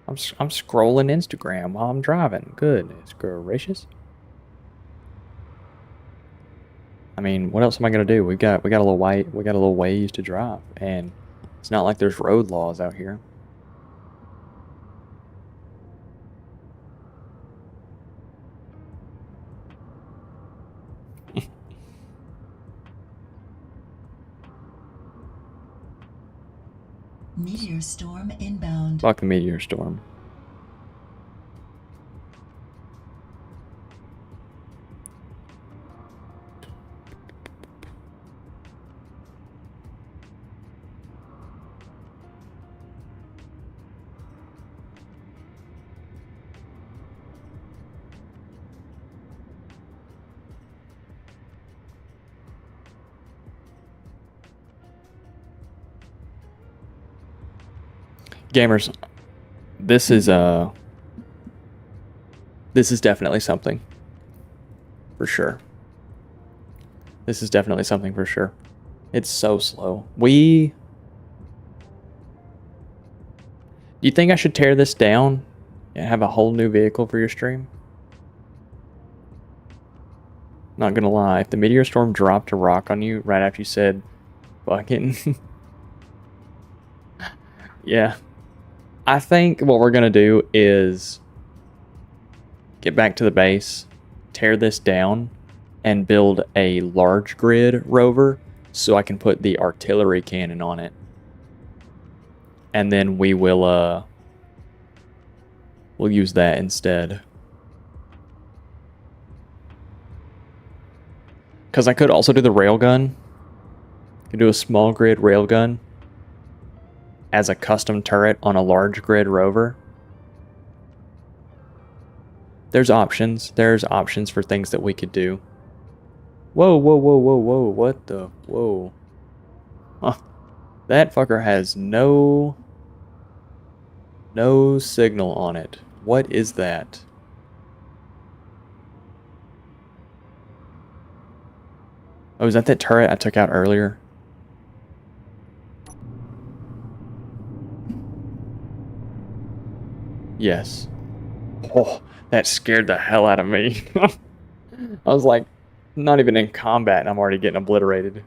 I'm scrolling Instagram while I'm driving. Goodness gracious. I mean, what else am I gonna do? We got a little ways to drive, and it's not like there's road laws out here. Meteor storm inbound. Fuck the meteor storm. Gamers, this is definitely something. For sure. This is definitely something for sure. It's so slow. Do you think I should tear this down and have a whole new vehicle for your stream? Not gonna lie, if the meteor storm dropped a rock on you right after you said fucking yeah. I think what we're gonna do is get back to the base, tear this down, and build a large grid rover so I can put the artillery cannon on it. And then we'll use that instead. Because I could also do the railgun. Could do a small grid railgun as a custom turret on a large grid rover. There's options. There's options for things that we could do. Whoa, whoa, whoa, whoa, whoa. What the? Whoa. Huh. That fucker has no signal on it. What is that? Oh, is that turret I took out earlier? Yes. Oh, that scared the hell out of me. I was like, not even in combat and I'm already getting obliterated.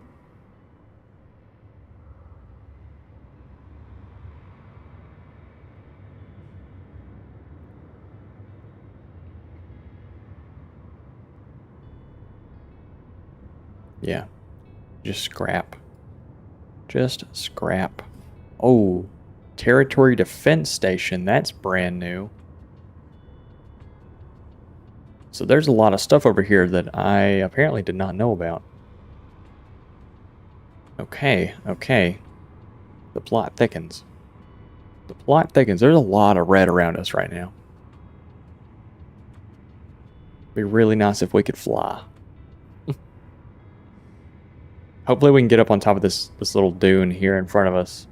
Just scrap. Just scrap. Oh, territory defense station. That's brand new. So there's a lot of stuff over here that I apparently did not know about. Okay, okay. The plot thickens. The plot thickens. There's a lot of red around us right now. Be really nice if we could fly. Hopefully we can get up on top of this little dune here in front of us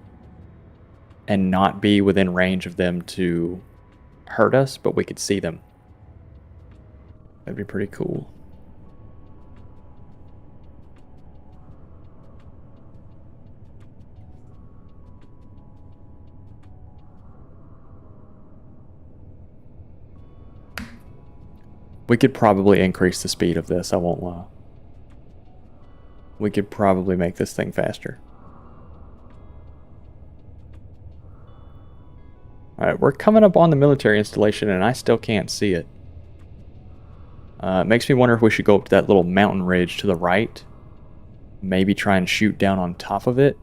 and not be within range of them to hurt us, but we could see them. That'd be pretty cool. We could probably increase the speed of this, I won't lie. We could probably make this thing faster. Alright, we're coming up on the military installation and I still can't see it. It makes me wonder if we should go up to that little mountain ridge to the right. Maybe try and shoot down on top of it.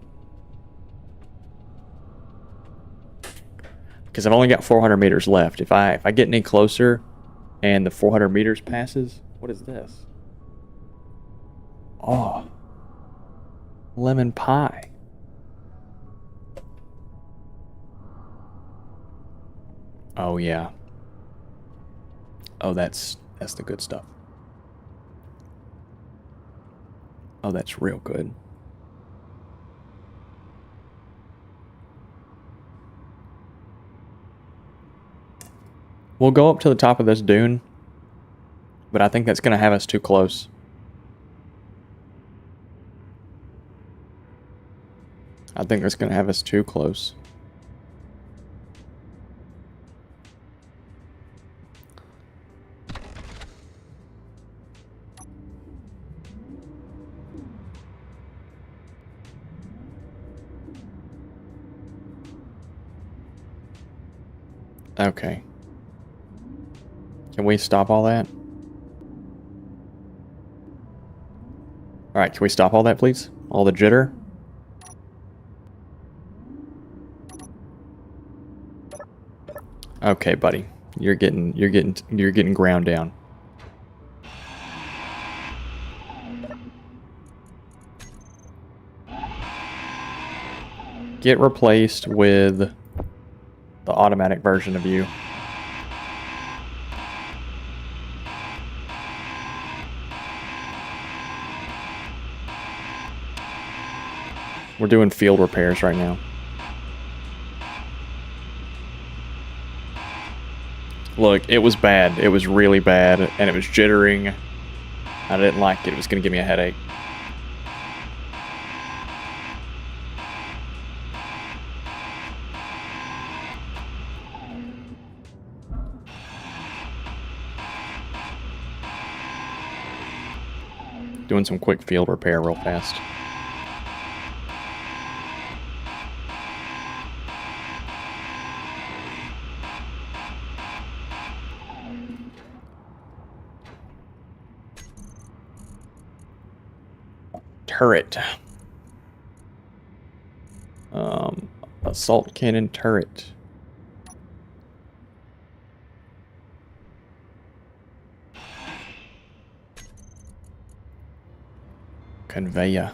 Because I've only got 400 meters left. If I get any closer and the 400 meters passes... What is this? Oh. Lemon pie. Oh, yeah. Oh, that's the good stuff. Oh, that's real good. We'll go up to the top of this dune, but I think that's going to have us too close. I think that's going to have us too close. Okay. Can we stop all that? Alright, can we stop all that, please? All the jitter? Okay, buddy. You're getting ground down. Get replaced with the automatic version of you. We're doing field repairs right now. Look, it was bad. It was really bad, and it was jittering. I didn't like it. It was going to give me a headache. Doing some quick field repair real fast. Turret. Assault cannon turret. Conveyor.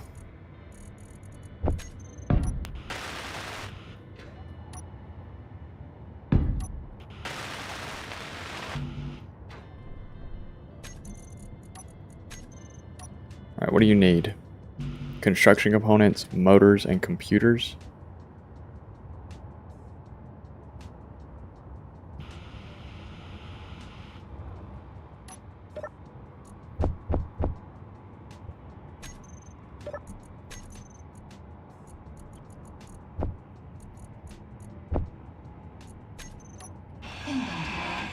Alright, what do you need? Construction components, motors, and computers. Inventory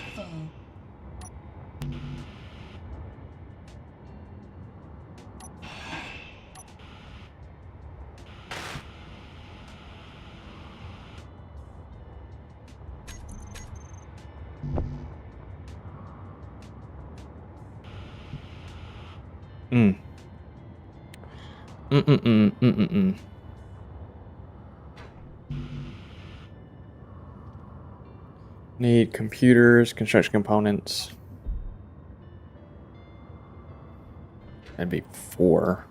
full. Need computers, construction components. That'd be 4.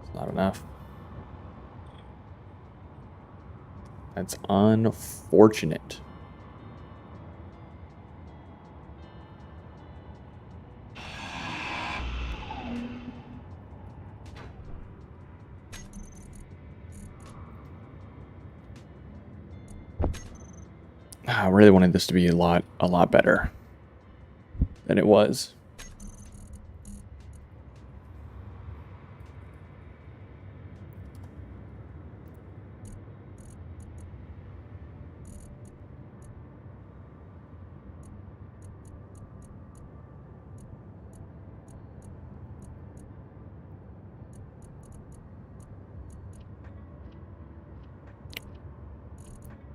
It's not enough. That's unfortunate. I really wanted this to be a lot better than it was.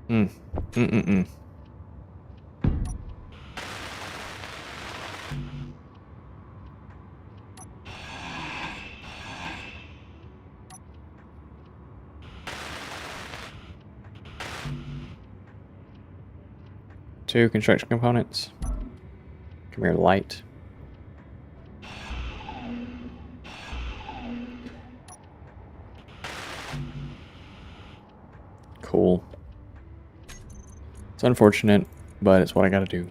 Mm. 2 construction components. Come here, light. Cool. It's unfortunate, but it's what I gotta do.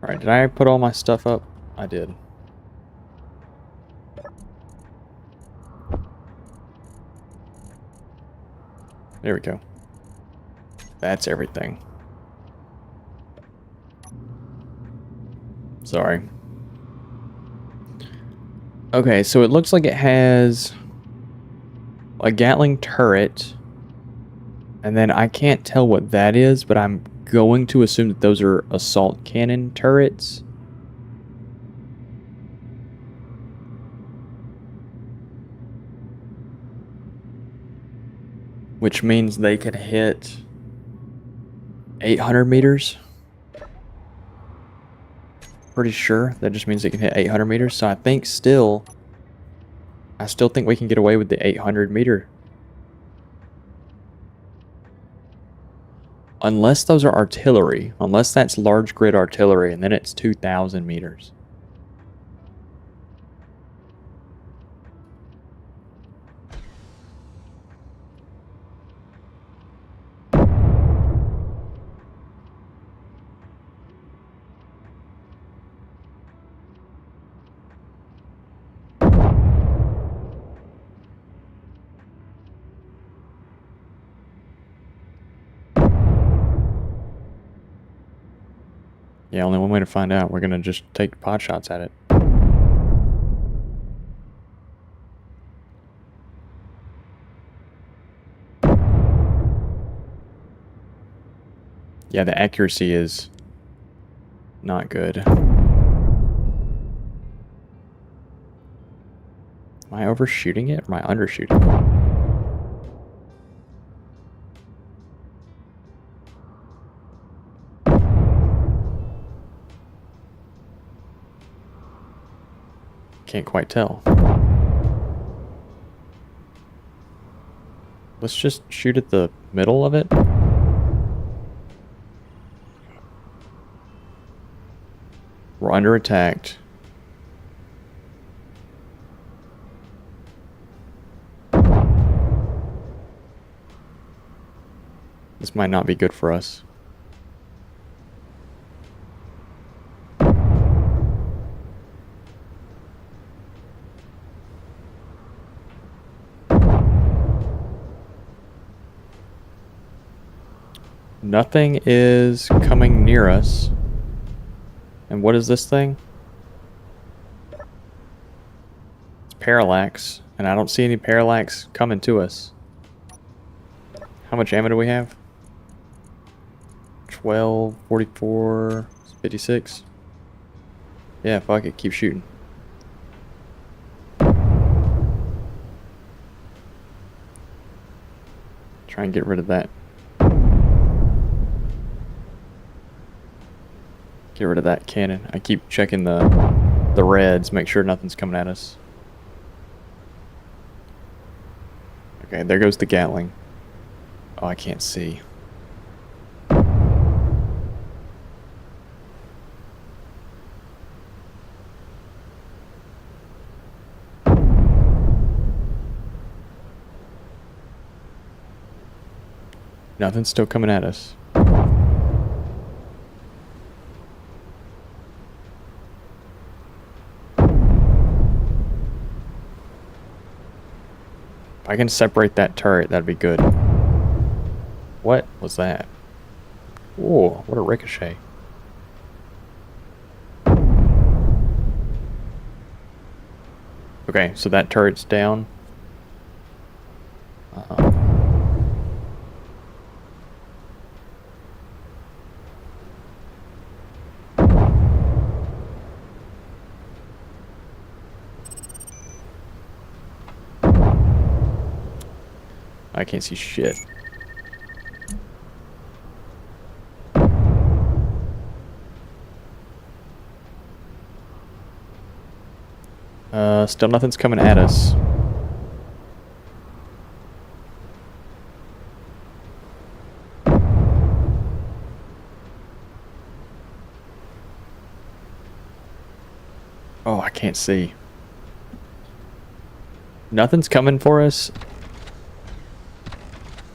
Alright, did I put all my stuff up? I did. There we go. That's everything. Sorry. Okay, so it looks like it has a Gatling turret. And then I can't tell what that is, but I'm going to assume that those are assault cannon turrets. Which means they can hit 800 meters. Pretty sure that just means they can hit 800 meters. So I still think we can get away with the 800 meter. Unless those are artillery. Unless that's large grid artillery, and then it's 2,000 meters. Yeah, only one way to find out. We're gonna just take pot shots at it. Yeah, the accuracy is not good. Am I overshooting it or am I undershooting it? Can't quite tell. Let's just shoot at the middle of it. We're under attack. This might not be good for us. Nothing is coming near us. And what is this thing? It's parallax, and I don't see any parallax coming to us. How much ammo do we have? 12, 44, 56. Yeah, fuck it, keep shooting. Try and get rid of that. Get rid of that cannon. I keep checking the reds, make sure nothing's coming at us. Okay, there goes the Gatling. Oh, I can't see. Nothing's still coming at us. If I can separate that turret, that'd be good. What was that? Whoa, what a ricochet. Okay, so that turret's down. I can't see shit. Still nothing's coming at us. Oh, I can't see. Nothing's coming for us.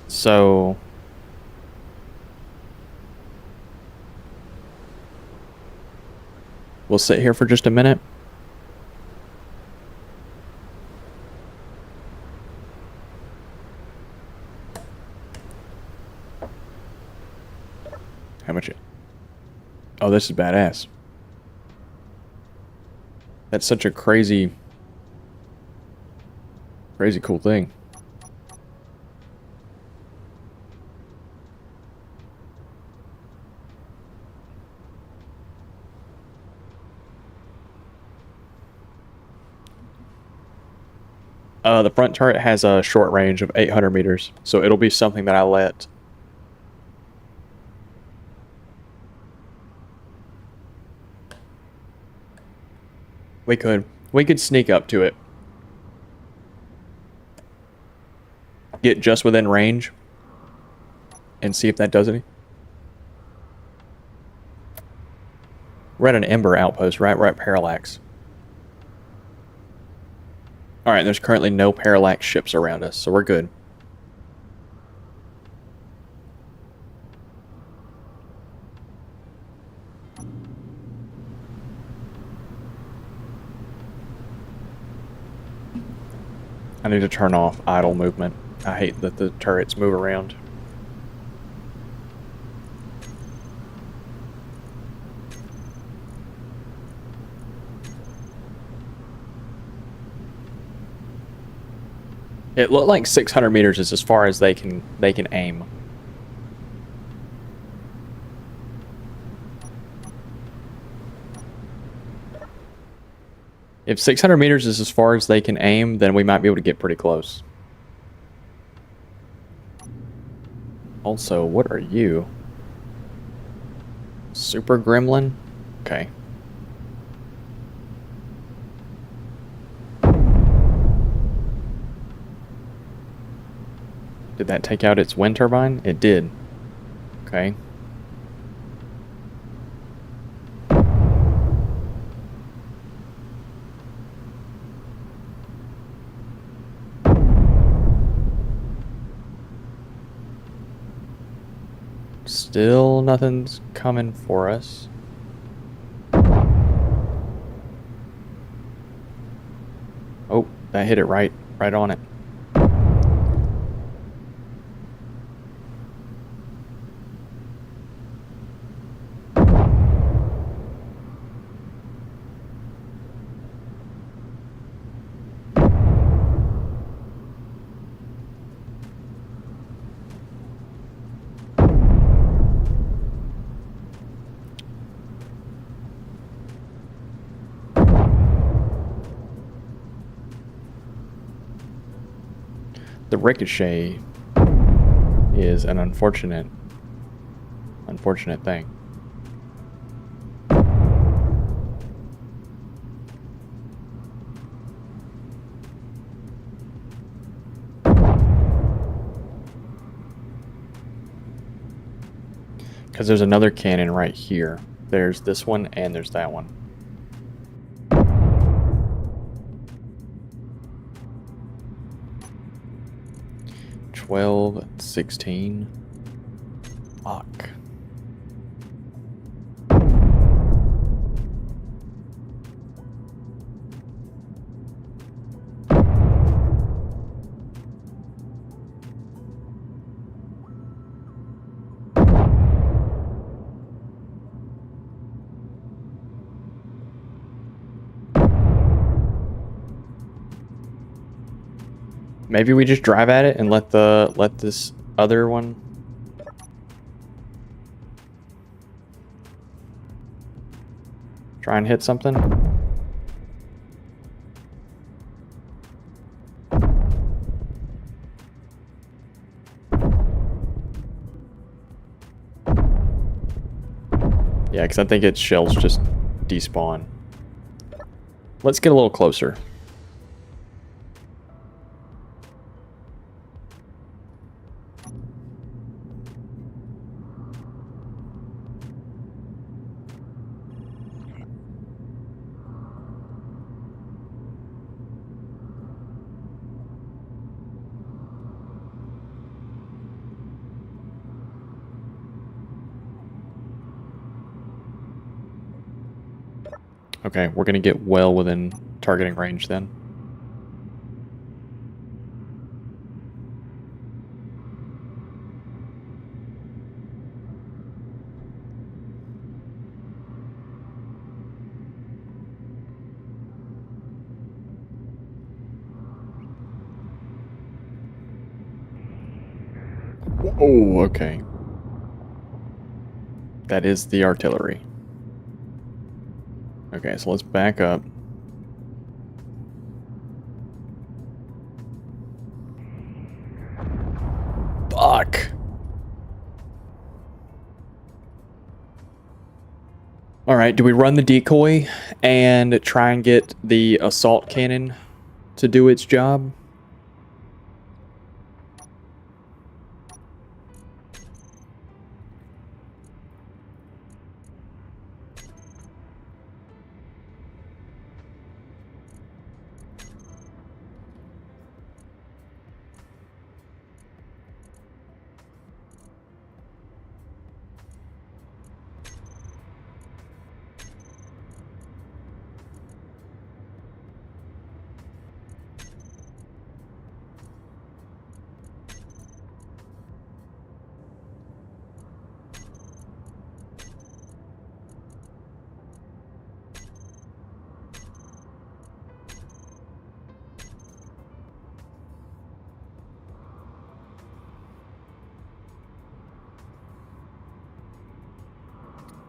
So we'll sit here for just a minute. How much? Oh, this is badass. That's such a crazy cool thing. The front turret has a short range of 800 meters, so it'll be something that I let. We could sneak up to it. Get just within range and see if that does any. We're at an Ember outpost, right? We're at Parallax. Alright, there's currently no Parallax ships around us, so we're good. I need to turn off idle movement. I hate that the turrets move around. It looked like 600 meters is as far as they can aim. If 600 meters is as far as they can aim, then we might be able to get pretty close. Also, what are you? Super Gremlin? Okay. Did that take out its wind turbine? It did. Okay. Still nothing's coming for us. Oh, that hit it right on it. The ricochet is an unfortunate thing. Because there's another cannon right here. There's this one and there's that one. $12, $16. Fuck. Maybe we just drive at it and let this other one try and hit something. Yeah, because I think its shells just despawn. Let's get a little closer. Okay, we're gonna get well within targeting range then. Oh, okay. That is the artillery. Okay, so let's back up. Fuck. Alright, do we run the decoy and try and get the assault cannon to do its job?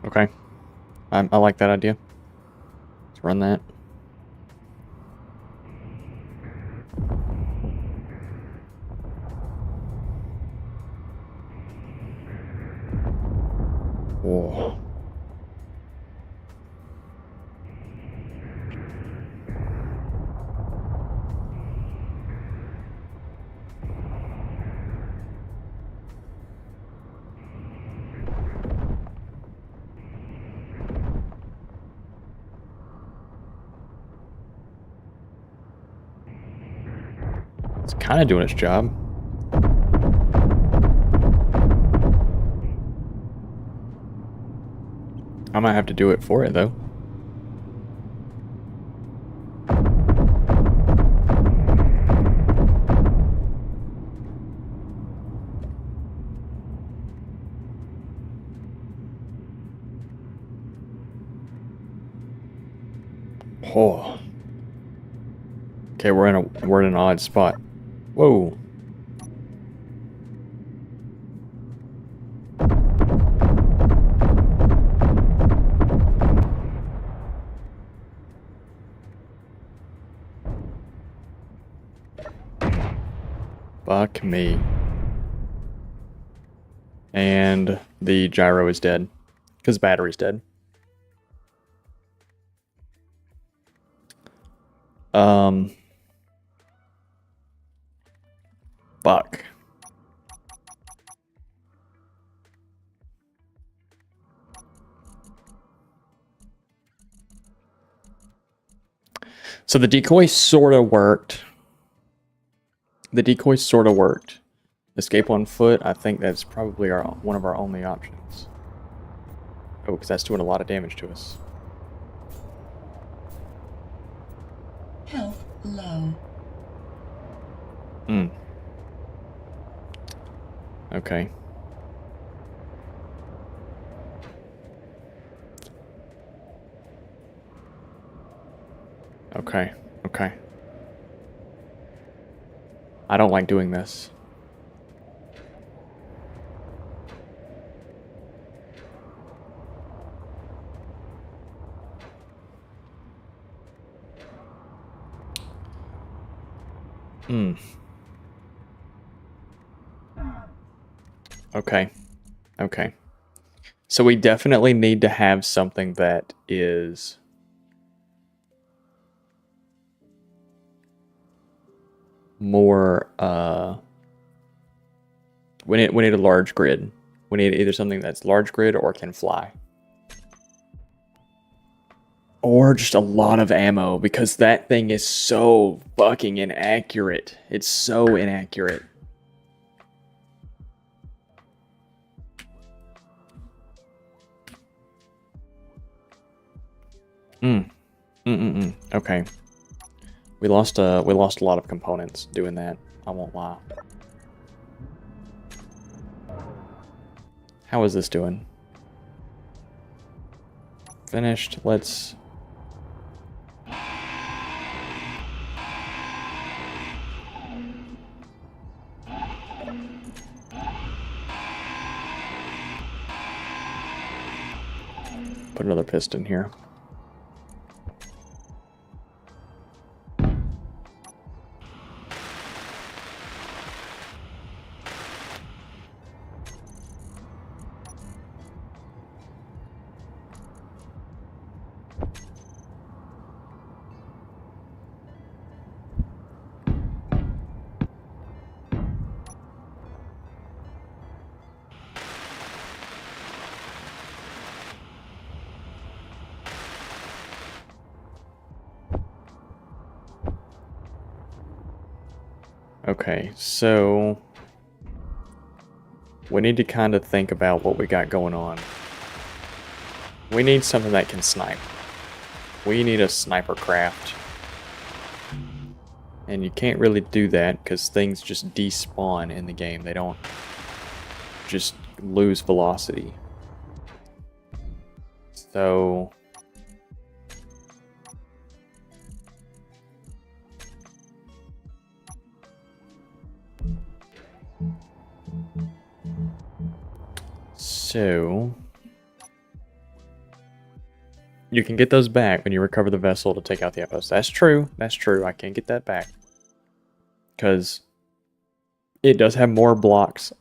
Okay. I like that idea. Let's run that. Whoa. It's kind of doing its job. I might have to do it for it, though. Oh. Okay, we're in an odd spot. Whoa. Fuck me. And the gyro is dead. Because the battery's dead. Fuck. So the decoy sort of worked. The decoy sort of worked. Escape on foot, I think that's probably one of our only options. Oh, because that's doing a lot of damage to us. Health low. Hmm. Okay. Okay. Okay. I don't like doing this. Hmm. Okay. Okay. So we definitely need to have something that is more we need a large grid. We need either something that's large grid or can fly. Or just a lot of ammo, because that thing is so fucking inaccurate. It's so inaccurate. Okay. We lost a lot of components doing that. I won't lie. How is this doing? Finished. Let's... put another piston here. Okay, so we need to kind of think about what we got going on. We need something that can snipe. We need a sniper craft. And you can't really do that because things just despawn in the game. They don't just lose velocity. So... you can get those back when you recover the vessel to take out the outpost. That's true. That's true. I can get that back. Because it does have more blocks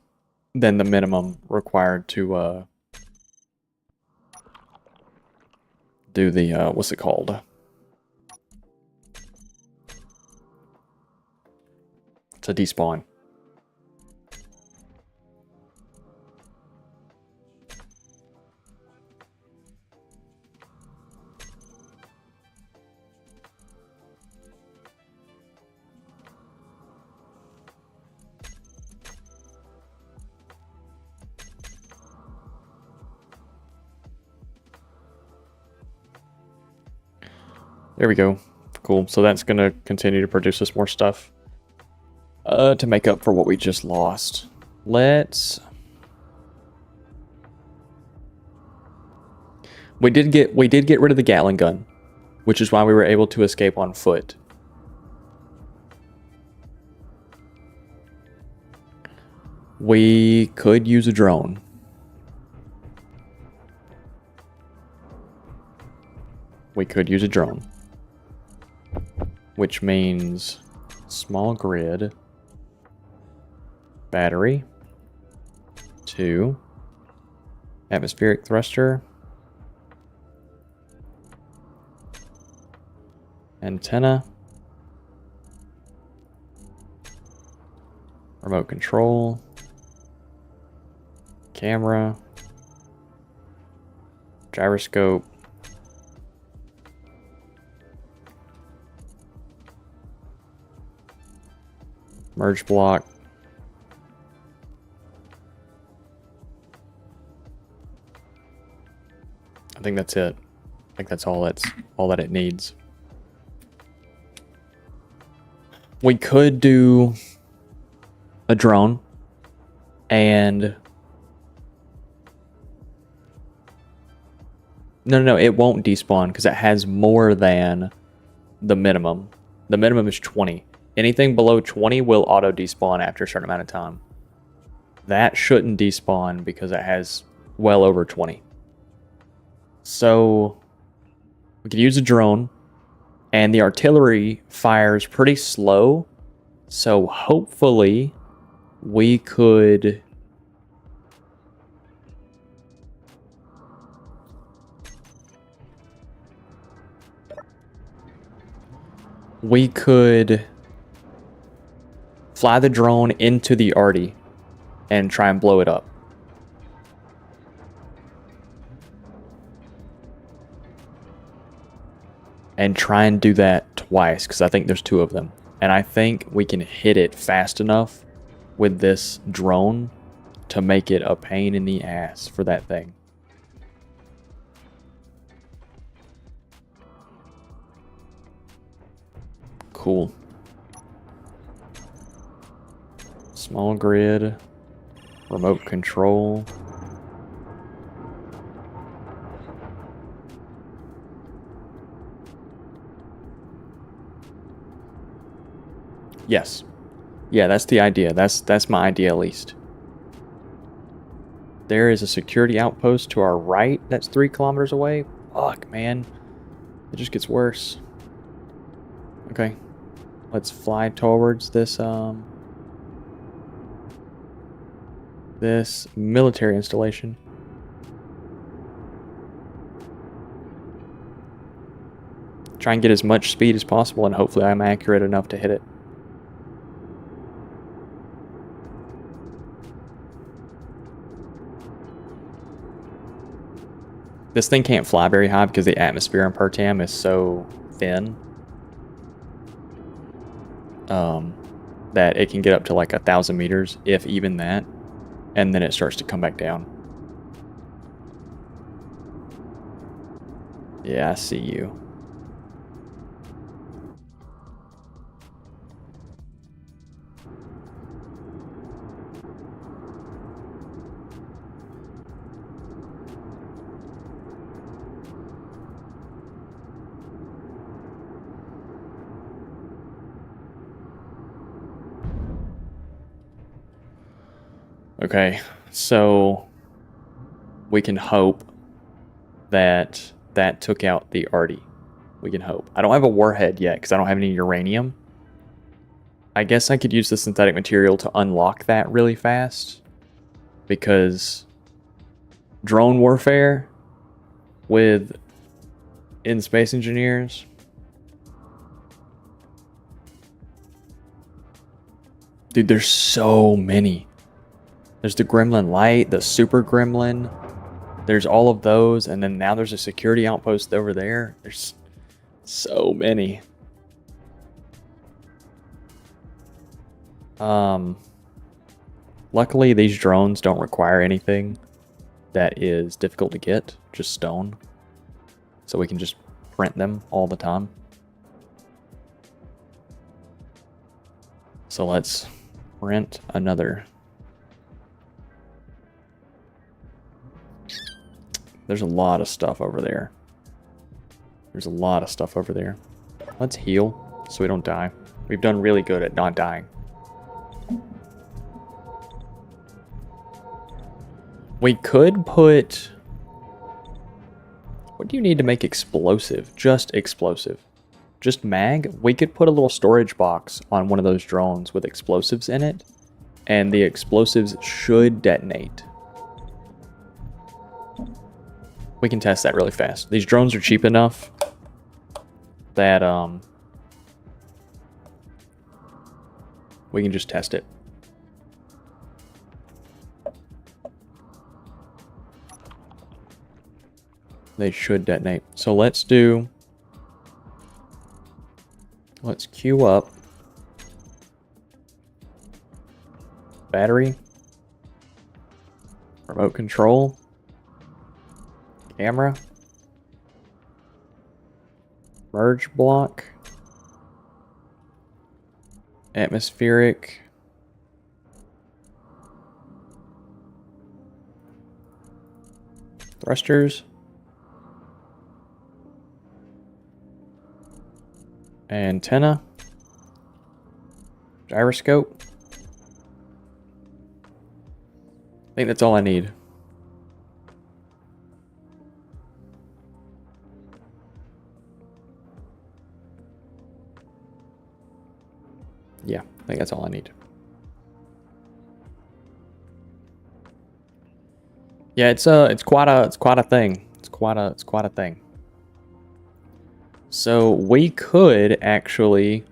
than the minimum required to do the, what's it called? To despawn. There we go. Cool. So that's going to continue to produce us more stuff to make up for what we just lost. Let's... We did get rid of the Gatling gun, which is why we were able to escape on foot. We could use a drone. We could use a drone. Which means small grid, battery, 2, atmospheric thruster, antenna, remote control, camera, gyroscope, Merge block. I think that's it. I think that's all that it needs. We could do a drone and no, it won't despawn because it has more than the minimum. The minimum is 20. Anything below 20 will auto despawn after a certain amount of time. That shouldn't despawn because it has well over 20. So we could use a drone, and the artillery fires pretty slow. So hopefully we could fly the drone into the arty and try and blow it up. And try and do that twice, because I think there's 2 of them. And I think we can hit it fast enough with this drone to make it a pain in the ass for that thing. Cool. Small grid. Remote control. Yes. Yeah, that's the idea. That's my idea at least. There is a security outpost to our right that's 3 kilometers away. Fuck, man. It just gets worse. Okay. Let's fly towards this this military installation. Try and get as much speed as possible, and hopefully I'm accurate enough to hit it. This thing can't fly very high because the atmosphere in Pertam is so thin that it can get up to like 1,000 meters, if even that, and then it starts to come back down. Yeah, I see you. Okay, so we can hope that that took out the arty. We can hope. I don't have a warhead yet because I don't have any uranium. I guess I could use the synthetic material to unlock that really fast, because drone warfare with in-space engineers, dude, there's so many. There's the Gremlin Light, the Super Gremlin. There's all of those, and then now there's a security outpost over there. There's so many. Luckily, these drones don't require anything that is difficult to get, just stone. So we can just print them all the time. So let's print another. There's a lot of stuff over there. There's a lot of stuff over there. Let's heal so we don't die. We've done really good at not dying. We could put... What do you need to make explosive? Just explosive. Just mag? We could put a little storage box on one of those drones with explosives in it, and the explosives should detonate. We can test that really fast. These drones are cheap enough that we can just test it. They should detonate. So let's queue up Battery. Remote control. Camera. Merge block. Atmospheric. Thrusters. Antenna. Gyroscope. I think that's all I need. Yeah, I think that's all I need. Yeah, it's quite a thing. It's quite a thing. So we could actually,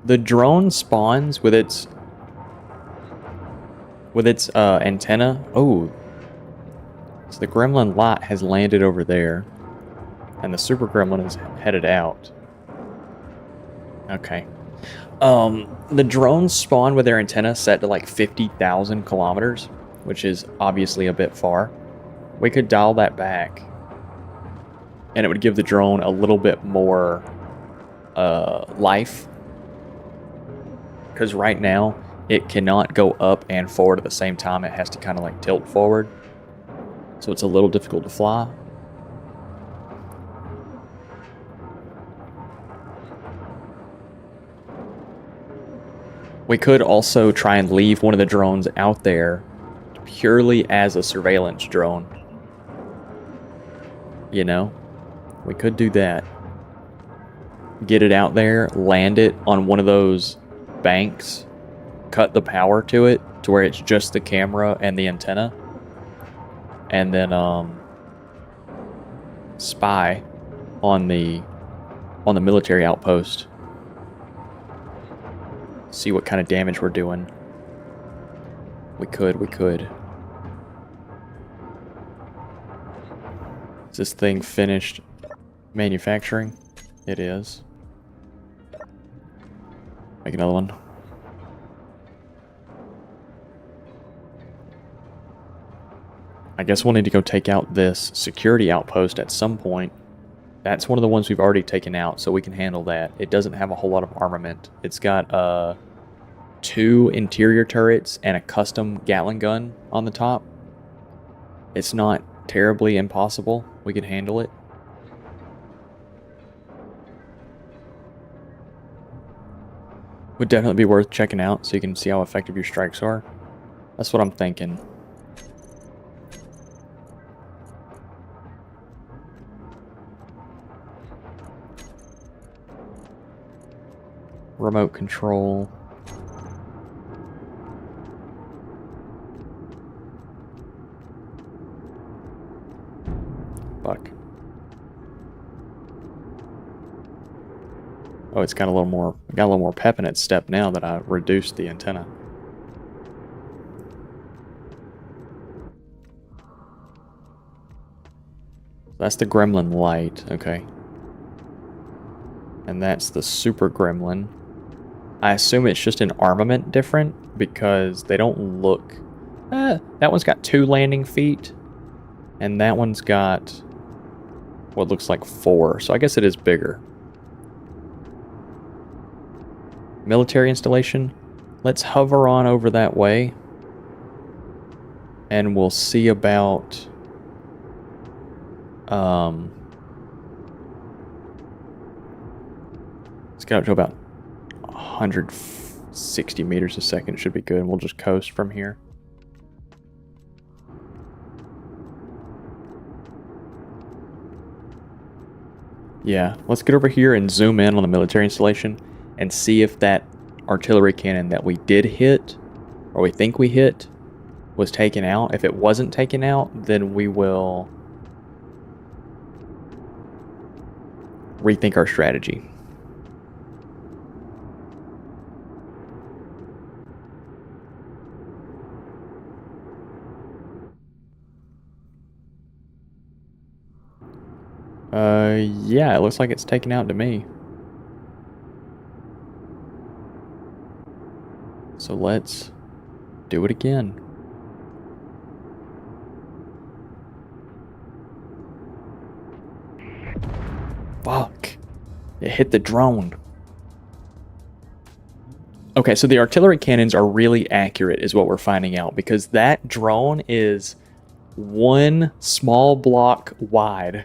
the drone spawns with its antenna. Oh, so the gremlin lot has landed over there, and the super gremlin is headed out. Okay. The drones spawn with their antenna set to like 50,000 kilometers, which is obviously a bit far. We could dial that back, and it would give the drone a little bit more life. Because right now, it cannot go up and forward at the same time. It has to kind of like tilt forward. So it's a little difficult to fly. We could also try and leave one of the drones out there purely as a surveillance drone. You know? We could do that. Get it out there, land it on one of those banks, cut the power to it to where it's just the camera and the antenna, and then spy on the military outpost. See what kind of damage we're doing. We could. Is this thing finished manufacturing? It is. Make another one. I guess we'll need to go take out this security outpost at some point. That's one of the ones we've already taken out, so we can handle that. It doesn't have a whole lot of armament. It's got 2 interior turrets and a custom Gatling gun on the top. It's not terribly impossible. We can handle it. Would definitely be worth checking out so you can see how effective your strikes are. That's what I'm thinking. Remote control. Fuck. Oh, it's got a little more pep in its step now that I reduced the antenna. That's the gremlin light, okay. And that's the super gremlin. I assume it's just an armament different because they don't look... that one's got 2 landing feet. And that one's got what looks like 4. So I guess it is bigger. Military installation. Let's hover on over that way. And we'll see about... let's get up to about 160 meters a second. Should be good. And we'll just coast from here. Yeah, let's get over here and zoom in on the military installation and see if that artillery cannon that we did hit, or we think we hit, was taken out. If it wasn't taken out, then we will rethink our strategy. Yeah, it looks like it's taken out to me. So let's do it again. Fuck. It hit the drone. Okay, so the artillery cannons are really accurate is what we're finding out, because that drone is one small block wide.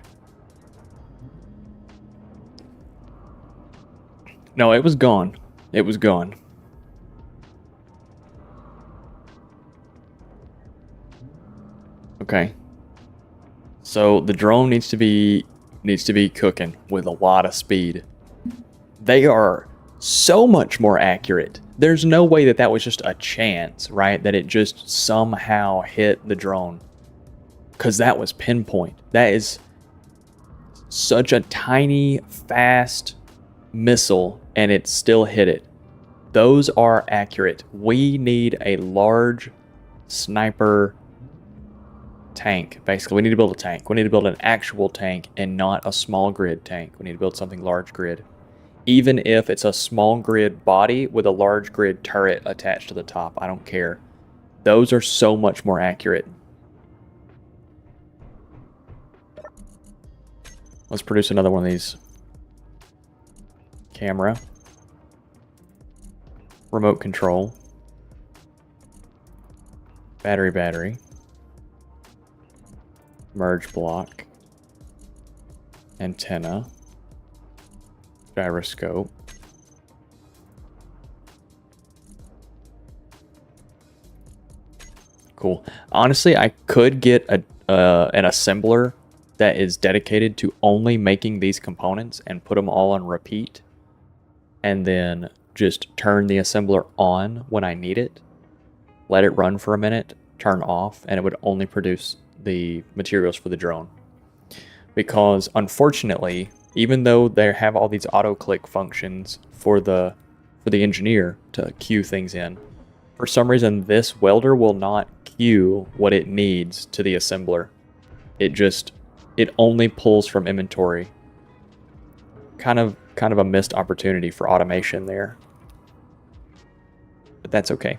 No, it was gone. It was gone. Okay. So the drone needs to be cooking with a lot of speed. They are so much more accurate. There's no way that was just a chance, right? That it just somehow hit the drone. Because that was pinpoint. That is such a tiny, fast missile, and it still hit it. Those are accurate. We need a large sniper tank. Basically, we need to build a tank. We need to build an actual tank and not a small grid tank. We need to build something large grid. Even if it's a small grid body with a large grid turret attached to the top, I don't care. Those are so much more accurate. Let's produce another one of these. Camera. Remote control. Battery. Merge block. Antenna. Gyroscope. Cool. Honestly, I could get an assembler that is dedicated to only making these components and put them all on repeat, and then just turn the assembler on when I need it, let it run for a minute, turn off, and it would only produce the materials for the drone. Because unfortunately, even though they have all these auto-click functions for the engineer to queue things in, for some reason this welder will not queue what it needs to the assembler. It only pulls from inventory. Kind of a missed opportunity for automation there. But that's okay.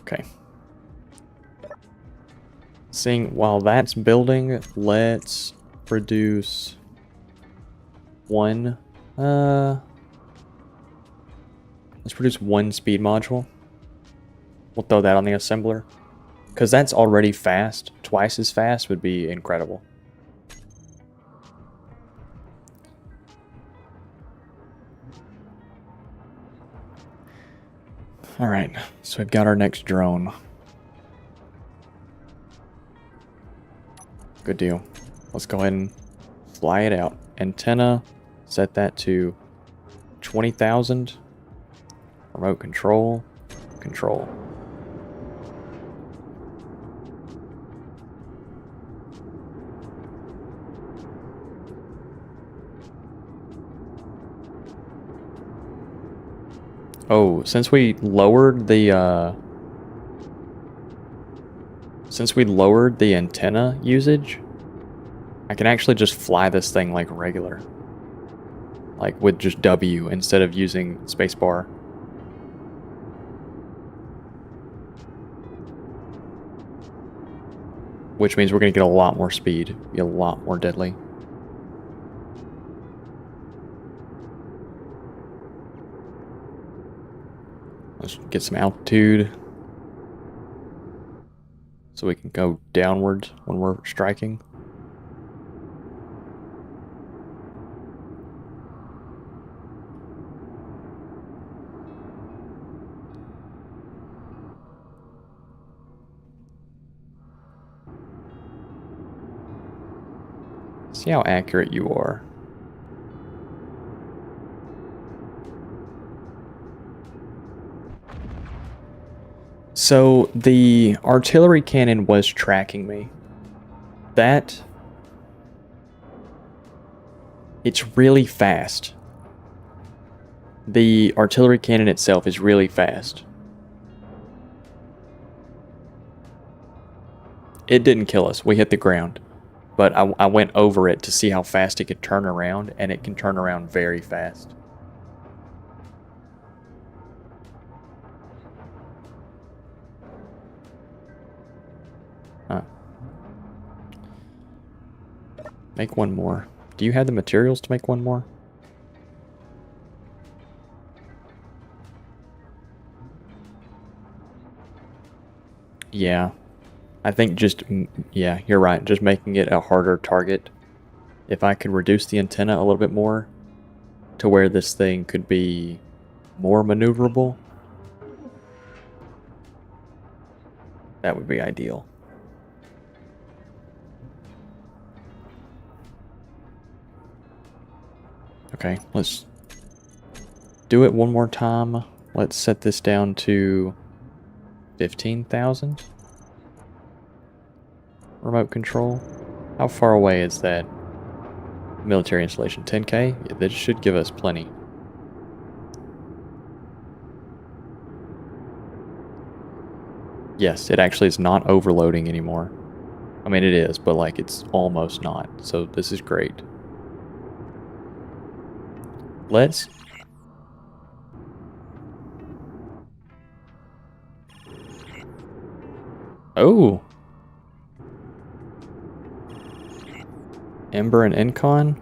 Okay. While that's building, let's produce one. Let's produce one speed module. We'll throw that on the assembler. Because that's already fast. Twice as fast would be incredible. Alright, so we've got our next drone. Good deal. Let's go ahead and fly it out. Antenna, set that to 20,000. Remote control. Control. Oh, since we lowered the antenna usage, I can actually just fly this thing like regular. Like with just W instead of using spacebar. Which means we're going to get a lot more speed, be a lot more deadly. Let's get some altitude so we can go downwards when we're striking. See how accurate you are. So the artillery cannon was tracking me. It's really fast. The artillery cannon itself is really fast. It didn't kill us. We hit the ground. But I went over it to see how fast it could turn around, and it can turn around very fast. Huh. Make one more. Do you have the materials to make one more? Yeah. I think just, yeah, you're right. Just making it a harder target. If I could reduce the antenna a little bit more to where this thing could be more maneuverable, that would be ideal. Okay, let's do it one more time. Let's set this down to 15,000. Remote control. How far away is that military installation? 10K? Yeah, that should give us plenty. Yes, it actually is not overloading anymore. I mean, it is, but like it's almost not. So this is great. Let's... Oh! Ember and Incon?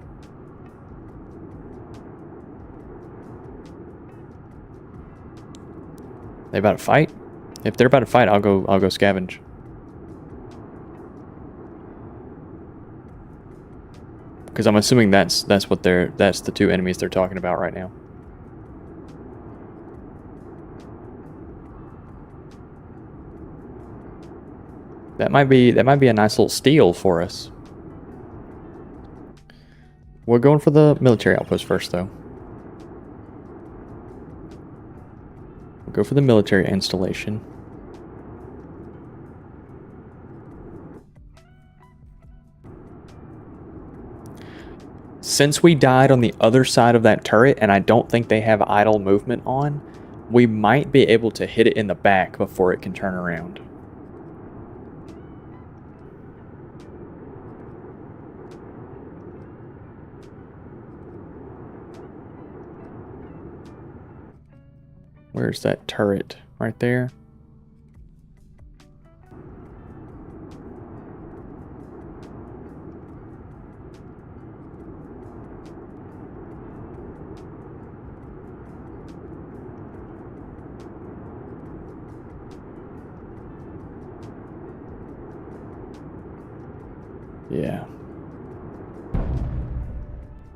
They about to fight? If they're about to fight, I'll go scavenge. Because I'm assuming that's the two enemies they're talking about right now. That might be a nice little steal for us. We're going for the military outpost first, though. We'll go for the military installation. Since we died on the other side of that turret, and I don't think they have idle movement on, we might be able to hit it in the back before it can turn around. Where's that turret? Right there? Yeah.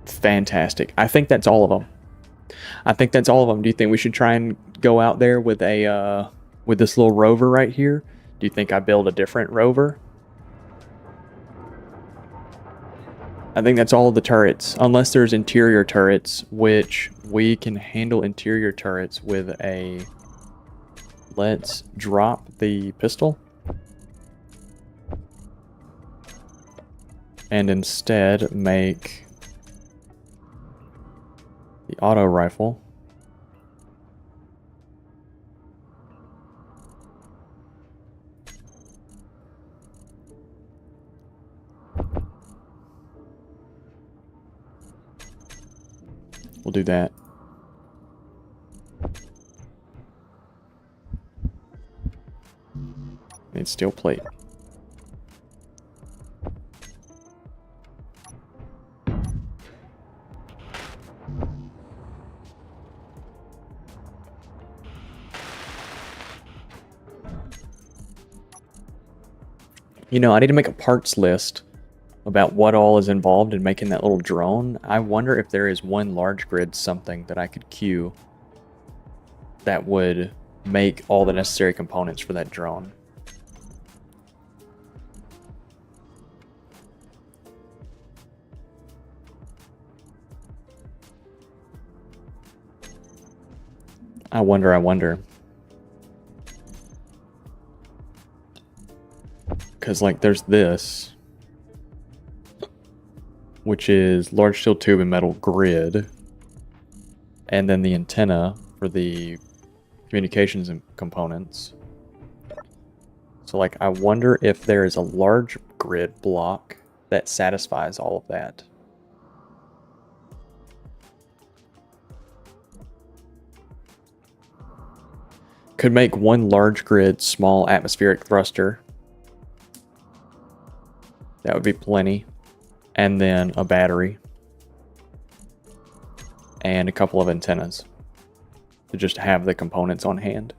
Fantastic. I think that's all of them. I think that's all of them. Do you think we should try and go out there with a with this little rover right here? Do you think I build a different rover? I think that's all of the turrets, unless there's interior turrets, which we can handle interior turrets with a... Let's drop the pistol. And instead make the auto rifle. We'll do that. Need steel plate. You know, I need to make a parts list about what all is involved in making that little drone. I wonder if there is one large grid something that I could queue that would make all the necessary components for that drone. I wonder. Because, like, there's this, which is large steel tube and metal grid, and then the antenna for the communications and components. So, like, I wonder if there is a large grid block that satisfies all of that. Could make one large grid small atmospheric thruster. That would be plenty. And then a battery. And a couple of antennas. To just have the components on hand.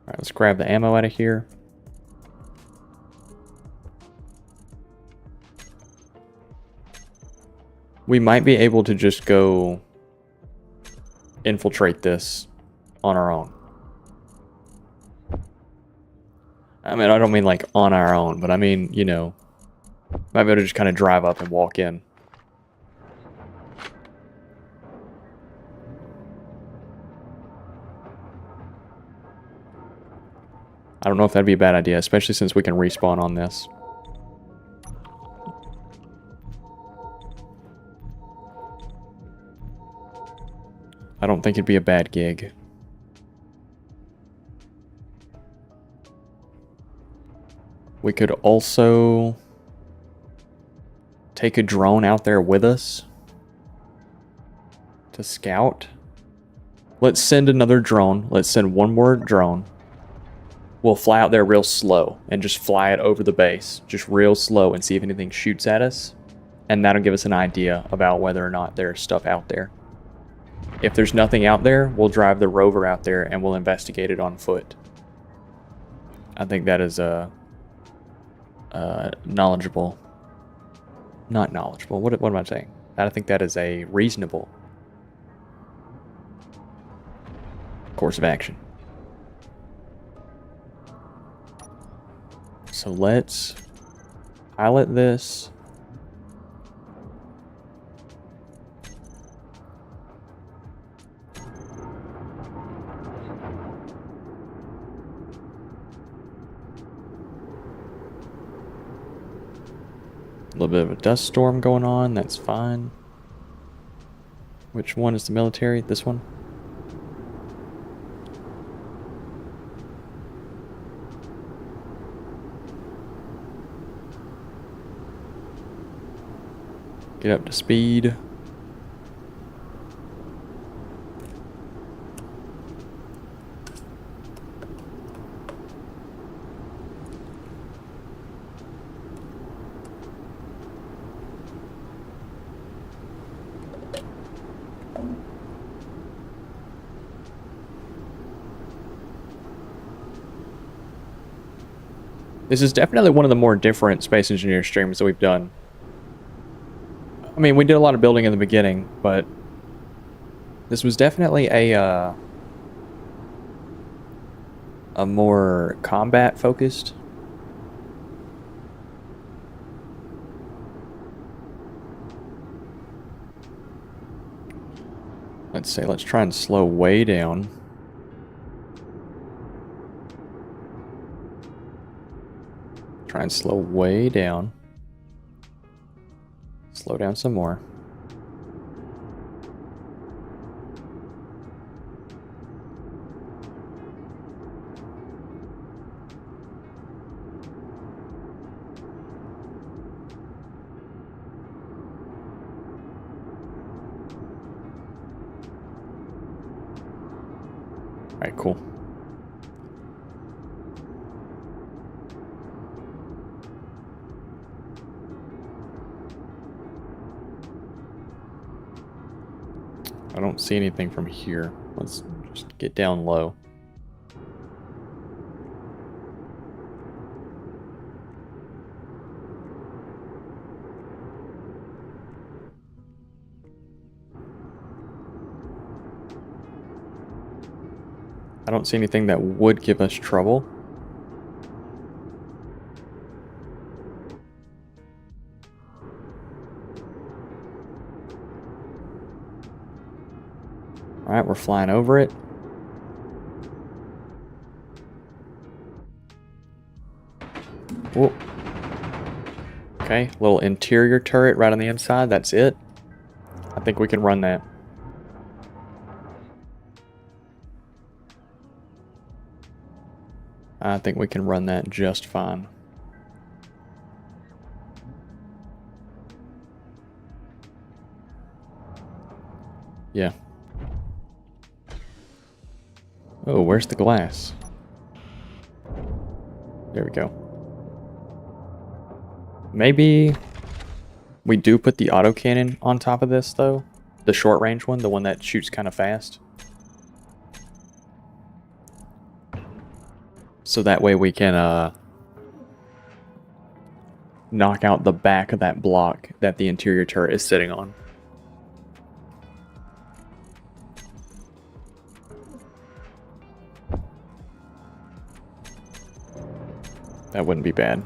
Alright, let's grab the ammo out of here. We might be able to just go infiltrate this on our own. I mean, I don't mean like on our own, but I mean, you know, might be able to just kind of drive up and walk in. I don't know if that'd be a bad idea, especially since we can respawn on this. I don't think it'd be a bad gig. We could also take a drone out there with us to scout. Let's send another drone. Let's send one more drone. We'll fly out there real slow and just fly it over the base, just real slow, and see if anything shoots at us. And that'll give us an idea about whether or not there's stuff out there. If there's nothing out there, we'll drive the rover out there and we'll investigate it on foot. I think that is knowledgeable. Not knowledgeable. What am I saying? I think that is a reasonable course of action. So let's pilot this. A little bit of a dust storm going on, that's fine. Which one is the military? This one? Get up to speed. This is definitely one of the more different Space Engineer streams that we've done. I mean, we did a lot of building in the beginning, but this was definitely a more combat focused. Let's say, let's try and slow way down. Try and slow way down. Slow down some more. All right, cool. I don't see anything from here. Let's just get down low. I don't see anything that would give us trouble. Alright, we're flying over it. Whoa. Okay, little interior turret right on the inside, that's it. I think we can run that. I think we can run that just fine. Yeah. Oh, where's the glass? There we go. Maybe we do put the autocannon on top of this, though. The short range one, the one that shoots kind of fast. So that way we can knock out the back of that block that the interior turret is sitting on. That wouldn't be bad.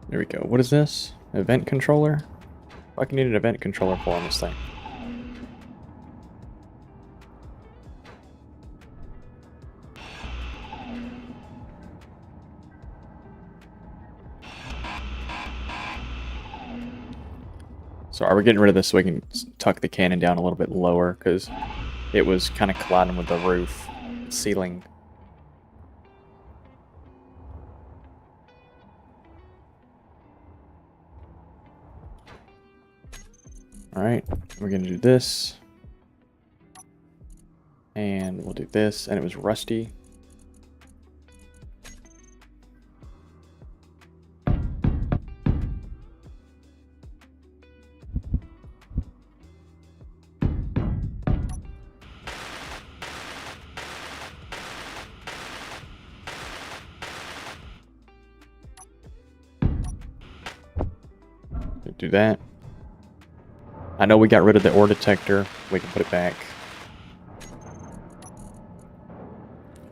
There we go. What is this? Event controller? I can need an event controller for on this thing. So are we getting rid of this so we can tuck the cannon down a little bit lower? Because it was kind of colliding with the roof ceiling. Alright, we're going to do this. And we'll do this. And it was rusty. Do that. I know we got rid of the ore detector. We can put it back.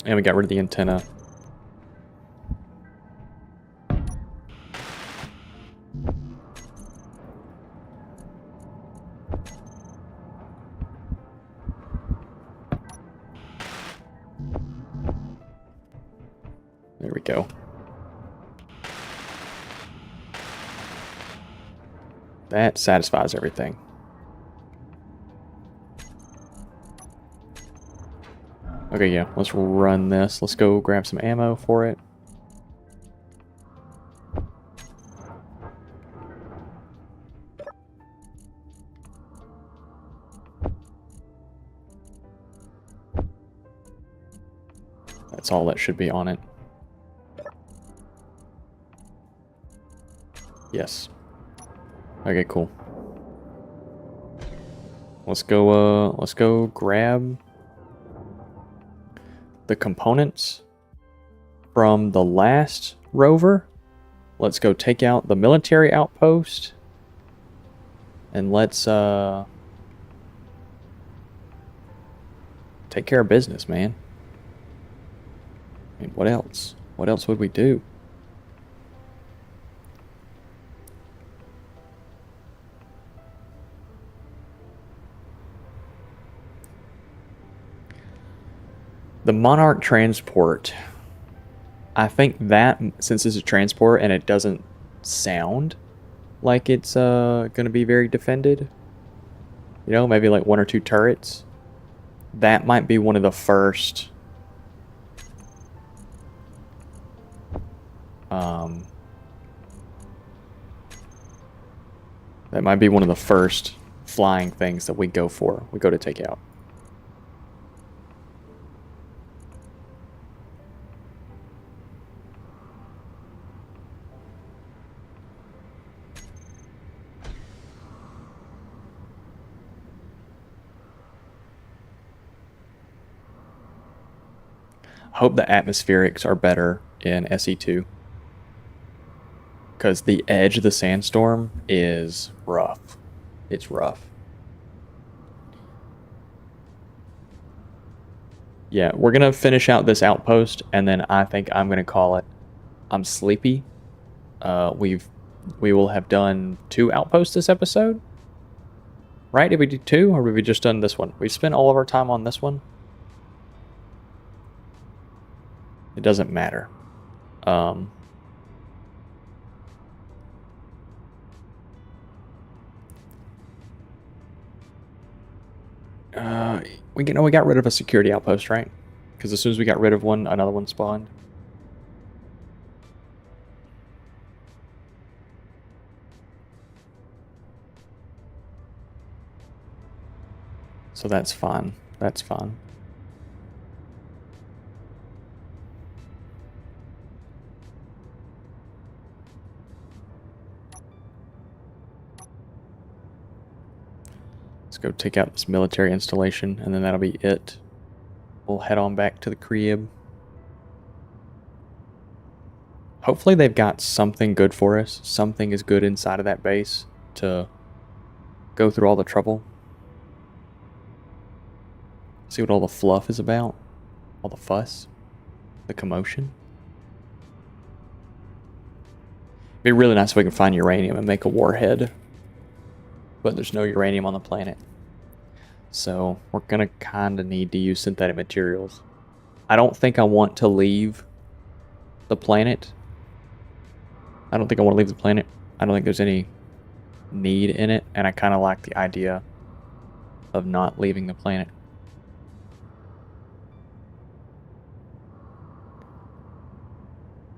And we got rid of the antenna. There we go. That satisfies everything. Okay, yeah, let's run this. Let's go grab some ammo for it. That's all that should be on it. Yes. Okay, cool. Let's go grab the components from the last rover. Let's go take out the military outpost. And let's take care of business, man. I mean, what else? What else would we do? The Monarch transport. I think that, since it's a transport and it doesn't sound like it's going to be very defended, you know, maybe like 1 or 2 turrets, that might be one of the first that might be one of the first flying things that we go to take out. Hope the atmospherics are better in SE2. Because the edge of the sandstorm is rough. It's rough. Yeah, we're going to finish out this outpost, and then I think I'm going to call it I'm Sleepy. We will have done 2 outposts this episode. Right? Did we do 2, or have we just done this one? We spent all of our time on this one. It doesn't matter. We got rid of a security outpost, right? Because as soon as we got rid of one, another one spawned. So that's fine. That's fine. Let's go take out this military installation, and then that'll be it. We'll head on back to the crib. Hopefully they've got something good for us. Something is good inside of that base to go through all the trouble. See what all the fluff is about. All the fuss. The commotion. It'd be really nice if we can find uranium and make a warhead. But there's no uranium on the planet. So we're going to kind of need to use synthetic materials. I don't think I want to leave the planet. I don't think I want to leave the planet. I don't think there's any need in it. And I kind of like the idea of not leaving the planet.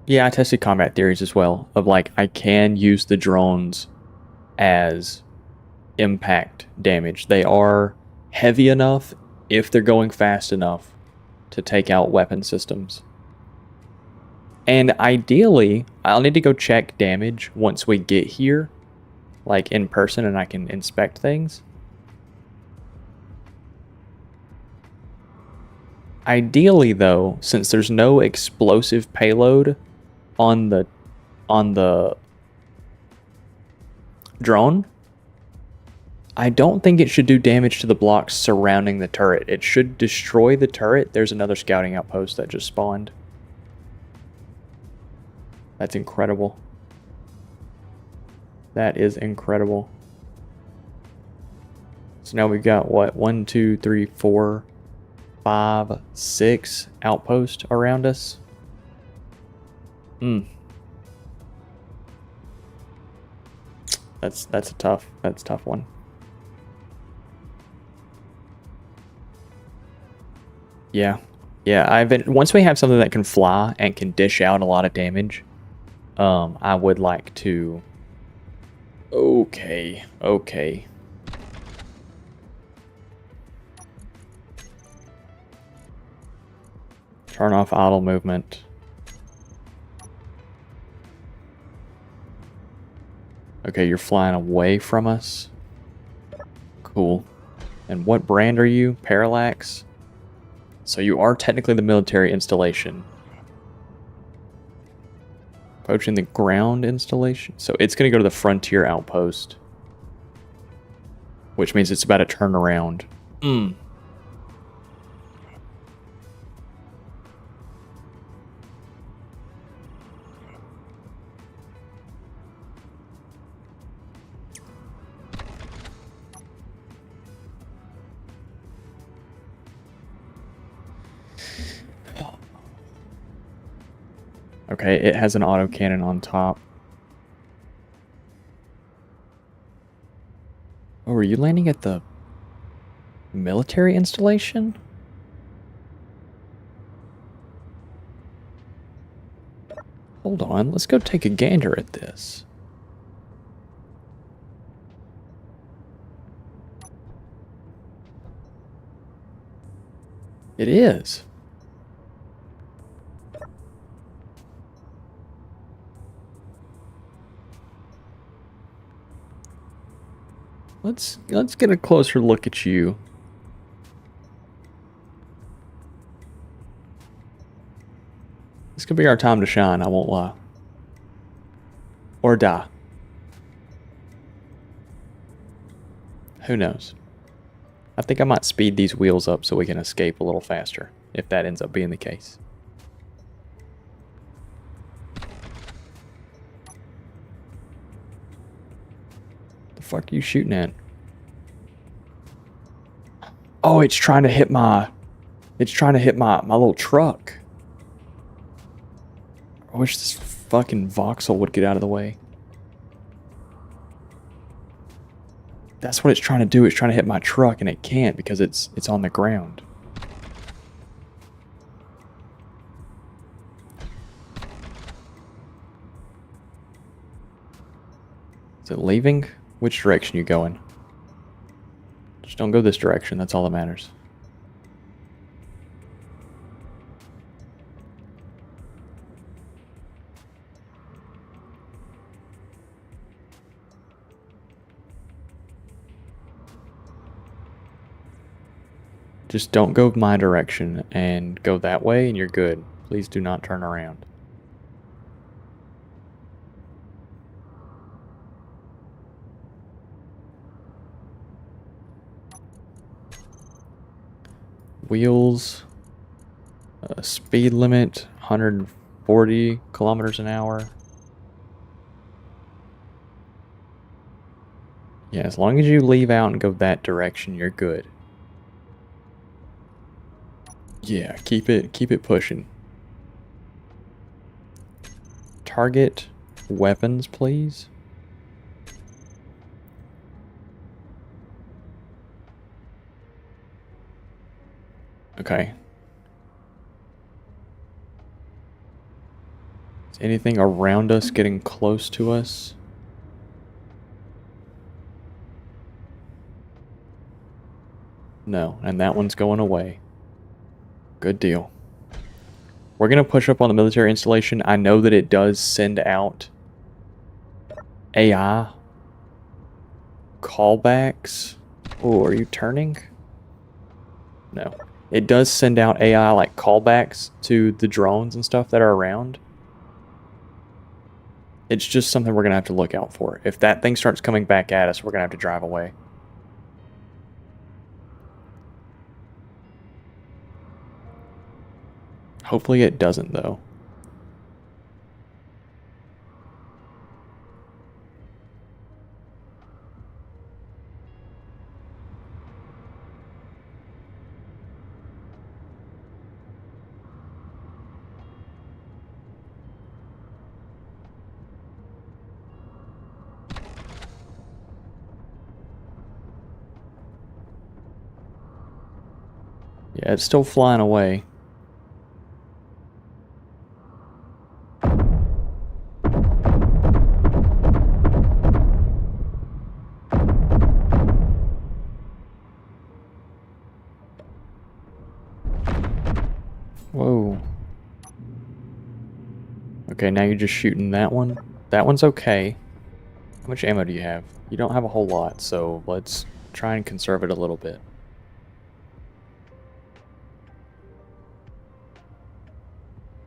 Yeah, I tested combat theories as well. Of like, I can use the drones as impact damage. They are heavy enough if they're going fast enough to take out weapon systems. And ideally, I'll need to go check damage once we get here, like in person, and I can inspect things. Ideally though, since there's no explosive payload on the drone, I don't think it should do damage to the blocks surrounding the turret. It should destroy the turret. There's another scouting outpost that just spawned. That's incredible. That is incredible. So now we've got what? 1, 2, 3, 4, 5, 6 outposts around us. That's a tough one. Yeah. Once we have something that can fly and can dish out a lot of damage, I would like to. Okay. Turn off idle movement. Okay, you're flying away from us. Cool. And what brand are you? Parallax? So you are technically the military installation. Approaching the ground installation. So it's going to go to the frontier outpost. Which means it's about to turn around. Okay, it has an autocannon on top. Oh, are you landing at the military installation? Hold on, let's go take a gander at this. It is. Let's get a closer look at you. This could be our time to shine, I won't lie. Or die. Who knows? I think I might speed these wheels up so we can escape a little faster, if that ends up being the case. The fuck are you shooting at? Oh, it's trying to hit my... It's trying to hit my little truck. I wish this fucking voxel would get out of the way. That's what it's trying to do. It's trying to hit my truck, and it can't because it's on the ground. Is it leaving? Which direction you going? Just don't go this direction. That's all that matters. Just don't go my direction and go that way and you're good. Please do not turn around. Wheels. Speed limit 140 kilometers an hour. Yeah, as long as you leave out and go that direction, you're good. Yeah, keep it pushing. Target weapons, please. Okay. Is anything around us getting close to us? No, and that one's going away. Good deal. We're going to push up on the military installation. I know that it does send out AI callbacks. Oh, are you turning? No. It does send out AI like callbacks to the drones and stuff that are around. It's just something we're going to have to look out for. If that thing starts coming back at us, we're going to have to drive away. Hopefully it doesn't, though. Yeah, it's still flying away. Whoa. Okay, now you're just shooting that one. That one's okay. How much ammo do you have? You don't have a whole lot, so let's try and conserve it a little bit.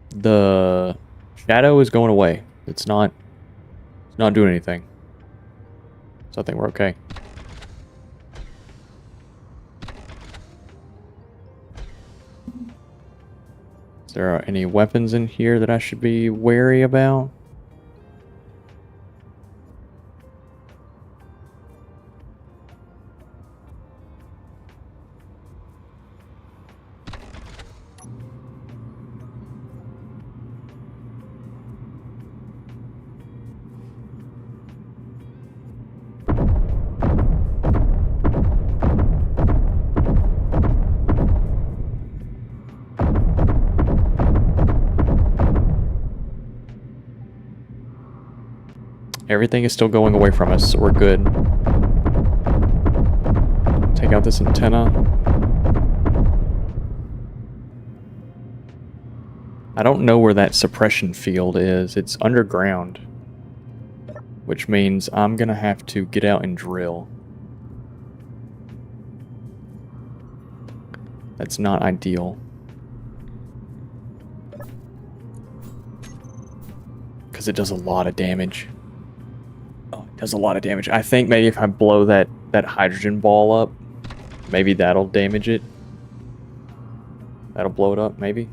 The shadow is going away. It's not doing anything. So I think we're okay. Is there any weapons in here that I should be wary about? Everything is still going away from us, so we're good. Take out this antenna. I don't know where that suppression field is. It's underground, which means I'm gonna have to get out and drill. That's not ideal. because it does a lot of damage. Oh, it does a lot of damage. I think maybe if I blow that hydrogen ball up, maybe that'll damage it. That'll blow it up, maybe.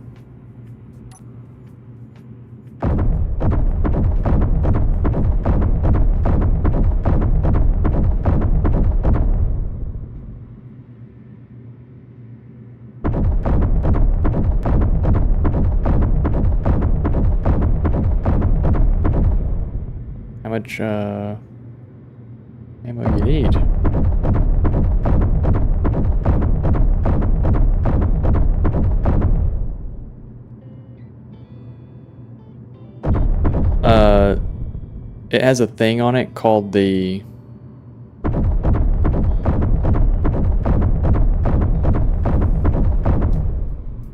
How much ammo you need? It has a thing on it called the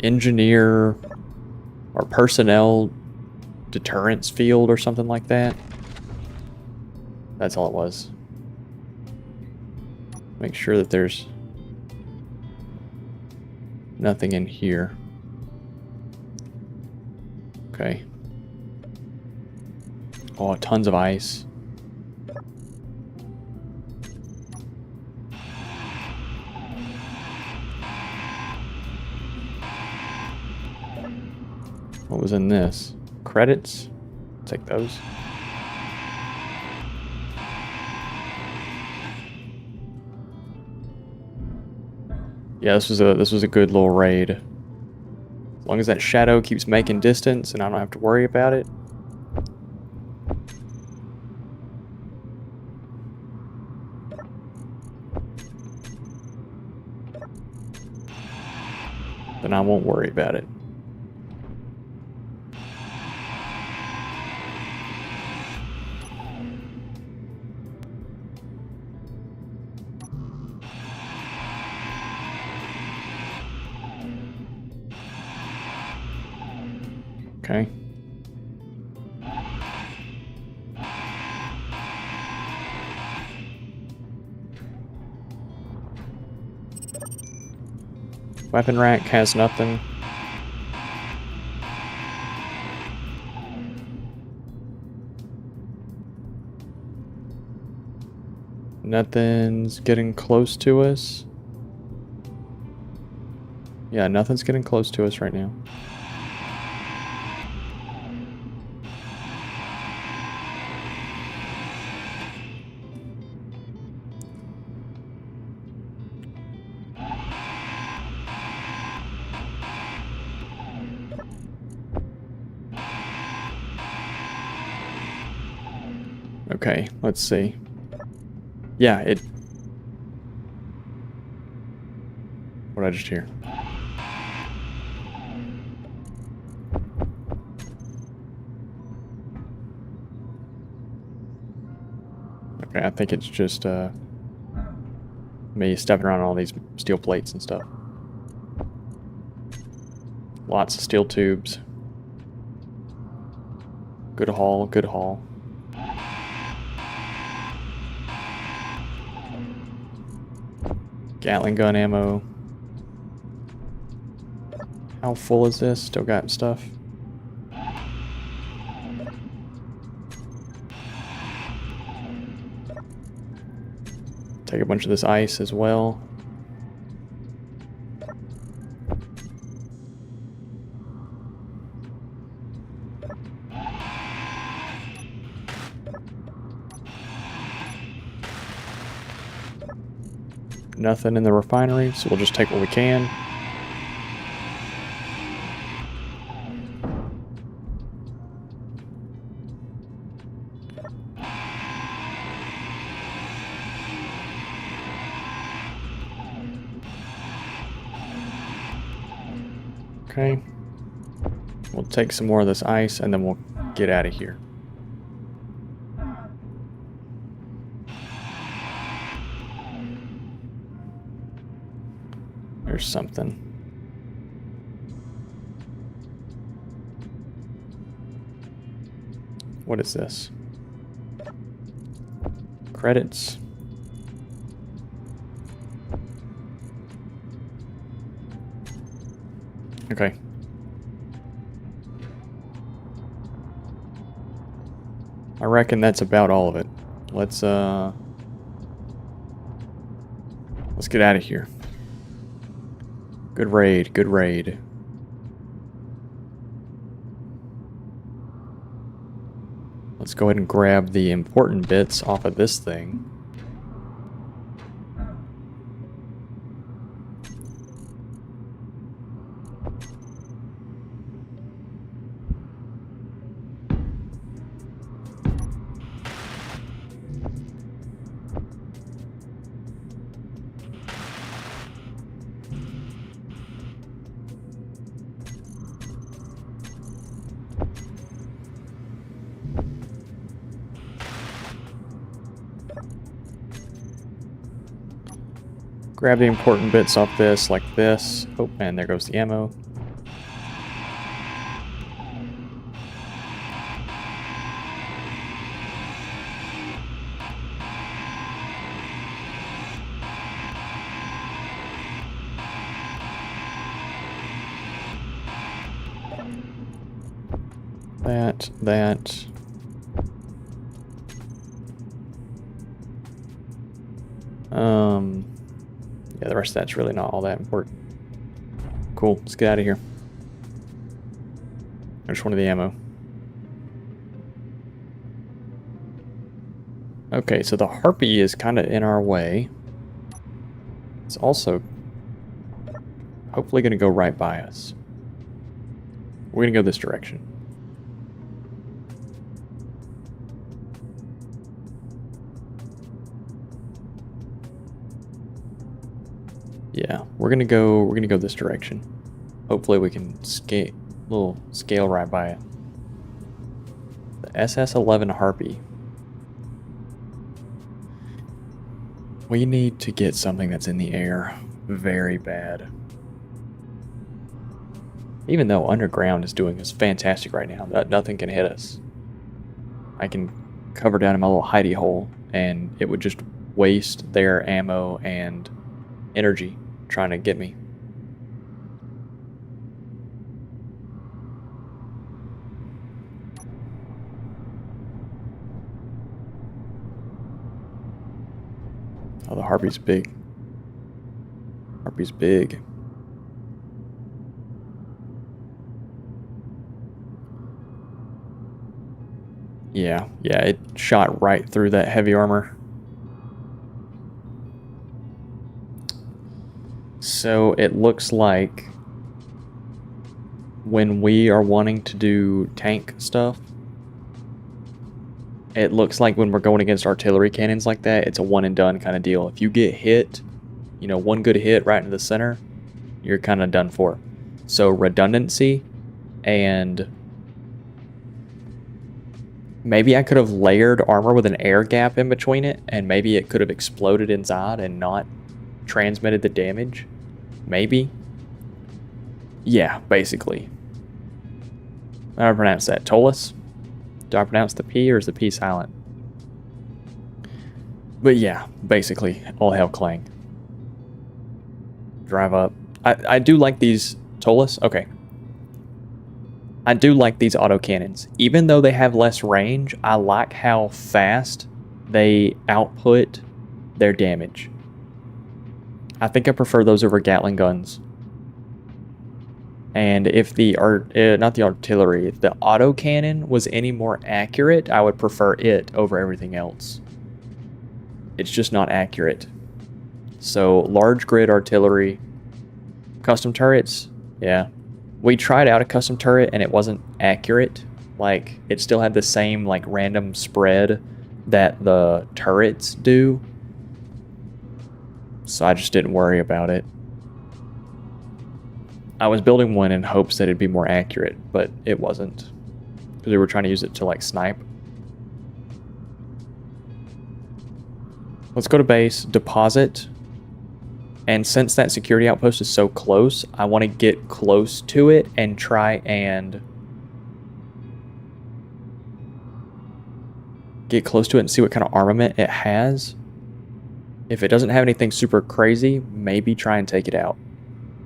engineer or personnel deterrence field or something like that. That's all it was. Make sure that there's nothing in here. Okay. Oh, tons of ice. What was in this? Credits? Take those. Yeah, this was a good little raid. As long as that shadow keeps making distance and I don't have to worry about it. Then I won't worry about it. Okay. Weapon rack has nothing. Nothing's getting close to us. Yeah, nothing's getting close to us right now. Okay, let's see. Yeah, it... What did I just hear? Okay, I think it's just me stepping around all these steel plates and stuff. Lots of steel tubes. Good haul, good haul. Gatling gun ammo. How full is this? Still got stuff. Take a bunch of this ice as well. Nothing in the refinery, so we'll just take what we can. Okay. We'll take some more of this ice and then we'll get out of here. There's something. What is this? Credits. Okay. I reckon that's about all of it. Let's get out of here. Good raid, good raid. Let's go ahead and grab the important bits off of this thing. Grab the important bits off this, like this. Oh, and there goes the ammo. That. Yeah, the rest of that's really not all that important. Cool, let's get out of here. I just wanted the ammo. Okay, so the harpy is kind of in our way. It's also hopefully going to go right by us. We're going to go this direction. Yeah, we're gonna go this direction. Hopefully we can scale right by it. The SS-11 Harpy. We need to get something that's in the air very bad. Even though underground is doing us fantastic right now, nothing can hit us. I can cover down in my little hidey hole and it would just waste their ammo and energy trying to get me. Oh, the harpy's big. Harpy's big. Yeah, it shot right through that heavy armor. So it looks like when we are wanting to do tank stuff, it looks like when we're going against artillery cannons like that, it's a one and done kind of deal. If you get hit, you know, one good hit right into the center, you're kind of done for. So redundancy, and maybe I could have layered armor with an air gap in between it, and maybe it could have exploded inside and not transmitted the damage. Maybe. Yeah, basically. How do I pronounce that? Tolus? Do I pronounce the P or is the P silent? But yeah, basically, all hell clang. Drive up. I do like these Tolus. Okay. I do like these autocannons. Even though they have less range, I like how fast they output their damage. I think I prefer those over Gatling guns. And if the not the artillery, if the autocannon was any more accurate, I would prefer it over everything else. It's just not accurate. So large grid artillery, custom turrets, yeah. We tried out a custom turret and it wasn't accurate. Like, it still had the same like random spread that the turrets do. So I just didn't worry about it. I was building one in hopes that it'd be more accurate, but it wasn't. Because we were trying to use it to like snipe. Let's go to base, deposit. And since that security outpost is so close, I want to get close to it and try and get close to it and see what kind of armament it has. If it doesn't have anything super crazy, maybe try and take it out.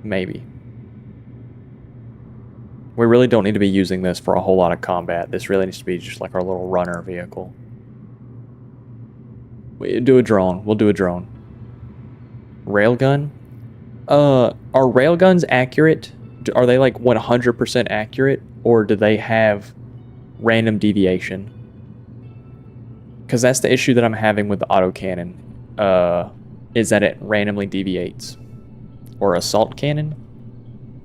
Maybe. We really don't need to be using this for a whole lot of combat. This really needs to be just like our little runner vehicle. We do a drone. We'll do a drone. Railgun? Are railguns accurate? Are they like 100% accurate? Or do they have random deviation? Because that's the issue that I'm having with the autocannon. Is that it randomly deviates. Or assault cannon?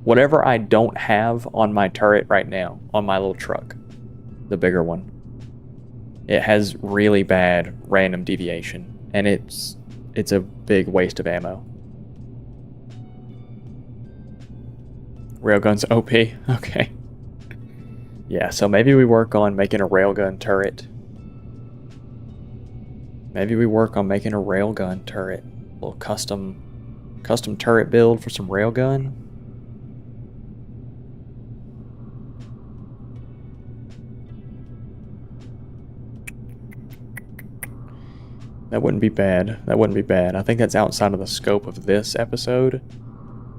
Whatever I don't have on my turret right now, on my little truck, the bigger one, it has really bad random deviation, and it's a big waste of ammo. Railgun's OP, okay. Yeah, so maybe we work on making a railgun turret. Maybe we work on making a railgun turret. A little custom turret build for some railgun. That wouldn't be bad. That wouldn't be bad. I think that's outside of the scope of this episode,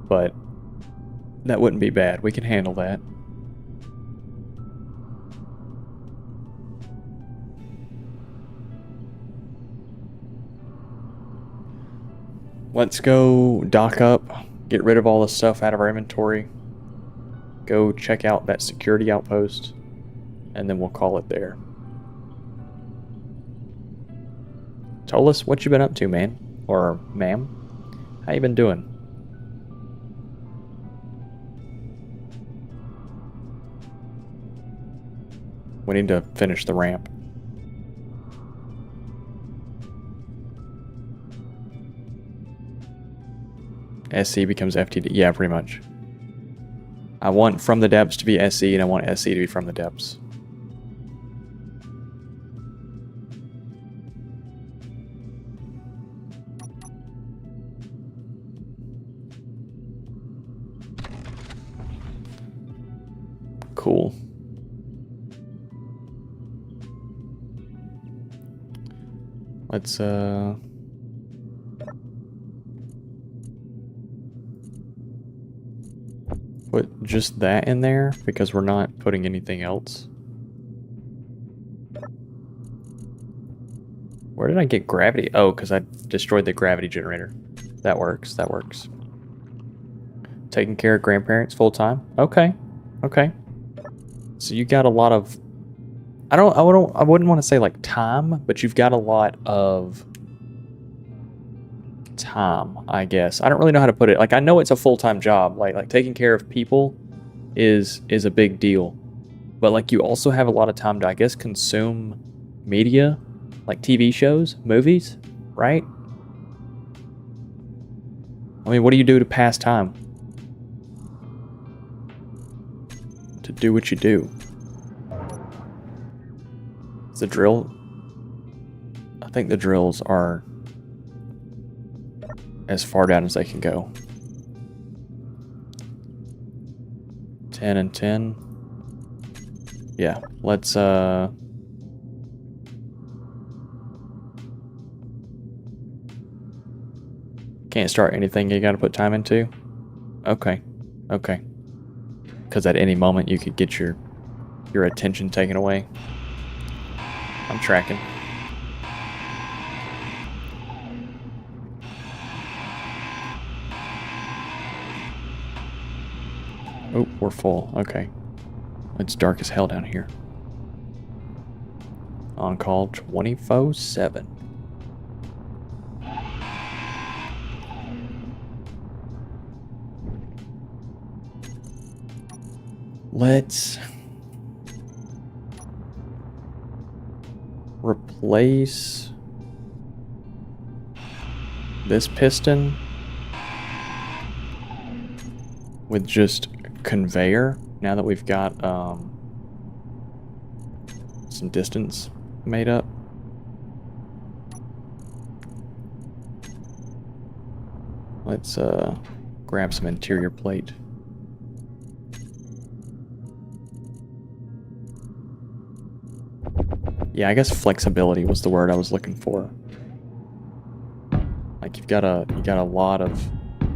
but that wouldn't be bad. We can handle that. Let's go dock up, get rid of all the stuff out of our inventory, go check out that security outpost, and then we'll call it there. Tolis, what you been up to, man? Or ma'am? How you been doing? We need to finish the ramp. SC becomes FTD. Yeah, pretty much. I want from the depths to be SC, and I want SC to be from the depths. Cool. Let's put just that in there because we're not putting anything else. Where did I get gravity? Oh, because I destroyed the gravity generator. That works. That works. Taking care of grandparents full time. Okay. Okay. So you got a lot of, I wouldn't want to say like time, but you've got a lot of time, I guess. I don't really know how to put it. Like, I know it's a full-time job. Like taking care of people is a big deal. But like you also have a lot of time to, I guess, consume media, like TV shows, movies, right? I mean, what do you do to pass time? To do what you do. Is the drill? I think the drills are as far down as they can go. 10 and 10. Yeah, let's can't start anything you gotta put time into? Okay. Okay. Because at any moment you could get your attention taken away. I'm tracking. Oh, we're full. Okay. It's dark as hell down here. On call 24/7. Let's replace this piston with just conveyor now that we've got some distance made up. Let's grab some interior plate. Yeah, I guess flexibility was the word I was looking for. Like you got a lot of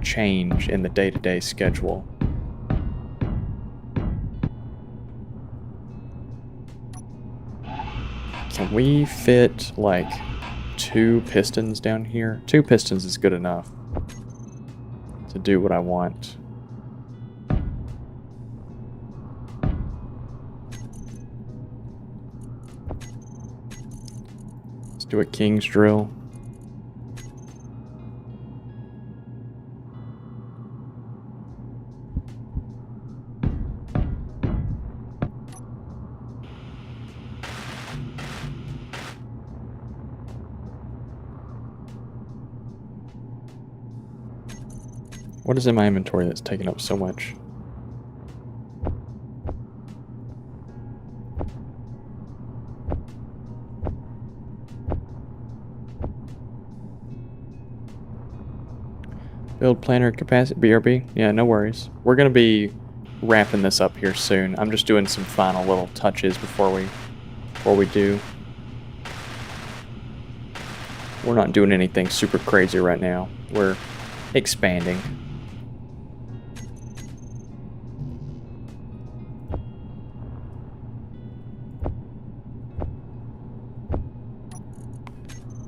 change in the day-to-day schedule. Can we fit like 2 pistons down here? 2 pistons is good enough to do what I want. Let's do a king's drill. What is in my inventory that's taking up so much? Build planner capacity, BRB? Yeah, no worries. We're going to be wrapping this up here soon. I'm just doing some final little touches before we do. We're not doing anything super crazy right now. We're expanding.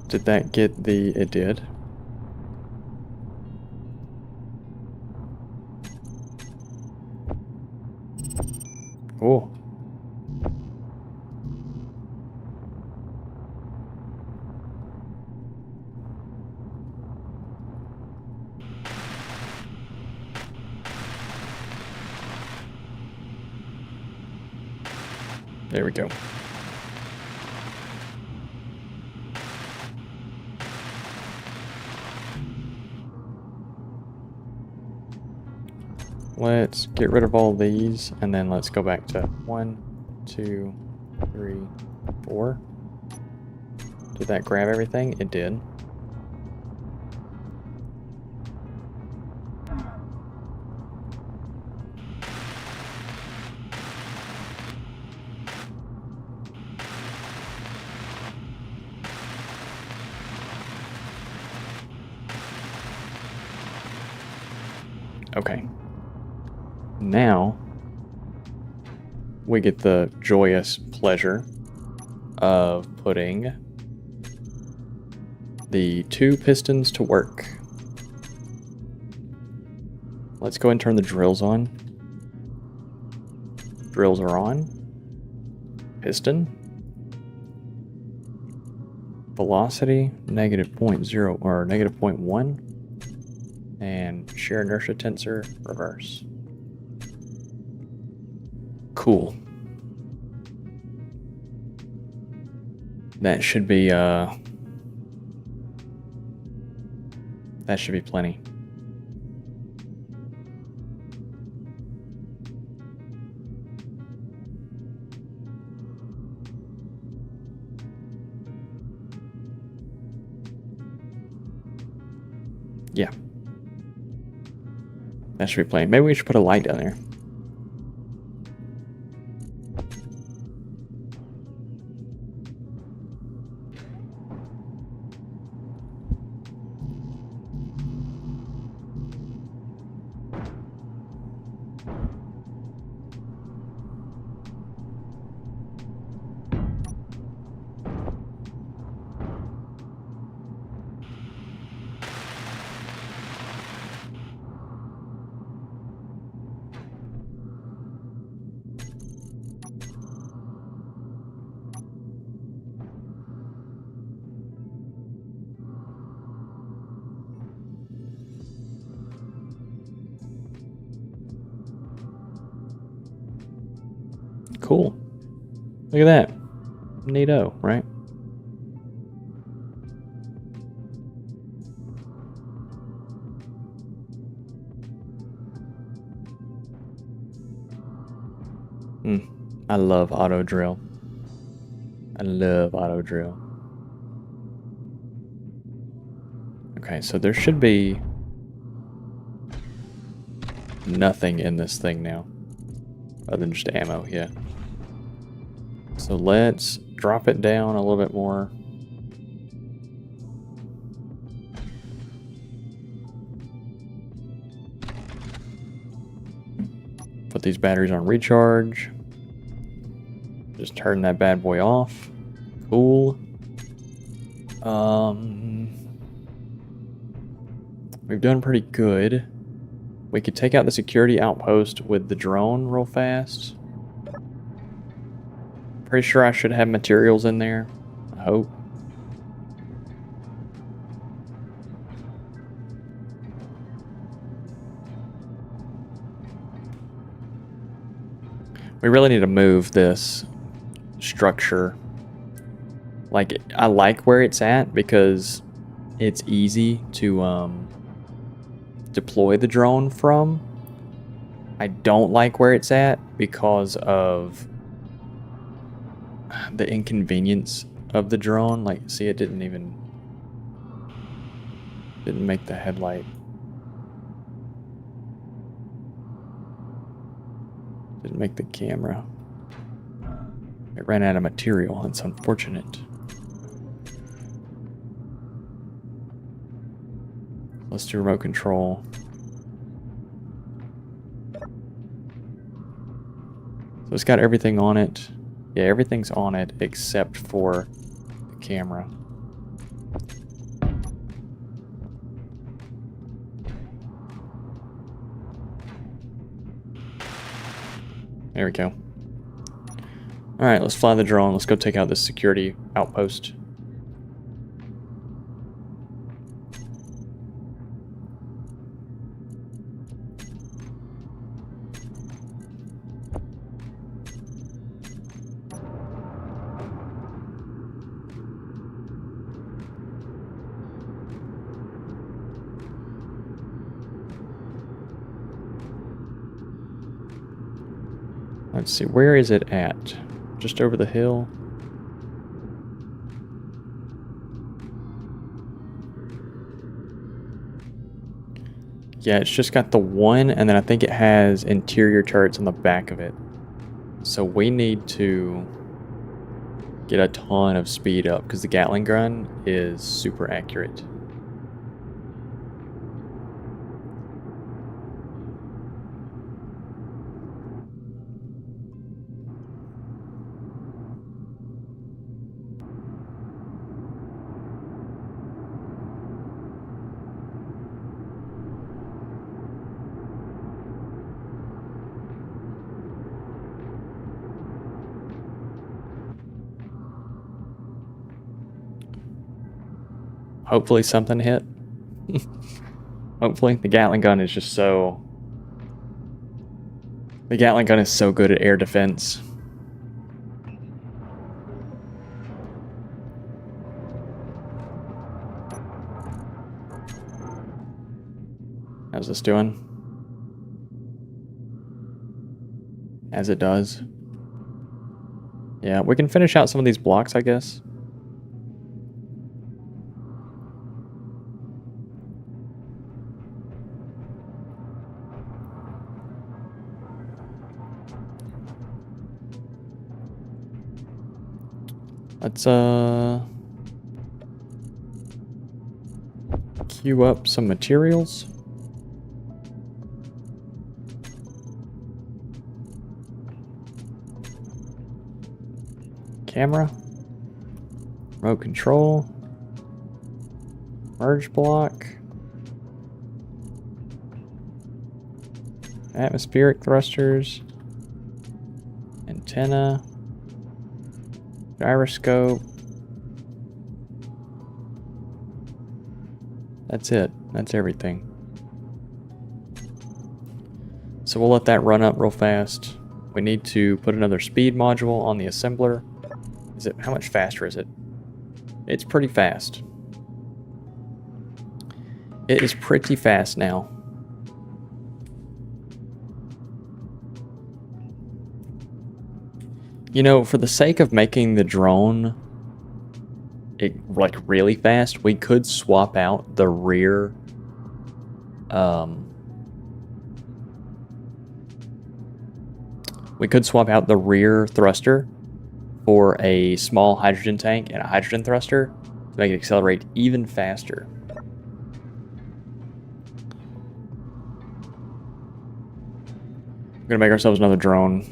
Did that get the... It did. Oh. There we go. Let's get rid of all these, and then let's go back to 1, 2, 3, 4. Did that grab everything? It did. Okay. Now, we get the joyous pleasure of putting the 2 pistons to work. Let's go ahead and turn the drills on. Drills are on. Piston. Velocity, -0.0 or -0.1. And shear inertia tensor, reverse. Cool. That should be plenty. Yeah. That should be plenty. Maybe we should put a light down there. Cool. Look at that. Neato, right? I love auto drill. I love auto drill. Okay, so there should be nothing in this thing now. Other than just ammo, yeah. So let's drop it down a little bit more. Put these batteries on recharge. Just turn that bad boy off. Cool. We've done pretty good. We could take out the security outpost with the drone real fast. Pretty sure I should have materials in there. I hope. We really need to move this structure. Like, I like where it's at because it's easy to deploy the drone from. I don't like where it's at because of the inconvenience of the drone. Like, see, it didn't make the headlight. Didn't make the camera. It ran out of material. That's unfortunate. Let's do remote control. So it's got everything on it. Yeah, everything's on it except for the camera. There we go. Alright, let's fly the drone. Let's go take out this security outpost. Let's see, where is it at? Just over the hill? Yeah, it's just got the one, and then I think it has interior turrets on the back of it. So we need to get a ton of speed up, because the Gatling gun is super accurate. Hopefully something hit. Hopefully. The Gatling gun is just so... The Gatling gun is so good at air defense. How's this doing? As it does. Yeah, we can finish out some of these blocks, I guess. Let's queue up some materials. Camera. Remote control. Merge block. Atmospheric thrusters. Antenna. Gyroscope. That's it. That's everything. So we'll let that run up real fast. We need to put another speed module on the assembler. Is it, how much faster is it? It's pretty fast. It is pretty fast now. You know, for the sake of making the drone like really fast, we could swap out the rear thruster for a small hydrogen tank and a hydrogen thruster to make it accelerate even faster. We're gonna make ourselves another drone.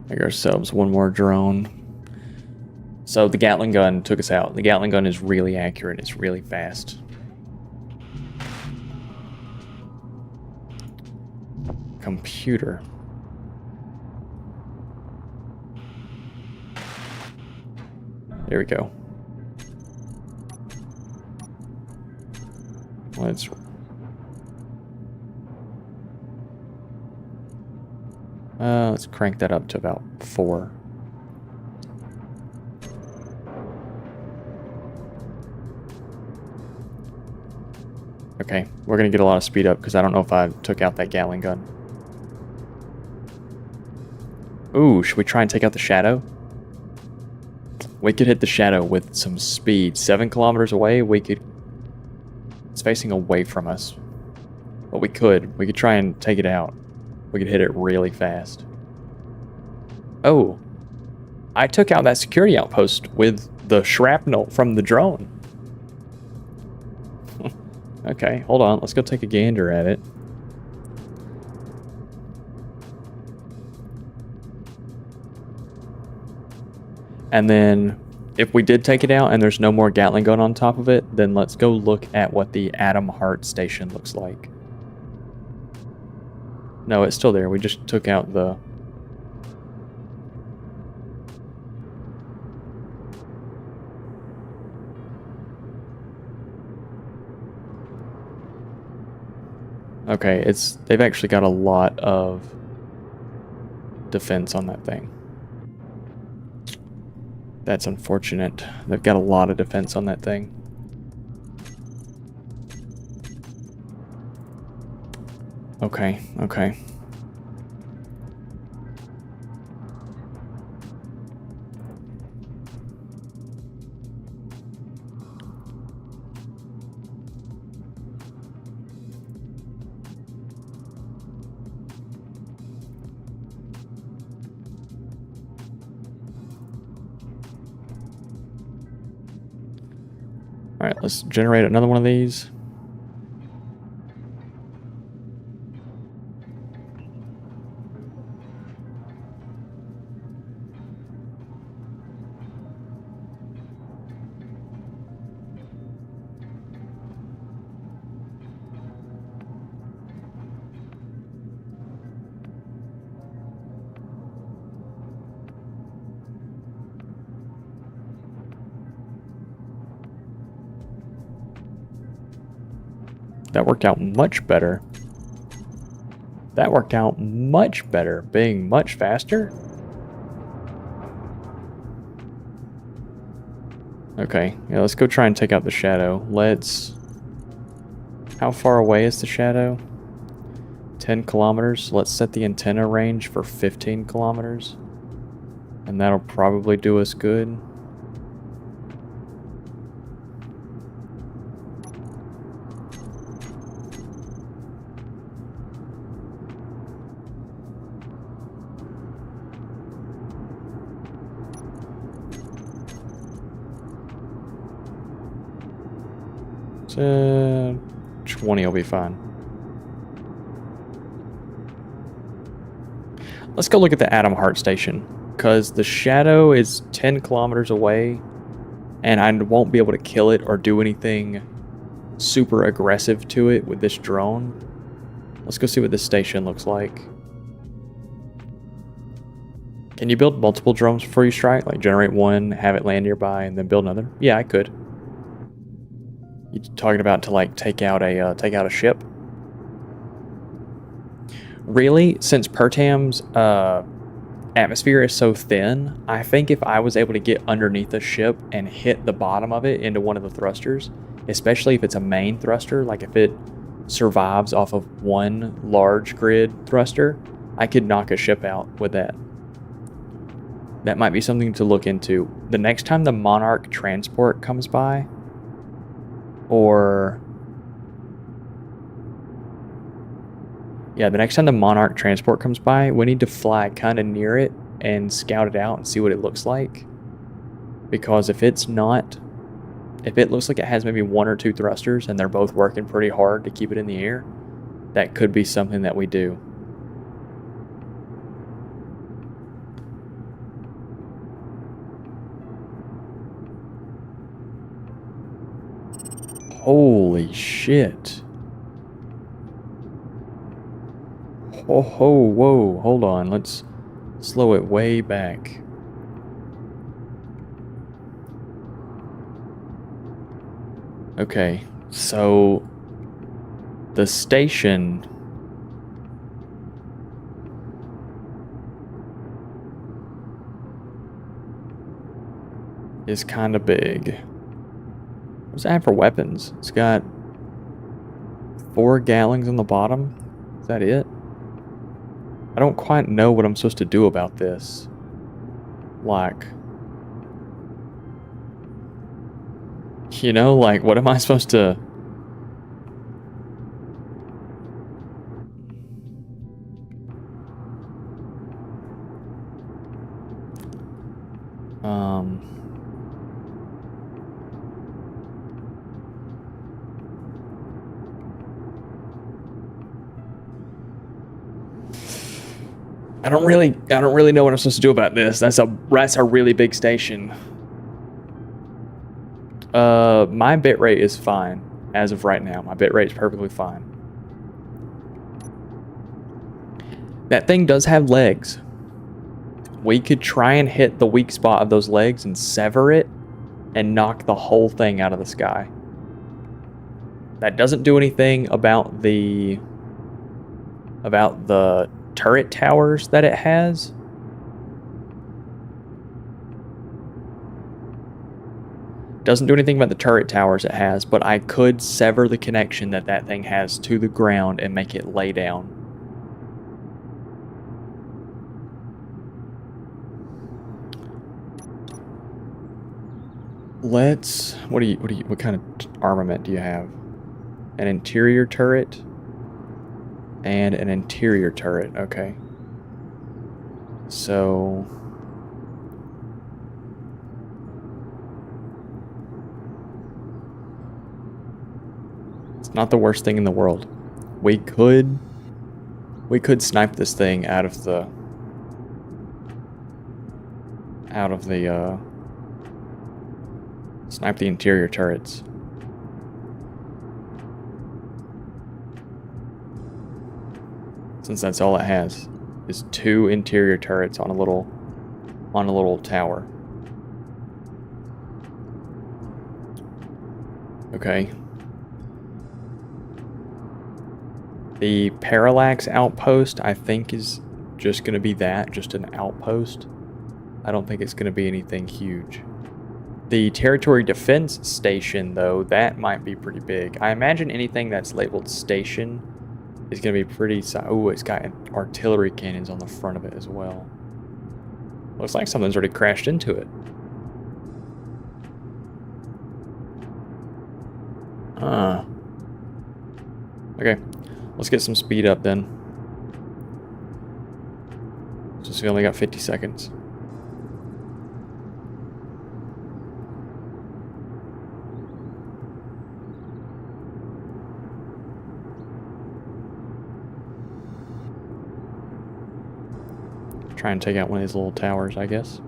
Make ourselves one more drone. So the Gatling gun took us out. The Gatling gun is really accurate. It's really fast. Computer. There we go. Let's crank that up to about 4. Okay, we're gonna get a lot of speed up because I don't know if I took out that Gatling gun. Ooh, should we try and take out the shadow? We could hit the shadow with some speed. 7 kilometers away, we could... It's facing away from us. But we could try and take it out. We could hit it really fast. Oh, I took out that security outpost with the shrapnel from the drone. Okay, hold on. Let's go take a gander at it. And then if we did take it out and there's no more Gatling gun on top of it, then let's go look at what the Atom Heart Station looks like. No, it's still there. We just took out the... Okay, they've actually got a lot of defense on that thing. That's unfortunate. They've got a lot of defense on that thing. Okay, okay. All right, let's generate another one of these. That worked out much better. That worked out much better, being much faster. Okay, yeah, let's go try and take out the shadow. How far away is the shadow? 10 kilometers. Let's set the antenna range for 15 kilometers. And that'll probably do us good. So 20 will be fine. Let's go look at the Atom Heart Station, because the shadow is 10 kilometers away, and I won't be able to kill it or do anything super aggressive to it with this drone. Let's go see what this station looks like. Can you build multiple drones before you strike? Like generate one, have it land nearby, and then build another? Yeah, I could. You talking about to like take out a ship? Really, since Pertam's atmosphere is so thin, I think if I was able to get underneath a ship and hit the bottom of it into one of the thrusters, especially if it's a main thruster, like if it survives off of one large grid thruster, I could knock a ship out with that. That might be something to look into. The next time the Monarch transport comes by, the next time the Monarch transport comes by, we need to fly kind of near it and scout it out and see what it looks like. Because if it looks like it has maybe 1 or 2 thrusters and they're both working pretty hard to keep it in the air, that could be something that we do. Holy shit. Oh, whoa, hold on. Let's slow it way back. Okay, so the station is kind of big. What's that for weapons? It's got 4 gallons on the bottom. Is that it? I don't quite know what I'm supposed to do about this. Like, you know, like, what am I supposed to... I don't really know what I'm supposed to do about this. That's a really big station. My bitrate is fine as of right now. My bitrate is perfectly fine. That thing does have legs. We could try and hit the weak spot of those legs and sever it and knock the whole thing out of the sky. That doesn't do anything about the turret towers that it has. Doesn't do anything about the turret towers it has, but I could sever the connection that thing has to the ground and make it lay down. Let's... What kind of armament do you have? An interior turret and an interior turret. Okay. So it's not the worst thing in the world. We could snipe this thing out of the snipe the interior turrets. Since that's all it has is 2 interior turrets on a little tower. Okay. The parallax outpost, I think, is just going to be that, just an outpost. I don't think it's going to be anything huge. The territory defense station, though, that might be pretty big. I imagine anything that's labeled station is going to be pretty... Oh, it's got artillery cannons on the front of it as well. Looks like something's already crashed into it. Okay, let's get some speed up then. Since we only got 50 seconds. Try and take out one of these little towers, I guess.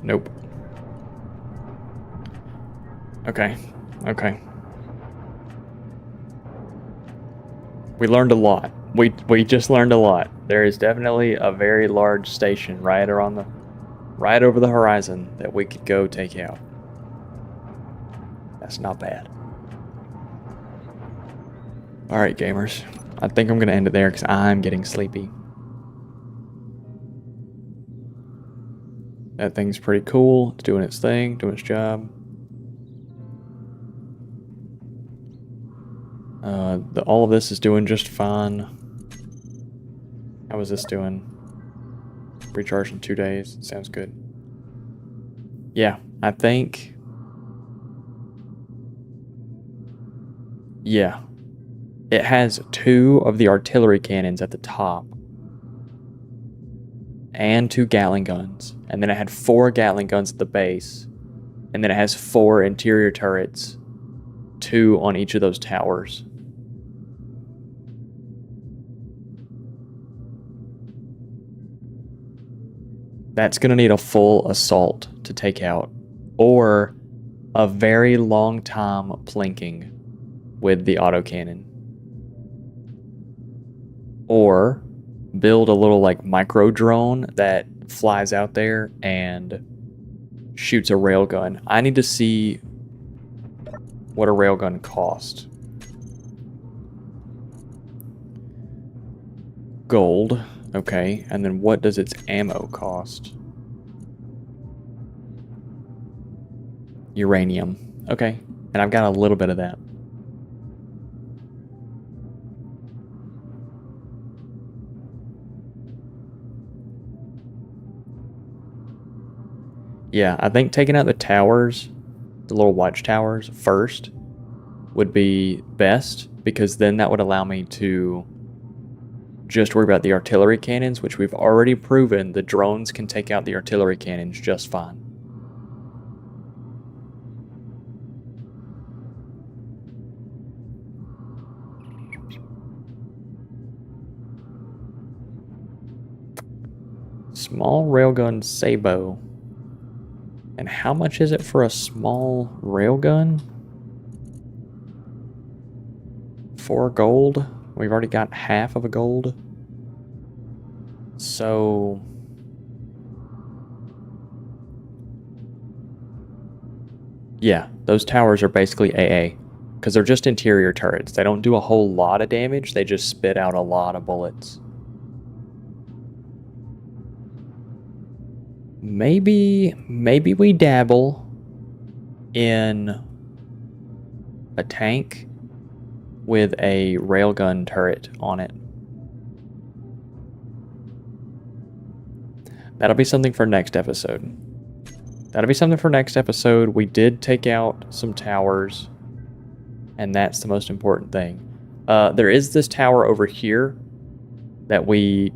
Nope. Okay. We learned a lot. We just learned a lot. There is definitely a very large station right over the horizon that we could go take out. That's not bad. Alright, gamers. I think I'm going to end it there because I'm getting sleepy. That thing's pretty cool. It's doing its thing, doing its job. All of this is doing just fine. How is this doing? Recharged in 2 days. Sounds good. Yeah, I think... Yeah. It has 2 of the artillery cannons at the top. And 2 Gatling guns. And then it had 4 Gatling guns at the base. And then it has 4 interior turrets. 2 on each of those towers. That's going to need a full assault to take out, or a very long time plinking with the autocannon, or build a little like micro drone that flies out there and shoots a railgun. I need to see what a railgun cost. Gold, okay, and then what does its ammo cost? Uranium, okay, and I've got a little bit of that. Yeah, I think taking out the towers, the little watchtowers first, would be best, because then that would allow me to just worry about the artillery cannons, which we've already proven the drones can take out the artillery cannons just fine. Small railgun Sabo. And how much is it for a small railgun? 4 gold. We've already got half of a gold. So yeah, those towers are basically AA, because they're just interior turrets. They don't do a whole lot of damage, they just spit out a lot of bullets. Maybe we dabble in a tank with a railgun turret on it. That'll be something for next episode. We did take out some towers, and that's the most important thing. There is this tower over here that we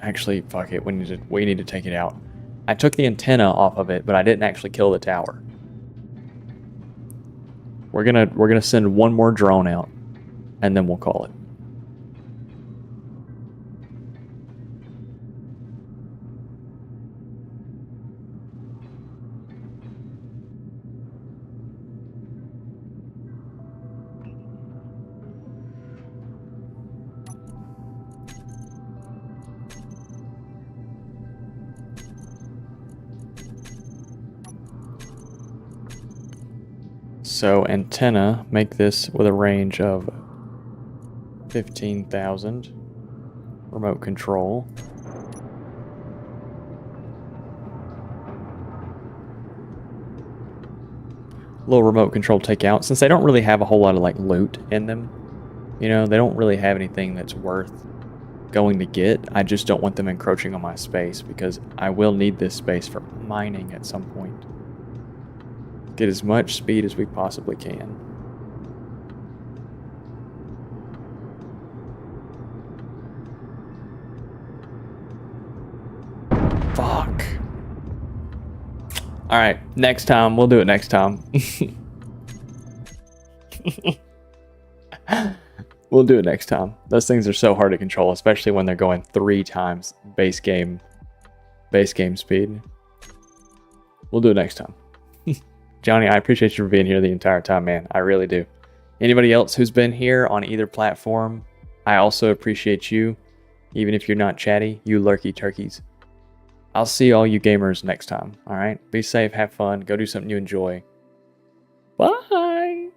actually, fuck it, we need to take it out. I took the antenna off of it, but I didn't actually kill the tower. We're gonna send one more drone out, and then we'll call it. So antenna, make this with a range of 15,000. Remote control. Little remote control takeout, since they don't really have a whole lot of like loot in them. You know, they don't really have anything that's worth going to get. I just don't want them encroaching on my space, because I will need this space for mining at some point. Get as much speed as we possibly can. Fuck. Alright, next time. We'll do it next time. We'll do it next time. Those things are so hard to control, especially when they're going 3 times base game speed. We'll do it next time. Johnny, I appreciate you for being here the entire time, man. I really do. Anybody else who's been here on either platform, I also appreciate you. Even if you're not chatty, you lurky turkeys. I'll see all you gamers next time, alright? Be safe, have fun, go do something you enjoy. Bye!